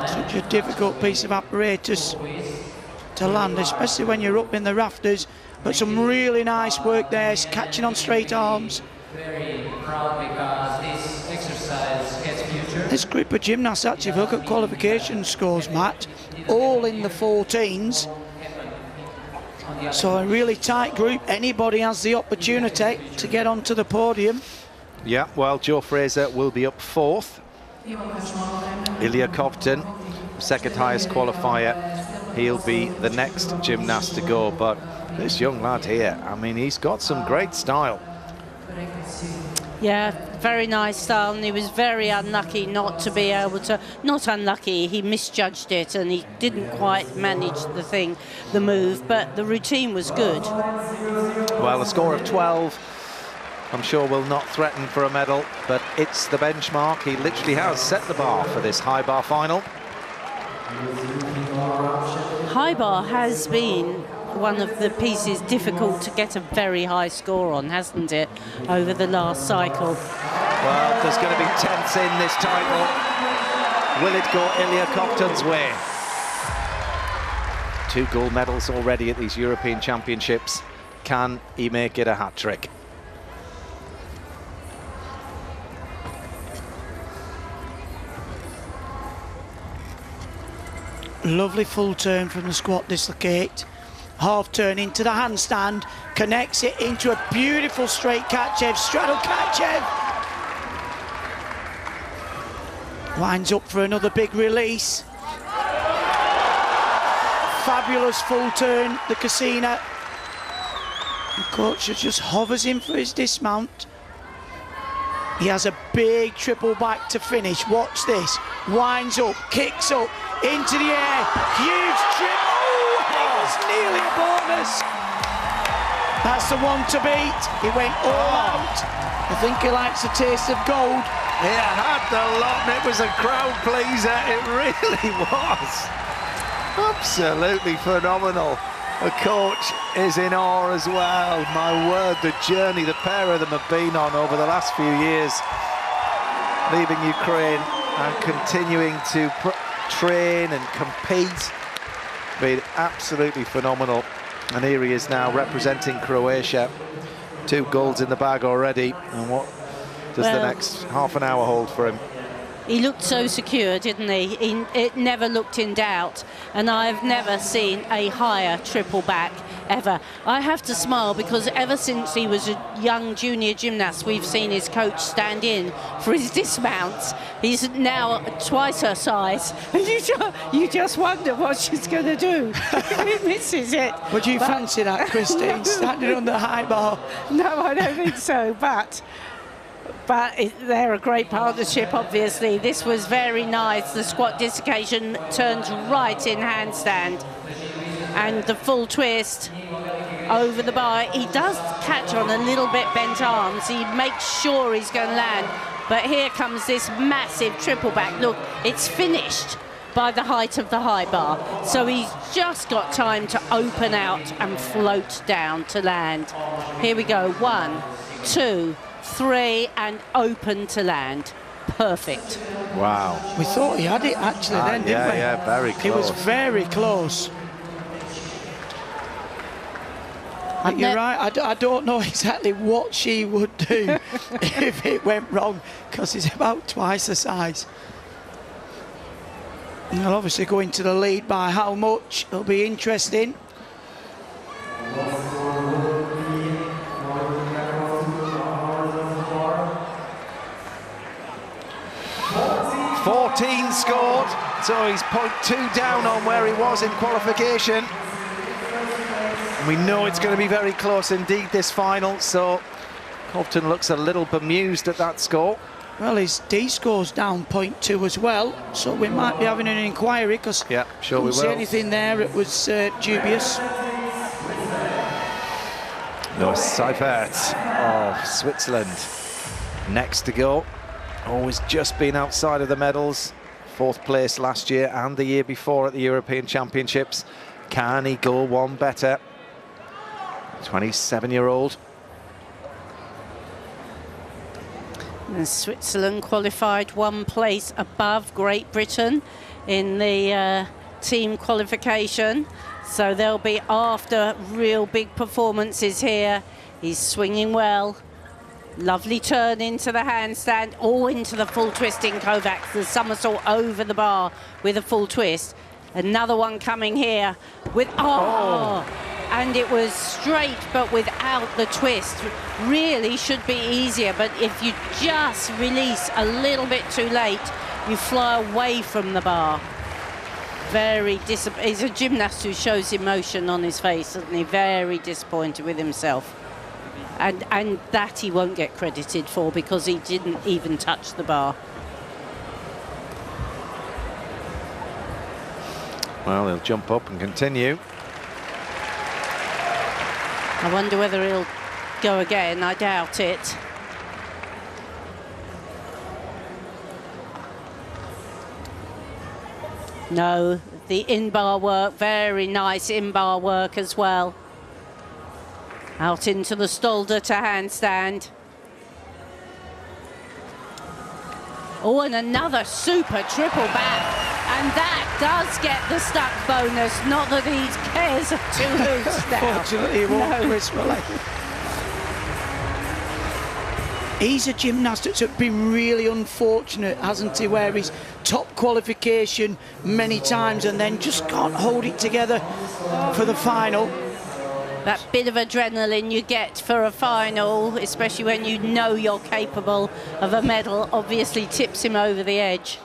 Such a difficult piece of apparatus to land, especially when you're up in the rafters. But some really nice work there, catching on straight arms. Very proud because this exercise has future. This group of gymnasts, actually, if you look at qualification scores, Matt, all in the 14s. So a really tight group. Anybody has the opportunity to get onto the podium. Yeah, well, Joe Fraser will be up 4th. Ilya Kovtun, second highest qualifier. He'll be the next gymnast to go. But this young lad here, I mean, he's got some great style. Yeah, very nice style, and he was very unlucky not to be able to, not unlucky, he misjudged it and he didn't quite manage the move, but the routine was good. Well, a score of 12, I'm sure will not threaten for a medal, but it's the benchmark. He literally has set the bar for this high bar final. High bar has been one of the pieces difficult to get a very high score on, hasn't it, over the last cycle? Well, there's going to be tenths in this title. Will it go Ilya Kovtun's way? 2 gold medals already at these European Championships. Can he make it a hat-trick? Lovely full turn from the squat dislocate. Half turn into the handstand, connects it into a beautiful straight Katchev, straddle Katchev. Winds up for another big release. Fabulous full turn, the Casina. The coach just hovers in for his dismount. He has a big triple back to finish. Watch this. Winds up, kicks up, into the air. Huge triple. Nearly a bonus. That's the one to beat. He went all out. I think he likes a taste of gold. He had the lot, and it was a crowd pleaser. It really was. Absolutely phenomenal. The coach is in awe as well. My word, the journey the pair of them have been on over the last few years, leaving Ukraine and continuing to train and compete. Been absolutely phenomenal, and here he is now representing Croatia. 2 golds in the bag already, and what does the next half an hour hold for him? He looked so secure, didn't he? It never looked in doubt, and I've never seen a higher triple back ever. I have to smile because ever since he was a young junior gymnast, we've seen his coach stand in for his dismounts. He's now twice her size, and you just wonder what she's going to do if he misses it. Would you fancy that, Christine, standing on the high bar? No, I don't think so, but they're a great partnership, obviously. This was very nice. The squat dislocation turns right in handstand, and the full twist over the bar. He does catch on a little bit bent arms. He makes sure he's going to land, but here comes this massive triple back. Look, it's finished by the height of the high bar, so he's just got time to open out and float down to land. Here we go, 1, 2, 3, and open to land. Perfect. Wow. We thought he had it actually then, didn't we? Yeah, very close. It was very close. You're right, I don't know exactly what she would do if it went wrong, because he's about twice the size. And they'll obviously go into the lead by how much. It'll be interesting. Scored, so he's 0.2 down on where he was in qualification. And we know it's going to be very close indeed, this final, so Kovtun looks a little bemused at that score. Well, his D score's down 0.2 as well, so we might be having an inquiry, because yeah, sure we will. See anything there, it was dubious. No, Seifert of Switzerland next to go. Always just been outside of the medals. 4th place last year and the year before at the European Championships. Can he go one better? 27-year-old. And Switzerland qualified 1 place above Great Britain in the team qualification. So they'll be after real big performances here. He's swinging well. Lovely turn into the handstand, all into the full twisting Kovacs, the somersault over the bar with a full twist. Another one coming here with, and it was straight but without the twist. Really should be easier, but if you just release a little bit too late, you fly away from the bar. He's a gymnast who shows emotion on his face, isn't he? Very disappointed with himself. And that he won't get credited for because he didn't even touch the bar. Well, he'll jump up and continue. I wonder whether he'll go again. I doubt it. No, the in-bar work, very nice in-bar work as well. Out into the Stolder to handstand. Oh, and another super triple back. And that does get the stuck bonus. Not that he cares too loose now. Fortunately, he won't gracefully. He's a gymnast that's been really unfortunate, hasn't he, where he's top qualification many times and then just can't hold it together for the final. That bit of adrenaline you get for a final, especially when you know you're capable of a medal, obviously tips him over the edge.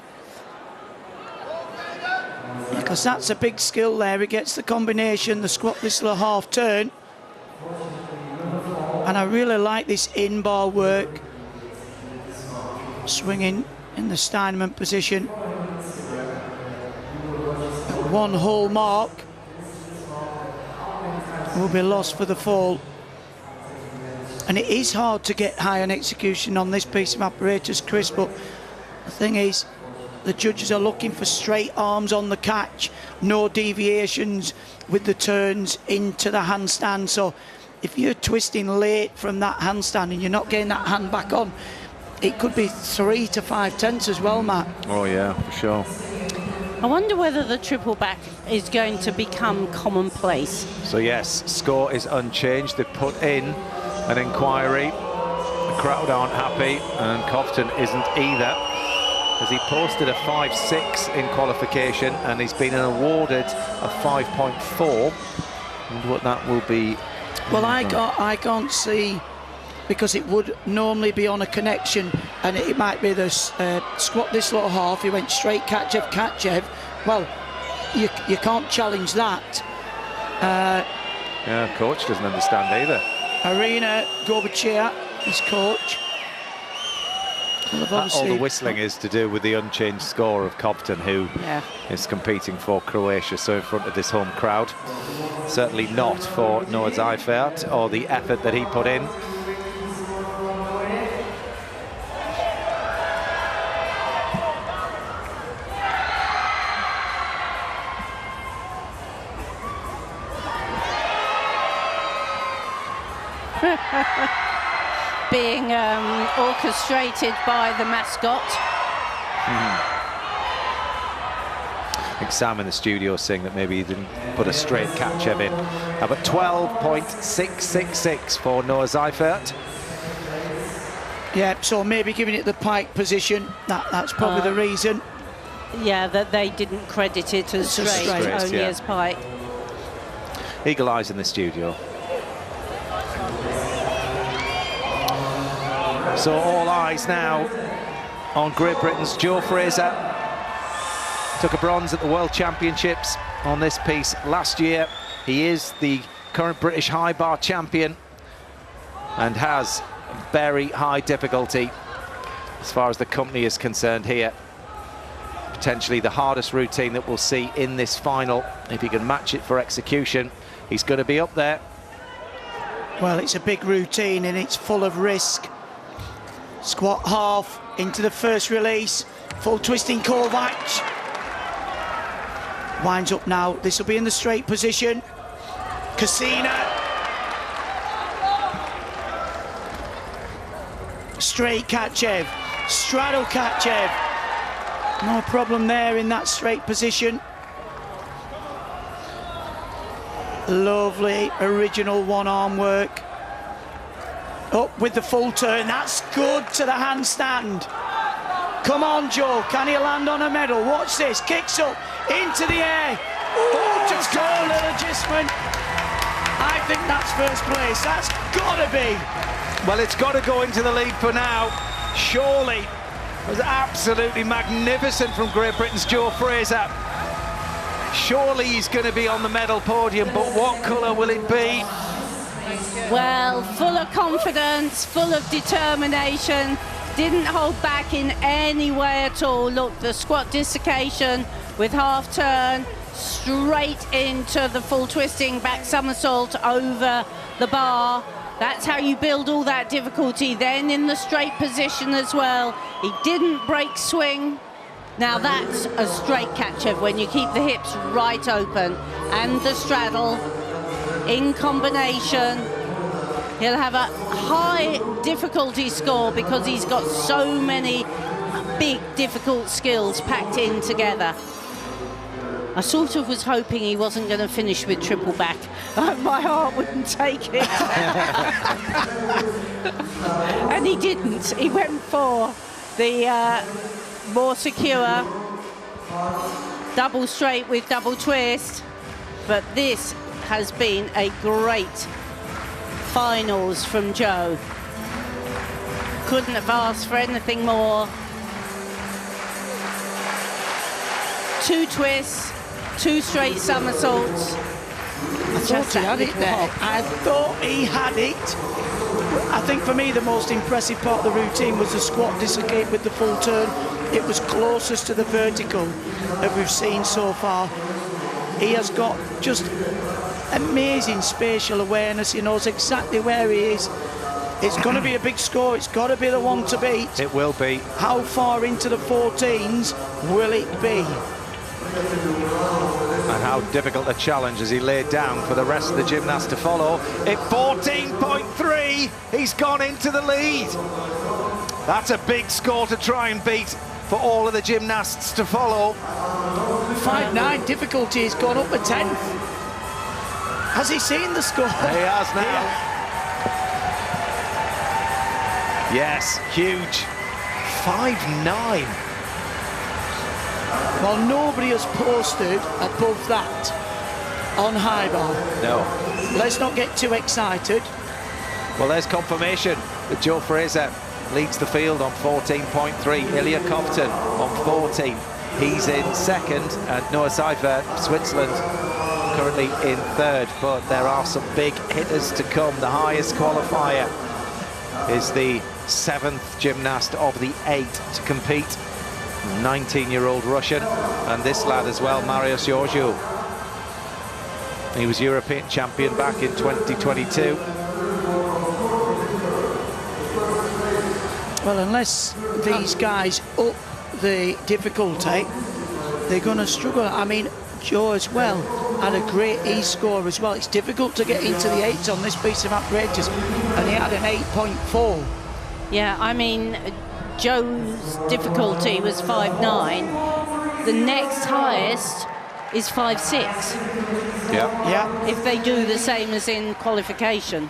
Because that's a big skill there. He gets the combination, the squat, this little half turn. And I really like this in-bar work. Swinging in the Steinman position. One whole mark will be lost for the fall. And it is hard to get high on execution on this piece of apparatus, Chris, but the thing is, the judges are looking for straight arms on the catch, no deviations with the turns into the handstand. So if you're twisting late from that handstand and you're not getting that hand back on, it could be 3 to 5 tenths as well, Matt. Oh yeah, for sure. I wonder whether the triple back is going to become commonplace. So yes, score is unchanged. They put in an inquiry. The crowd aren't happy, and Cofton isn't either, as he posted a 5.6 in qualification and he's been awarded a 5.4. And what that will be. Well, I can't see, because it would normally be on a connection, and it might be the squat this little half. He went straight Katchev. Well, you can't challenge that. Yeah, coach doesn't understand either. Arina Gorbachev, his coach. All the whistling is to do with the unchanged score of Cobden, who is competing for Croatia, so in front of this home crowd. Certainly not for Noah Seifert or the effort that he put in. Being orchestrated by the mascot. I think Sam in the studio saying that maybe he didn't put a straight Katchev in. But 12.666 for Noah Seifert. Yeah, so maybe giving it the pike position, that's probably the reason. Yeah, that they didn't credit it as straight, only as pike. Eagle eyes in the studio. So all eyes now on Great Britain's Joe Fraser. Took a bronze at the World Championships on this piece last year. He is the current British high bar champion and has very high difficulty as far as the company is concerned here. Potentially the hardest routine that we'll see in this final. If he can match it for execution, he's going to be up there. Well, it's a big routine and it's full of risk. Squat half into the first release, full twisting Kovac. Winds up now, this will be in the straight position. Cassina. Straight Kachev, straddle Kachev. No problem there in that straight position. Lovely original one-arm work. Up with the full turn, that's good to the handstand. Come on, Joe, can he land on a medal? Watch this, kicks up, into the air. Oh, just got a little adjustment. I think that's first place, that's gotta be. Well, it's got to go into the lead for now. Surely, it was absolutely magnificent from Great Britain's Joe Fraser. Surely he's going to be on the medal podium, but what colour will it be? Well, full of confidence, full of determination, didn't hold back in any way at all. Look, the squat dislocation with half turn, straight into the full twisting back somersault over the bar. That's how you build all that difficulty. Then in the straight position as well. He didn't break swing. Now that's a straight Kachev when you keep the hips right open and the straddle in combination. He'll have a high difficulty score because he's got so many big difficult skills packed in together. I sort of was hoping he wasn't going to finish with triple back. My heart wouldn't take it. And he didn't. He went for the more secure double straight with double twist. But this has been a great finals from Joe. Couldn't have asked for anything more. 2 twists, 2 straight somersaults. I thought he had it there. I thought he had it. I think for me the most impressive part of the routine was the squat dislocate with the full turn. It was closest to the vertical that we've seen so far. He has got just amazing spatial awareness. He knows exactly where he is. It's going to be a big score. It's got to be the one to beat. It will be. How far into the 14s will it be? And how difficult a challenge as he laid down for the rest of the gymnasts to follow. At 14.3, he's gone into the lead. That's a big score to try and beat for all of the gymnasts to follow. 5.9 difficulty has gone up a 10th. Has he seen the score? He has now. Yeah. Yes, huge. 5.9. Well, nobody has posted above that on high bar. No. Let's not get too excited. Well, there's confirmation that Joe Fraser leads the field on 14.3. Ilya Kovtun on 14. He's in second, and Noah Seifert, Switzerland, currently in third. But there are some big hitters to come. The highest qualifier is the 7th gymnast of the 8 to compete. 19-year-old Russian, and this lad as well, Marius Georgiou. He was European champion back in 2022. Well, unless these guys up the difficulty, they're going to struggle. I mean, Joe as well had a great E-score as well. It's difficult to get into the 8s on this piece of apparatus, and he had an 8.4. Yeah, I mean, Joe's difficulty was 5.9. The next highest is 5.6. Yeah. If they do the same as in qualification.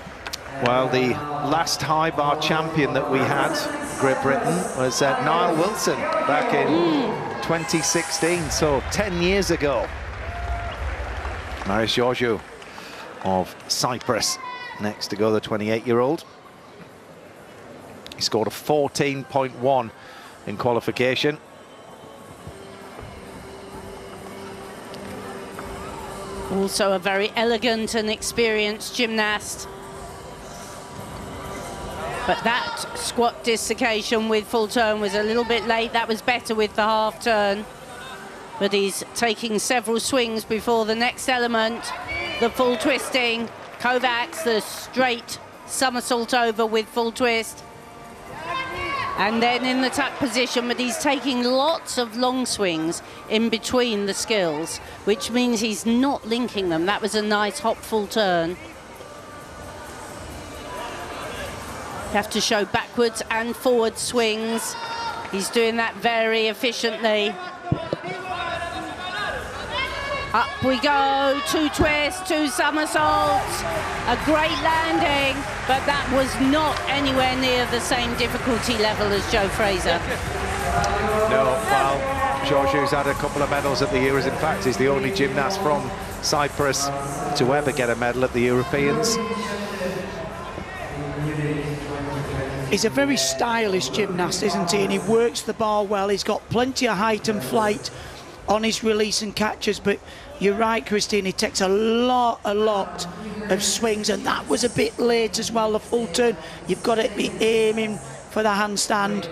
Well, the last high bar champion that we had, Great Britain, was Niall Wilson back in 2016, so 10 years ago. Marius Georgiou of Cyprus next to go, the 28-year-old. He scored a 14.1 in qualification. Also a very elegant and experienced gymnast. But that squat dislocation with full turn was a little bit late. That was better with the half turn. But he's taking several swings before the next element. The full twisting, Kovacs, the straight somersault over with full twist. And then in the tuck position, but he's taking lots of long swings in between the skills, which means he's not linking them. That was a nice hop full turn. have to show backwards and forward swings. He's doing that very efficiently. Up we go, 2 twists, 2 somersaults, a great landing, but that was not anywhere near the same difficulty level as Joe Fraser. No, well, Georgiou's had a couple of medals at the Euros. In fact, he's the only gymnast from Cyprus to ever get a medal at the Europeans. He's a very stylish gymnast, isn't he? And he works the bar well. He's got plenty of height and flight on his release and catches, but you're right, Christine, he takes a lot of swings, and that was a bit late as well, the full turn. You've got to be aiming for the handstand.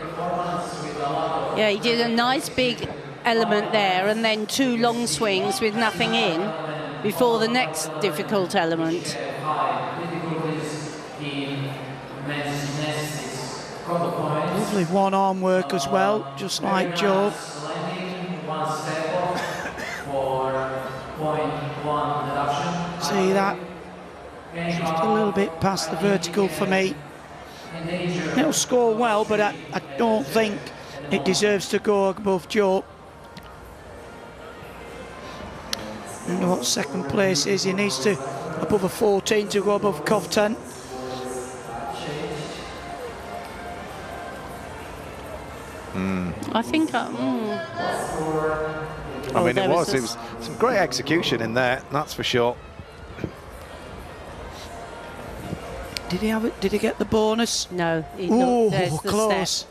Yeah, he did a nice big element there, and then 2 long swings with nothing in before the next difficult element. Lovely one-arm work as well, just like Joe. See that? Just a little bit past the vertical for me. It'll score well, but I don't think it deserves to go above Joe. I don't know what second place is. He needs to above a 14 to go above Covington. I think I mean, it was some great execution in there, that's for sure. Did he have it? Did he get the bonus? No. Oh, there's the close. step.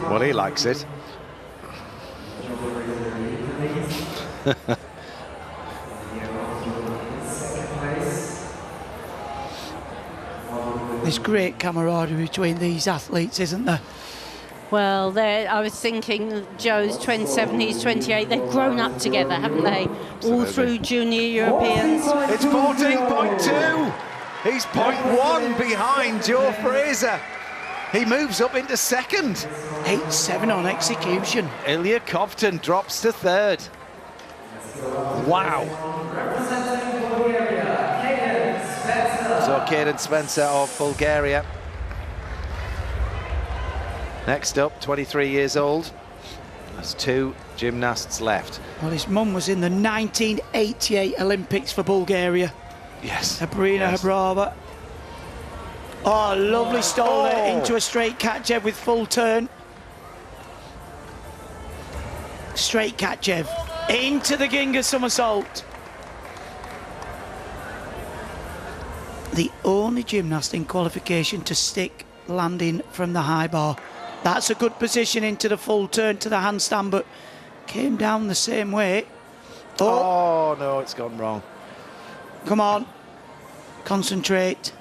Well, he likes it. There's great camaraderie between these athletes, isn't there? Well, I was thinking Joe's 27, he's 28. They've grown up together, haven't they? Absolutely. All through junior Europeans. It's 14.2. He's 0.1 behind Joe Fraser. He moves up into second. 8-7 on execution. Ilya Covington drops to third. Wow. So Caden Spencer of Bulgaria. Next up, 23 years old. There's 2 gymnasts left. Well, his mum was in the 1988 Olympics for Bulgaria. Yes. Sabrina Habrava. Oh, lovely stall there into a straight catch-ev with full turn. Straight catch-ev into the Ginga somersault. The only gymnast in qualification to stick landing from the high bar. That's a good position into the full turn to the handstand, but came down the same way. Oh no, it's gone wrong. Come on, concentrate.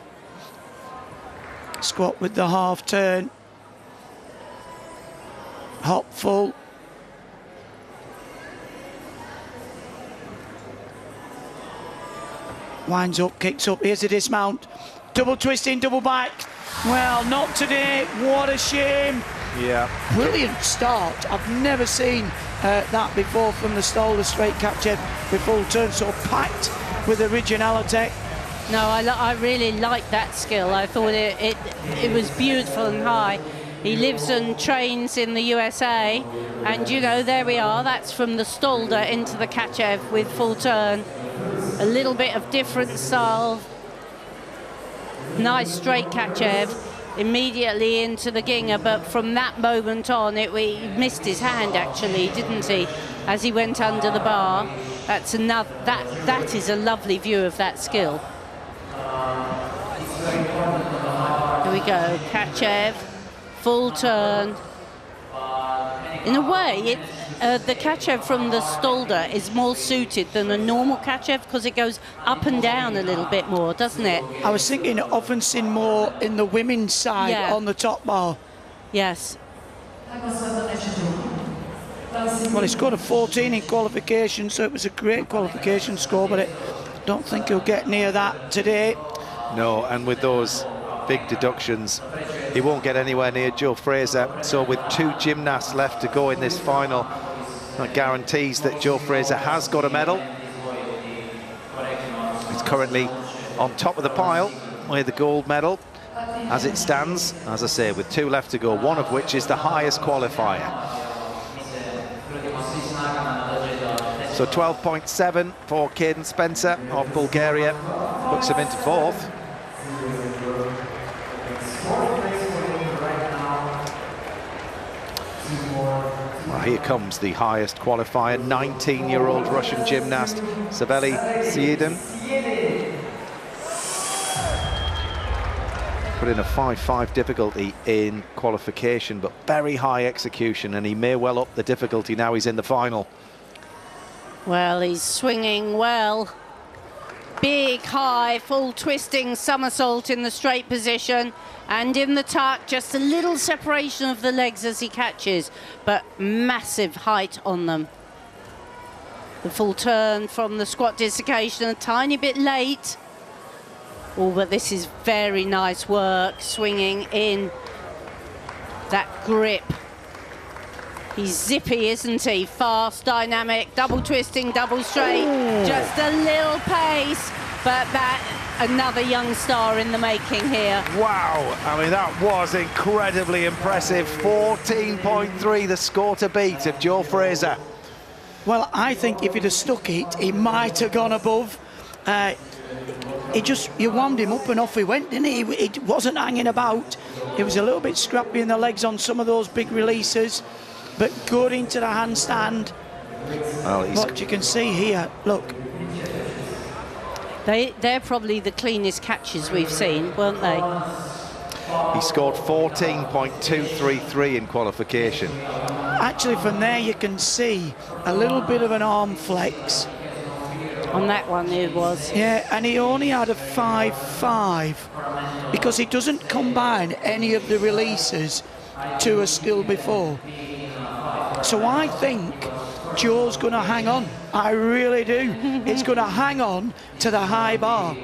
Squat with the half turn. Hop full. Winds up, kicks up, here's a dismount. Double twisting, double back. Well, not today, what a shame. Yeah. Brilliant start. I've never seen that before from the stall, the straight catch-ev with full turn, so packed with originality. No, I really liked that skill. I thought it was beautiful and high. He lives and trains in the USA, and you know, there we are. That's from the Stolder into the catch-ev with full turn. A little bit of different style. Nice straight catch-ev, immediately into the Ginga, but from that moment on, he missed his hand actually, didn't he? As he went under the bar. That's another. That is a lovely view of that skill. Here we go, catch-ev, full turn. In a way, the catch-ev from the Stolder is more suited than a normal catch-ev because it goes up and down a little bit more, doesn't it? I was thinking often seen more in the women's side on the top bar. Yes. Well, he scored a 14 in qualification, so it was a great qualification score, but I don't think he'll get near that today. No, and with those big deductions, he won't get anywhere near Joe Fraser. So with 2 gymnasts left to go in this final, that guarantees that Joe Fraser has got a medal. He's currently on top of the pile with the gold medal as it stands, as I say, with 2 left to go, one of which is the highest qualifier. So 12.7 for Caden Spencer of Bulgaria, puts him into 4th. Well, here comes the highest qualifier, 19-year-old Russian gymnast, Saveli Siedin. Put in a 5-5 difficulty in qualification, but very high execution, and he may well up the difficulty now he's in the final. Well, he's swinging well. Big, high, full twisting somersault in the straight position. And in the tuck, just a little separation of the legs as he catches, but massive height on them. The full turn from the squat dislocation, a tiny bit late. Oh, but this is very nice work, swinging in that grip. He's zippy, isn't he? Fast, dynamic, double twisting, double straight. Ooh. Just a little pace, but another young star in the making here. Wow, I mean, that was incredibly impressive. 14.3, the score to beat of Joe Fraser. Well, I think if he'd have stuck it, he might have gone above. You wound him up and off he went, didn't he? It wasn't hanging about. He was a little bit scrappy in the legs on some of those big releases, but good into the handstand. Well, what you can see here, look. They're probably the cleanest catches we've seen, weren't they? He scored 14.233 in qualification. Actually, from there you can see a little bit of an arm flex. On that one it was. Yeah, and he only had a 5-5 because he doesn't combine any of the releases to a skill before. So I think Joe's going to hang on. I really do. He's going to hang on to the high bar.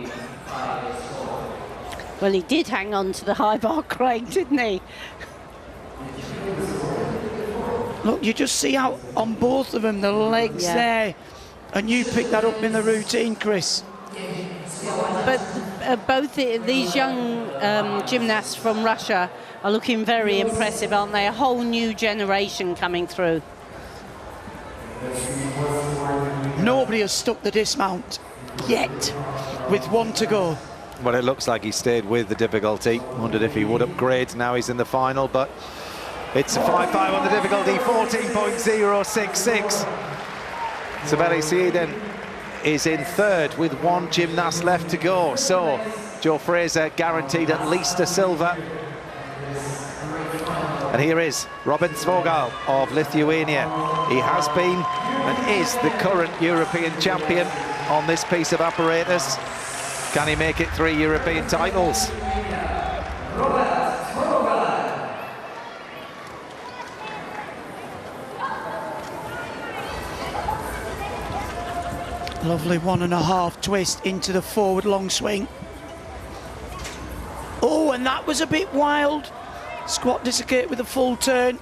Well, he did hang on to the high bar, Craig, didn't he? Look, you just see how on both of them, the legs there. And you picked that up in the routine, Chris. But both these young gymnasts from Russia are looking very impressive, aren't they? A whole new generation coming through. Nobody has stuck the dismount yet, with 1 to go. Well, it looks like he stayed with the difficulty. Wondered if he would upgrade. Now he's in the final, but it's a 5-5 on the difficulty, 14.066. Saveli Siedin is in 3rd with 1 gymnast left to go. So Joe Fraser guaranteed at least a silver. And here is Robin Svogal of Lithuania. He has been and is the current European champion on this piece of apparatus. Can he make it 3 European titles? Lovely 1.5 twist into the forward long swing. Oh, and that was a bit wild. Squat dislocate with a full turn.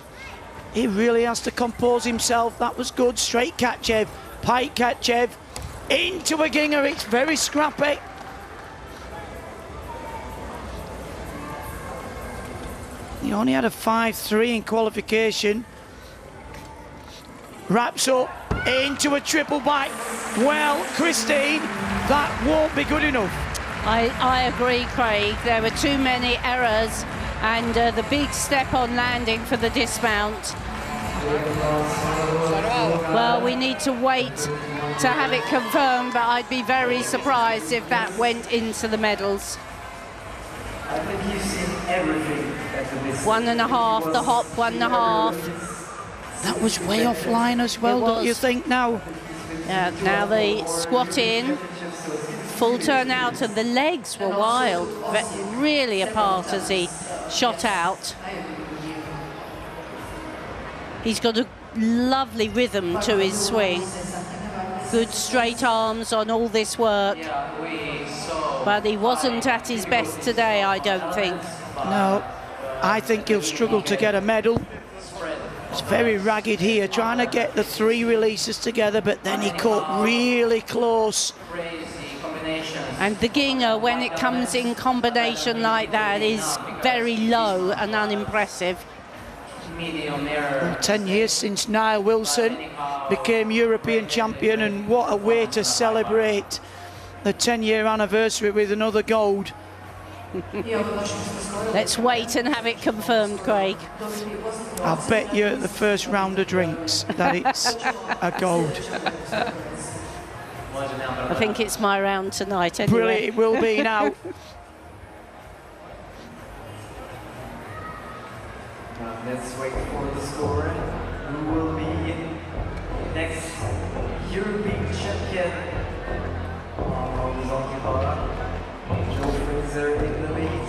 He really has to compose himself. That was good. Straight Katchev, pike Katchev, into a ginger. It's very scrappy. He only had a 5-3 in qualification. Wraps up into a triple back. Well, Christine, that won't be good enough. I agree, Craig. There were too many errors, and the big step on landing for the dismount. Well, we need to wait to have it confirmed, but I'd be very surprised if that went into the medals. I think you've seen everything. 1.5, the hop, 1.5. That was way offline as well, don't you think now? Yeah, now the squat in, full turn out, and the legs were wild, really apart as he shot out. He's got a lovely rhythm to his swing. Good straight arms on all this work. But he wasn't at his best today, I don't think. No, I think he'll struggle to get a medal. It's very ragged here, trying to get the 3 releases together, but then he caught really close And the ginger, when it comes in combination like that, is very low and unimpressive. 10 years since Niall Wilson became European champion, and what a way to celebrate the 10-year anniversary with another gold. Let's wait and have it confirmed, Craig. I'll bet you at the first round of drinks that it's a gold. I think it's my round tonight anyway. Brilliant, it will be now. Let's wait for the score. Who will be next European champion? Joe Fraser in the lead.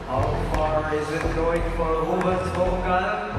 How far is it going for Robert Vogel?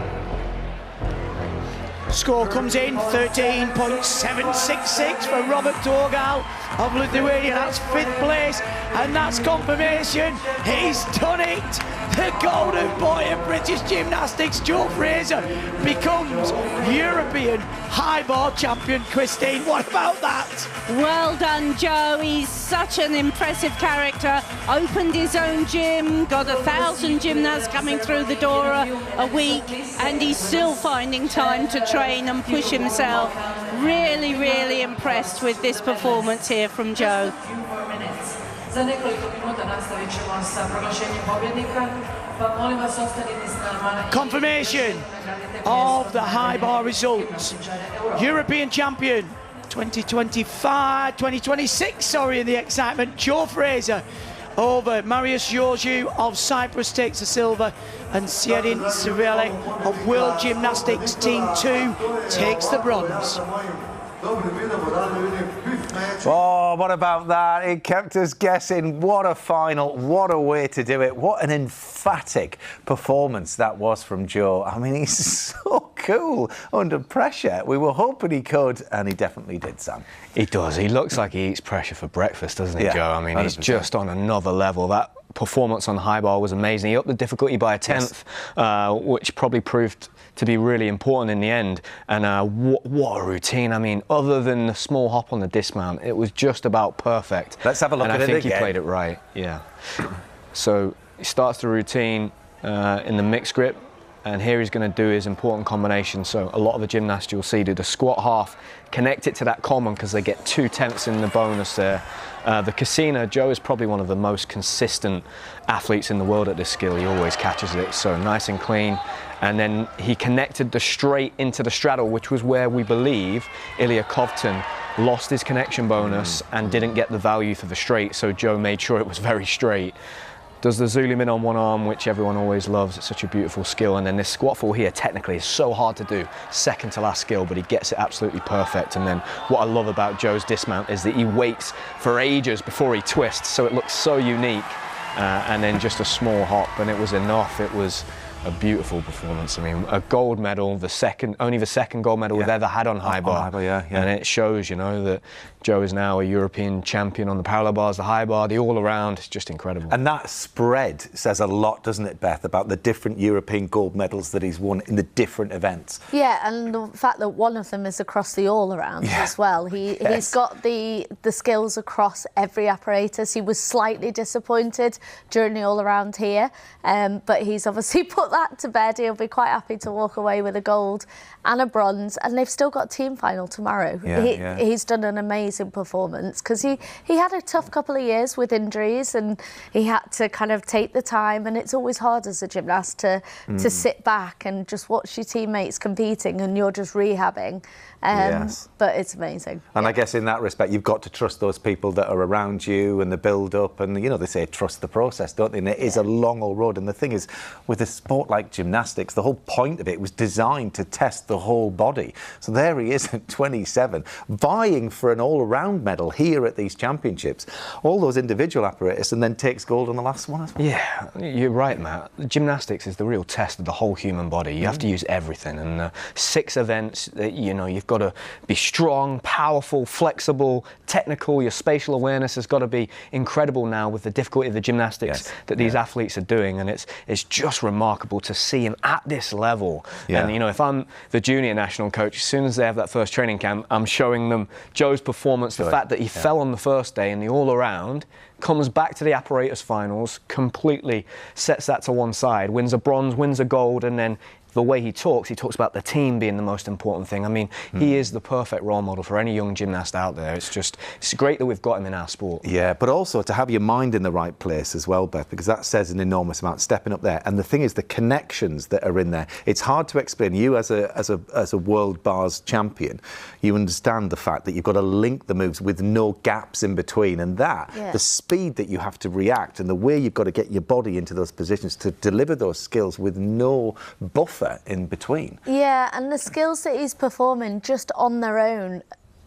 Score comes in, 13.766 for Robert Torgal of Lithuania. That's 5th place, and that's confirmation. He's done it. The golden boy of British gymnastics, Joe Fraser, becomes European high bar champion. Christine, what about that? Well done, Joe. He's such an impressive character. Opened his own gym, got 1,000 gymnasts coming through the door a week, and he's still finding time to train and push himself. Really, really impressed with this performance here from Joe. Za nekoliko minuta nastavit ćemo sa proglašenjem pobjednika, pa molim vas ostanite s nama. Confirmation of the high bar results. European champion 2026, sorry, in the excitement. Joe Fraser over Marius Georgiou of Cyprus takes the silver, and Siedin Civelli of World Gymnastics Team 2 takes the bronze. Oh, what about that? It kept us guessing. What a final. What a way to do it. What an emphatic performance that was from Joe. I mean, he's so cool under pressure. We were hoping he could, and he definitely did, Sam. He does. He looks like he eats pressure for breakfast, doesn't he, Yeah, Joe? I mean, 100%. he's just on another level. That performance on high bar was amazing. He upped the difficulty by a 10th, which probably proved to be really important in the end. And what a routine. I mean, other than the small hop on the dismount, it was just about perfect. Let's have a look and at it I think again. he played it right, yeah. So he starts the routine in the mixed grip, and here he's going to do his important combination. So a lot of the gymnasts you'll see do the squat half, connect it to that common because they get 2/10 in the bonus there. The Cassina, Joe is probably one of the most consistent athletes in the world at this skill. He always catches it, so nice and clean. And then he connected the straight into the straddle, which was where we believe Ilya Kovtun lost his connection bonus and didn't get the value for the straight, so Joe made sure it was very straight. Does the Zulimin on one arm, which everyone always loves. It's such a beautiful skill. And then this squat fall here, technically, is so hard to do. Second to last skill, but he gets it absolutely perfect. And then what I love about Joe's dismount is that he waits for ages before he twists, so it looks so unique. And then just a small hop, and it was enough. It was a beautiful performance. I mean, a gold medal, only the second gold medal we've ever had on high bar. And it shows, you know, that Joe is now a European champion on the parallel bars, the high bar, the all-around. It's just incredible. And that spread says a lot, doesn't it, Beth, about the different European gold medals that he's won in the different events. Yeah, and the fact that one of them is across the all-around as well. He's got the skills across every apparatus. He was slightly disappointed during the all-around here, but he's obviously put that to bed. He'll be quite happy to walk away with a gold and a bronze, and they've still got team final tomorrow. He's done an amazing performance because he had a tough couple of years with injuries, and he had to kind of take the time, and it's always hard as a gymnast to sit back and just watch your teammates competing and you're just rehabbing. But it's amazing. And I guess in that respect, you've got to trust those people that are around you and the build-up, and, you know, they say trust the process, don't they? And it is a long old road. And the thing is, with a sport like gymnastics, the whole point of it was designed to test the whole body. So there he is at 27, vying for an all-around medal here at these championships. All those individual apparatus, and then takes gold on the last one as well. Yeah, you're right, Matt. Gymnastics is the real test of the whole human body. You have to use everything, and 6 events that, you know, you've got to be strong, powerful, flexible, technical. Your spatial awareness has got to be incredible now with the difficulty of the gymnastics that these athletes are doing, and it's just remarkable to see him at this level. And, you know, if I'm the junior national coach, as soon as they have that first training camp, I'm showing them Joe's performance performance, the fact that he fell on the first day in the all-around, comes back to the Apparatus finals, completely sets that to one side, wins a bronze, wins a gold, and then the way he talks about the team being the most important thing. I mean, he is the perfect role model for any young gymnast out there. It's great that we've got him in our sport. Yeah, but also to have your mind in the right place as well, Beth, because that says an enormous amount, stepping up there. And the thing is, the connections that are in there, it's hard to explain. You as a world bars champion, you understand the fact that you've got to link the moves with no gaps in between, and the speed that you have to react and the way you've got to get your body into those positions to deliver those skills with no buffer in between. Yeah, and the skills that he's performing just on their own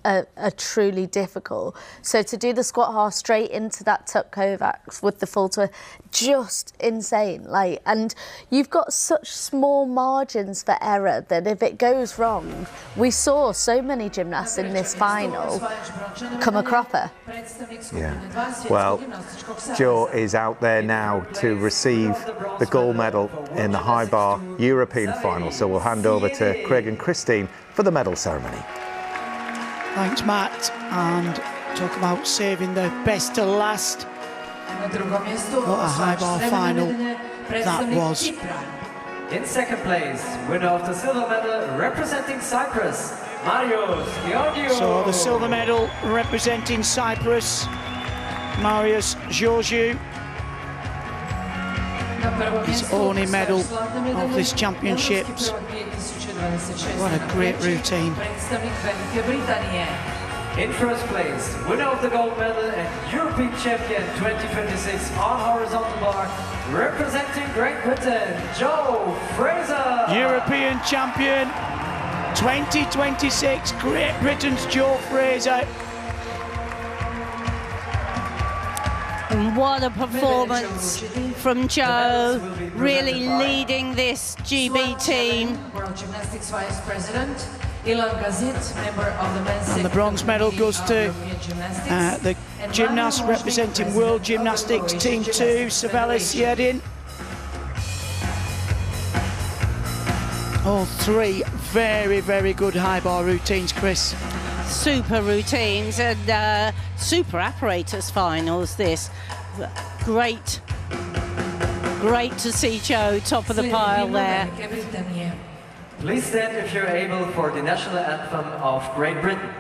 are truly difficult. So to do the squat half straight into that tuck Kovacs with the full twist, just insane. Like, and you've got such small margins for error that if it goes wrong, we saw so many gymnasts in this final come a cropper. Yeah. Well, Joe is out there now to receive the gold medal in the high bar European final. So we'll hand over to Craig and Christine for the medal ceremony. Thanks, Matt. And talk about saving the best to last. What a high bar final that was. In second place, winner of the silver medal representing Cyprus, Marius Georgiou. So the silver medal representing Cyprus, Marius Georgiou. His only medal of this championships. What a great routine. In first place, winner of the gold medal and European champion 2026 on horizontal bar, representing Great Britain, Joe Fraser. European champion 2026, Great Britain's Joe Fraser. And what a performance from Joe, really leading this GB team. World Gymnastics Vice President, Ilan Gazit, member of the men's And the bronze medal goes to the gymnast representing World Gymnastics Team 2, Savelis Yedin. All three very, very good high bar routines, Chris. Super routines and super apparatus finals this. Great to see Joe top of the pile there. Please stand if you're able for the national anthem of Great Britain.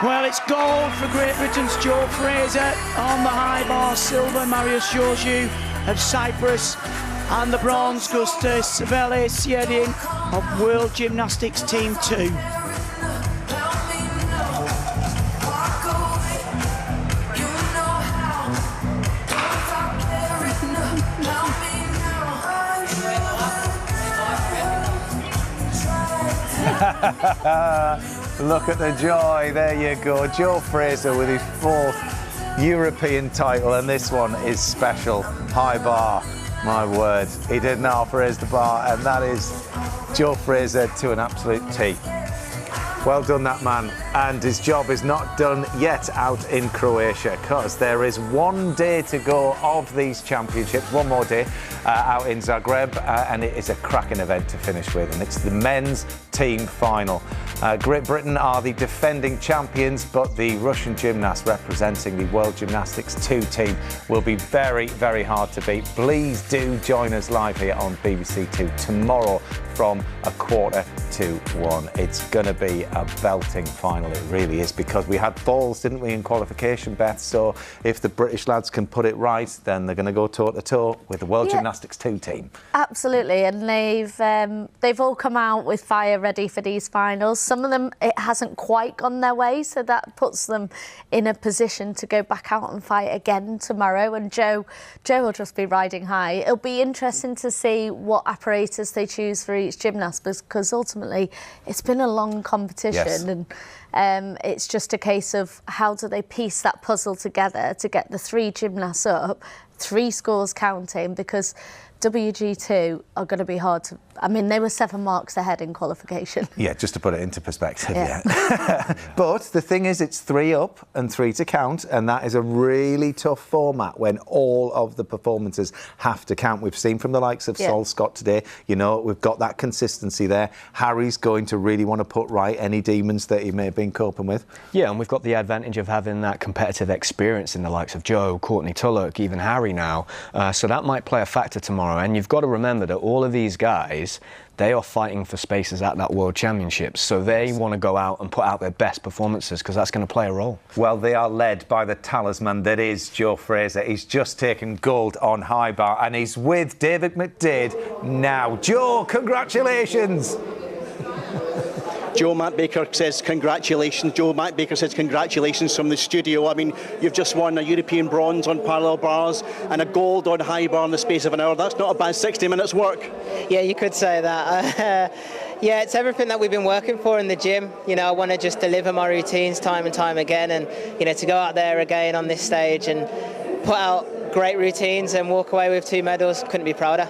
Well, it's gold for Great Britain's Joe Fraser on the high bar, silver Marius Georgiou of Cyprus, and the bronze goes to Savelis Yedin of World Gymnastics Team 2. Look at the joy, there you go. Joe Fraser with his 4th European title, and this one is special. High bar, my word. He did not raise the bar, and that is Joe Fraser to an absolute T. Well done, that man. And his job is not done yet out in Croatia, because there is one day to go of these championships, one more day out in Zagreb, and it is a cracking event to finish with, and it's the men's team final. Great Britain are the defending champions, but the Russian gymnast representing the World Gymnastics 2 team will be very, very hard to beat. Please do join us live here on BBC 2 tomorrow from 1:45. It's going to be a belting final, it really is, because we had falls, didn't we, in qualification, Beth? So if the British lads can put it right, then they're going to go toe-to-toe with the World Gymnastics 2 team. Absolutely, and they've all come out with fire ready for these finals. Some of them, it hasn't quite gone their way, so that puts them in a position to go back out and fight again tomorrow, and Joe will just be riding high. It'll be interesting to see what apparatus they choose for each gymnast, because ultimately it's been a long competition, and it's just a case of how do they piece that puzzle together to get the 3 gymnasts up, 3 scores counting, because WG2 are going to be hard to... I mean, they were 7 marks ahead in qualification. Yeah, just to put it into perspective, But the thing is, it's 3 up and 3 to count, and that is a really tough format when all of the performances have to count. We've seen from the likes of Sol Scott today, you know, we've got that consistency there. Harry's going to really want to put right any demons that he may have been coping with. Yeah, and we've got the advantage of having that competitive experience in the likes of Joe, Courtney Tulloch, even Harry now. So that might play a factor tomorrow. And you've got to remember that all of these guys, they are fighting for spaces at that World Championships, so they want to go out and put out their best performances, because that's going to play a role. Well, they are led by the talisman that is Joe Fraser. He's just taken gold on high bar, and he's with David McDade now. Joe, congratulations! Joe Matt Baker says congratulations. Joe Matt Baker says congratulations from the studio. I mean, you've just won a European bronze on parallel bars and a gold on high bar in the space of an hour. That's not a bad 60 minutes work. Yeah, you could say that. Yeah, it's everything that we've been working for in the gym. You know, I want to just deliver my routines time and time again, and, you know, to go out there again on this stage and put out great routines and walk away with 2 medals, couldn't be prouder.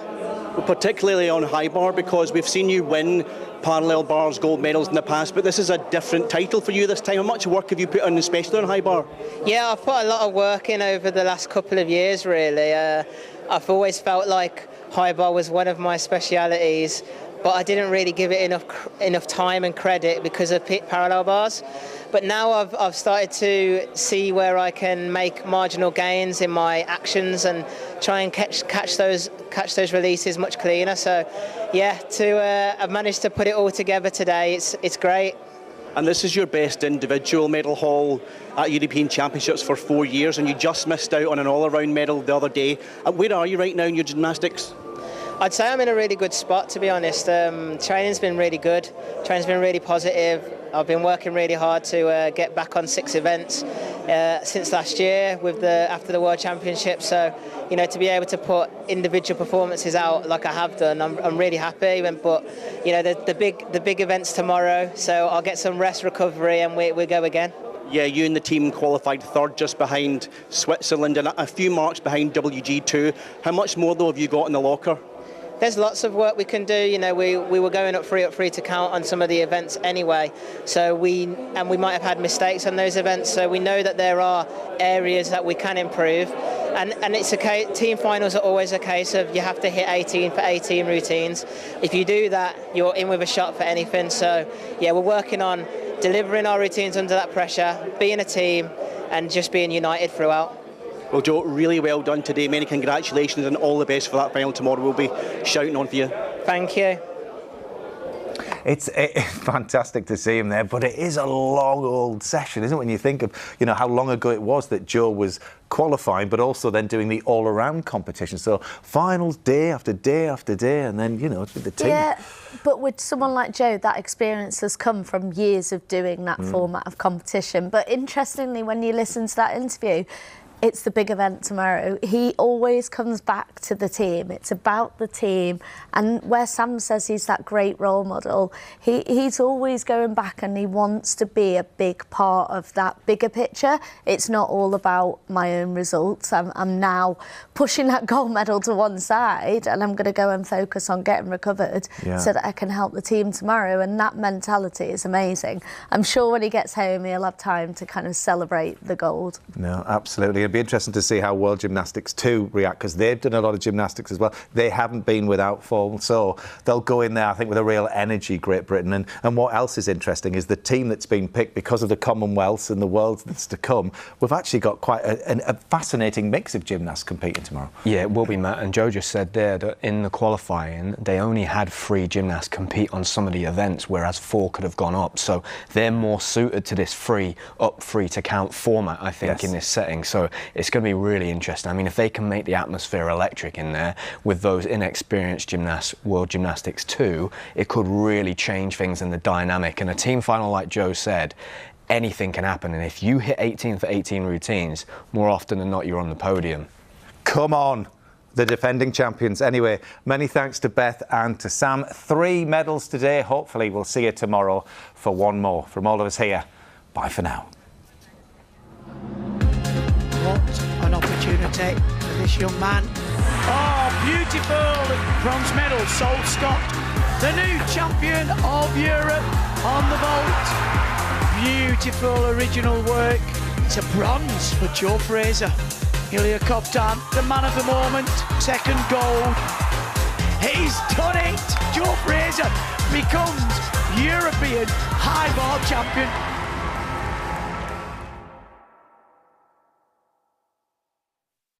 Particularly on high bar, because we've seen you win parallel bars gold medals in the past, but this is a different title for you this time. How much work have you put in, especially on high bar? Yeah, I've put a lot of work in over the last couple of years, really. I've always felt like high bar was one of my specialities, but I didn't really give it enough time and credit because of parallel bars. But now I've started to see where I can make marginal gains in my actions and try and catch those releases much cleaner. So, yeah, I've managed to put it all together today. It's great. And this is your best individual medal haul at European Championships for 4 years, and you just missed out on an all-around medal the other day. Where are you right now in your gymnastics? I'd say I'm in a really good spot, to be honest. Training's been really good. Training's been really positive. I've been working really hard to get back on 6 events since last year after the World Championships. So, you know, to be able to put individual performances out like I have done, I'm really happy. But, you know, the big events tomorrow, so I'll get some rest, recovery, and we go again. Yeah, you and the team qualified 3rd just behind Switzerland and a few marks behind WG2. How much more, though, have you got in the locker? There's lots of work we can do. You know, we were going up three to count on some of the events anyway. So we might have had mistakes on those events. So we know that there are areas that we can improve. And it's team finals are always a case of you have to hit 18 for 18 routines. If you do that, you're in with a shot for anything. So yeah, we're working on delivering our routines under that pressure, being a team, and just being united throughout. Well, Joe, really well done today. Many congratulations and all the best for that final tomorrow. We'll be shouting on for you. Thank you. It's fantastic to see him there, but it is a long old session, isn't it, when you think of, you know, how long ago it was that Joe was qualifying, but also then doing the all-around competition. So finals day after day after day, and then, you know, it's with the team. Yeah, but with someone like Joe, that experience has come from years of doing that format of competition. But interestingly, when you listen to that interview, it's the big event tomorrow. He always comes back to the team. It's about the team. And where Sam says he's that great role model, he's always going back and he wants to be a big part of that bigger picture. It's not all about my own results. I'm now pushing that gold medal to one side and I'm going to go and focus on getting recovered so that I can help the team tomorrow. And that mentality is amazing. I'm sure when he gets home, he'll have time to kind of celebrate the gold. No, absolutely. It'd be interesting to see how World Gymnastics 2 react, because they've done a lot of gymnastics as well. They haven't been without form, so they'll go in there, I think, with a real energy, Great Britain. And what else is interesting is the team that's been picked because of the Commonwealths and the Worlds that's to come. We've actually got quite a fascinating mix of gymnasts competing tomorrow. Yeah, it will be, Matt. And Joe just said there that in the qualifying, they only had 3 gymnasts compete on some of the events, whereas 4 could have gone up. So they're more suited to this free to count format, I think, in this setting. So it's going to be really interesting. I mean, if they can make the atmosphere electric in there with those inexperienced gymnasts, World Gymnastics 2, it could really change things in the dynamic. And a team final, like Joe said, anything can happen. And if you hit 18 for 18 routines, more often than not, you're on the podium. Come on, the defending champions. Anyway, many thanks to Beth and to Sam. 3 medals today. Hopefully we'll see you tomorrow for one more. From all of us here, bye for now. What an opportunity for this young man. Oh, beautiful bronze medal, Sol Scott, the new champion of Europe on the vault. Beautiful original work. It's a bronze for Joe Fraser. Ilya Koptan, the man of the moment, second gold. He's done it! Joe Fraser becomes European high bar champion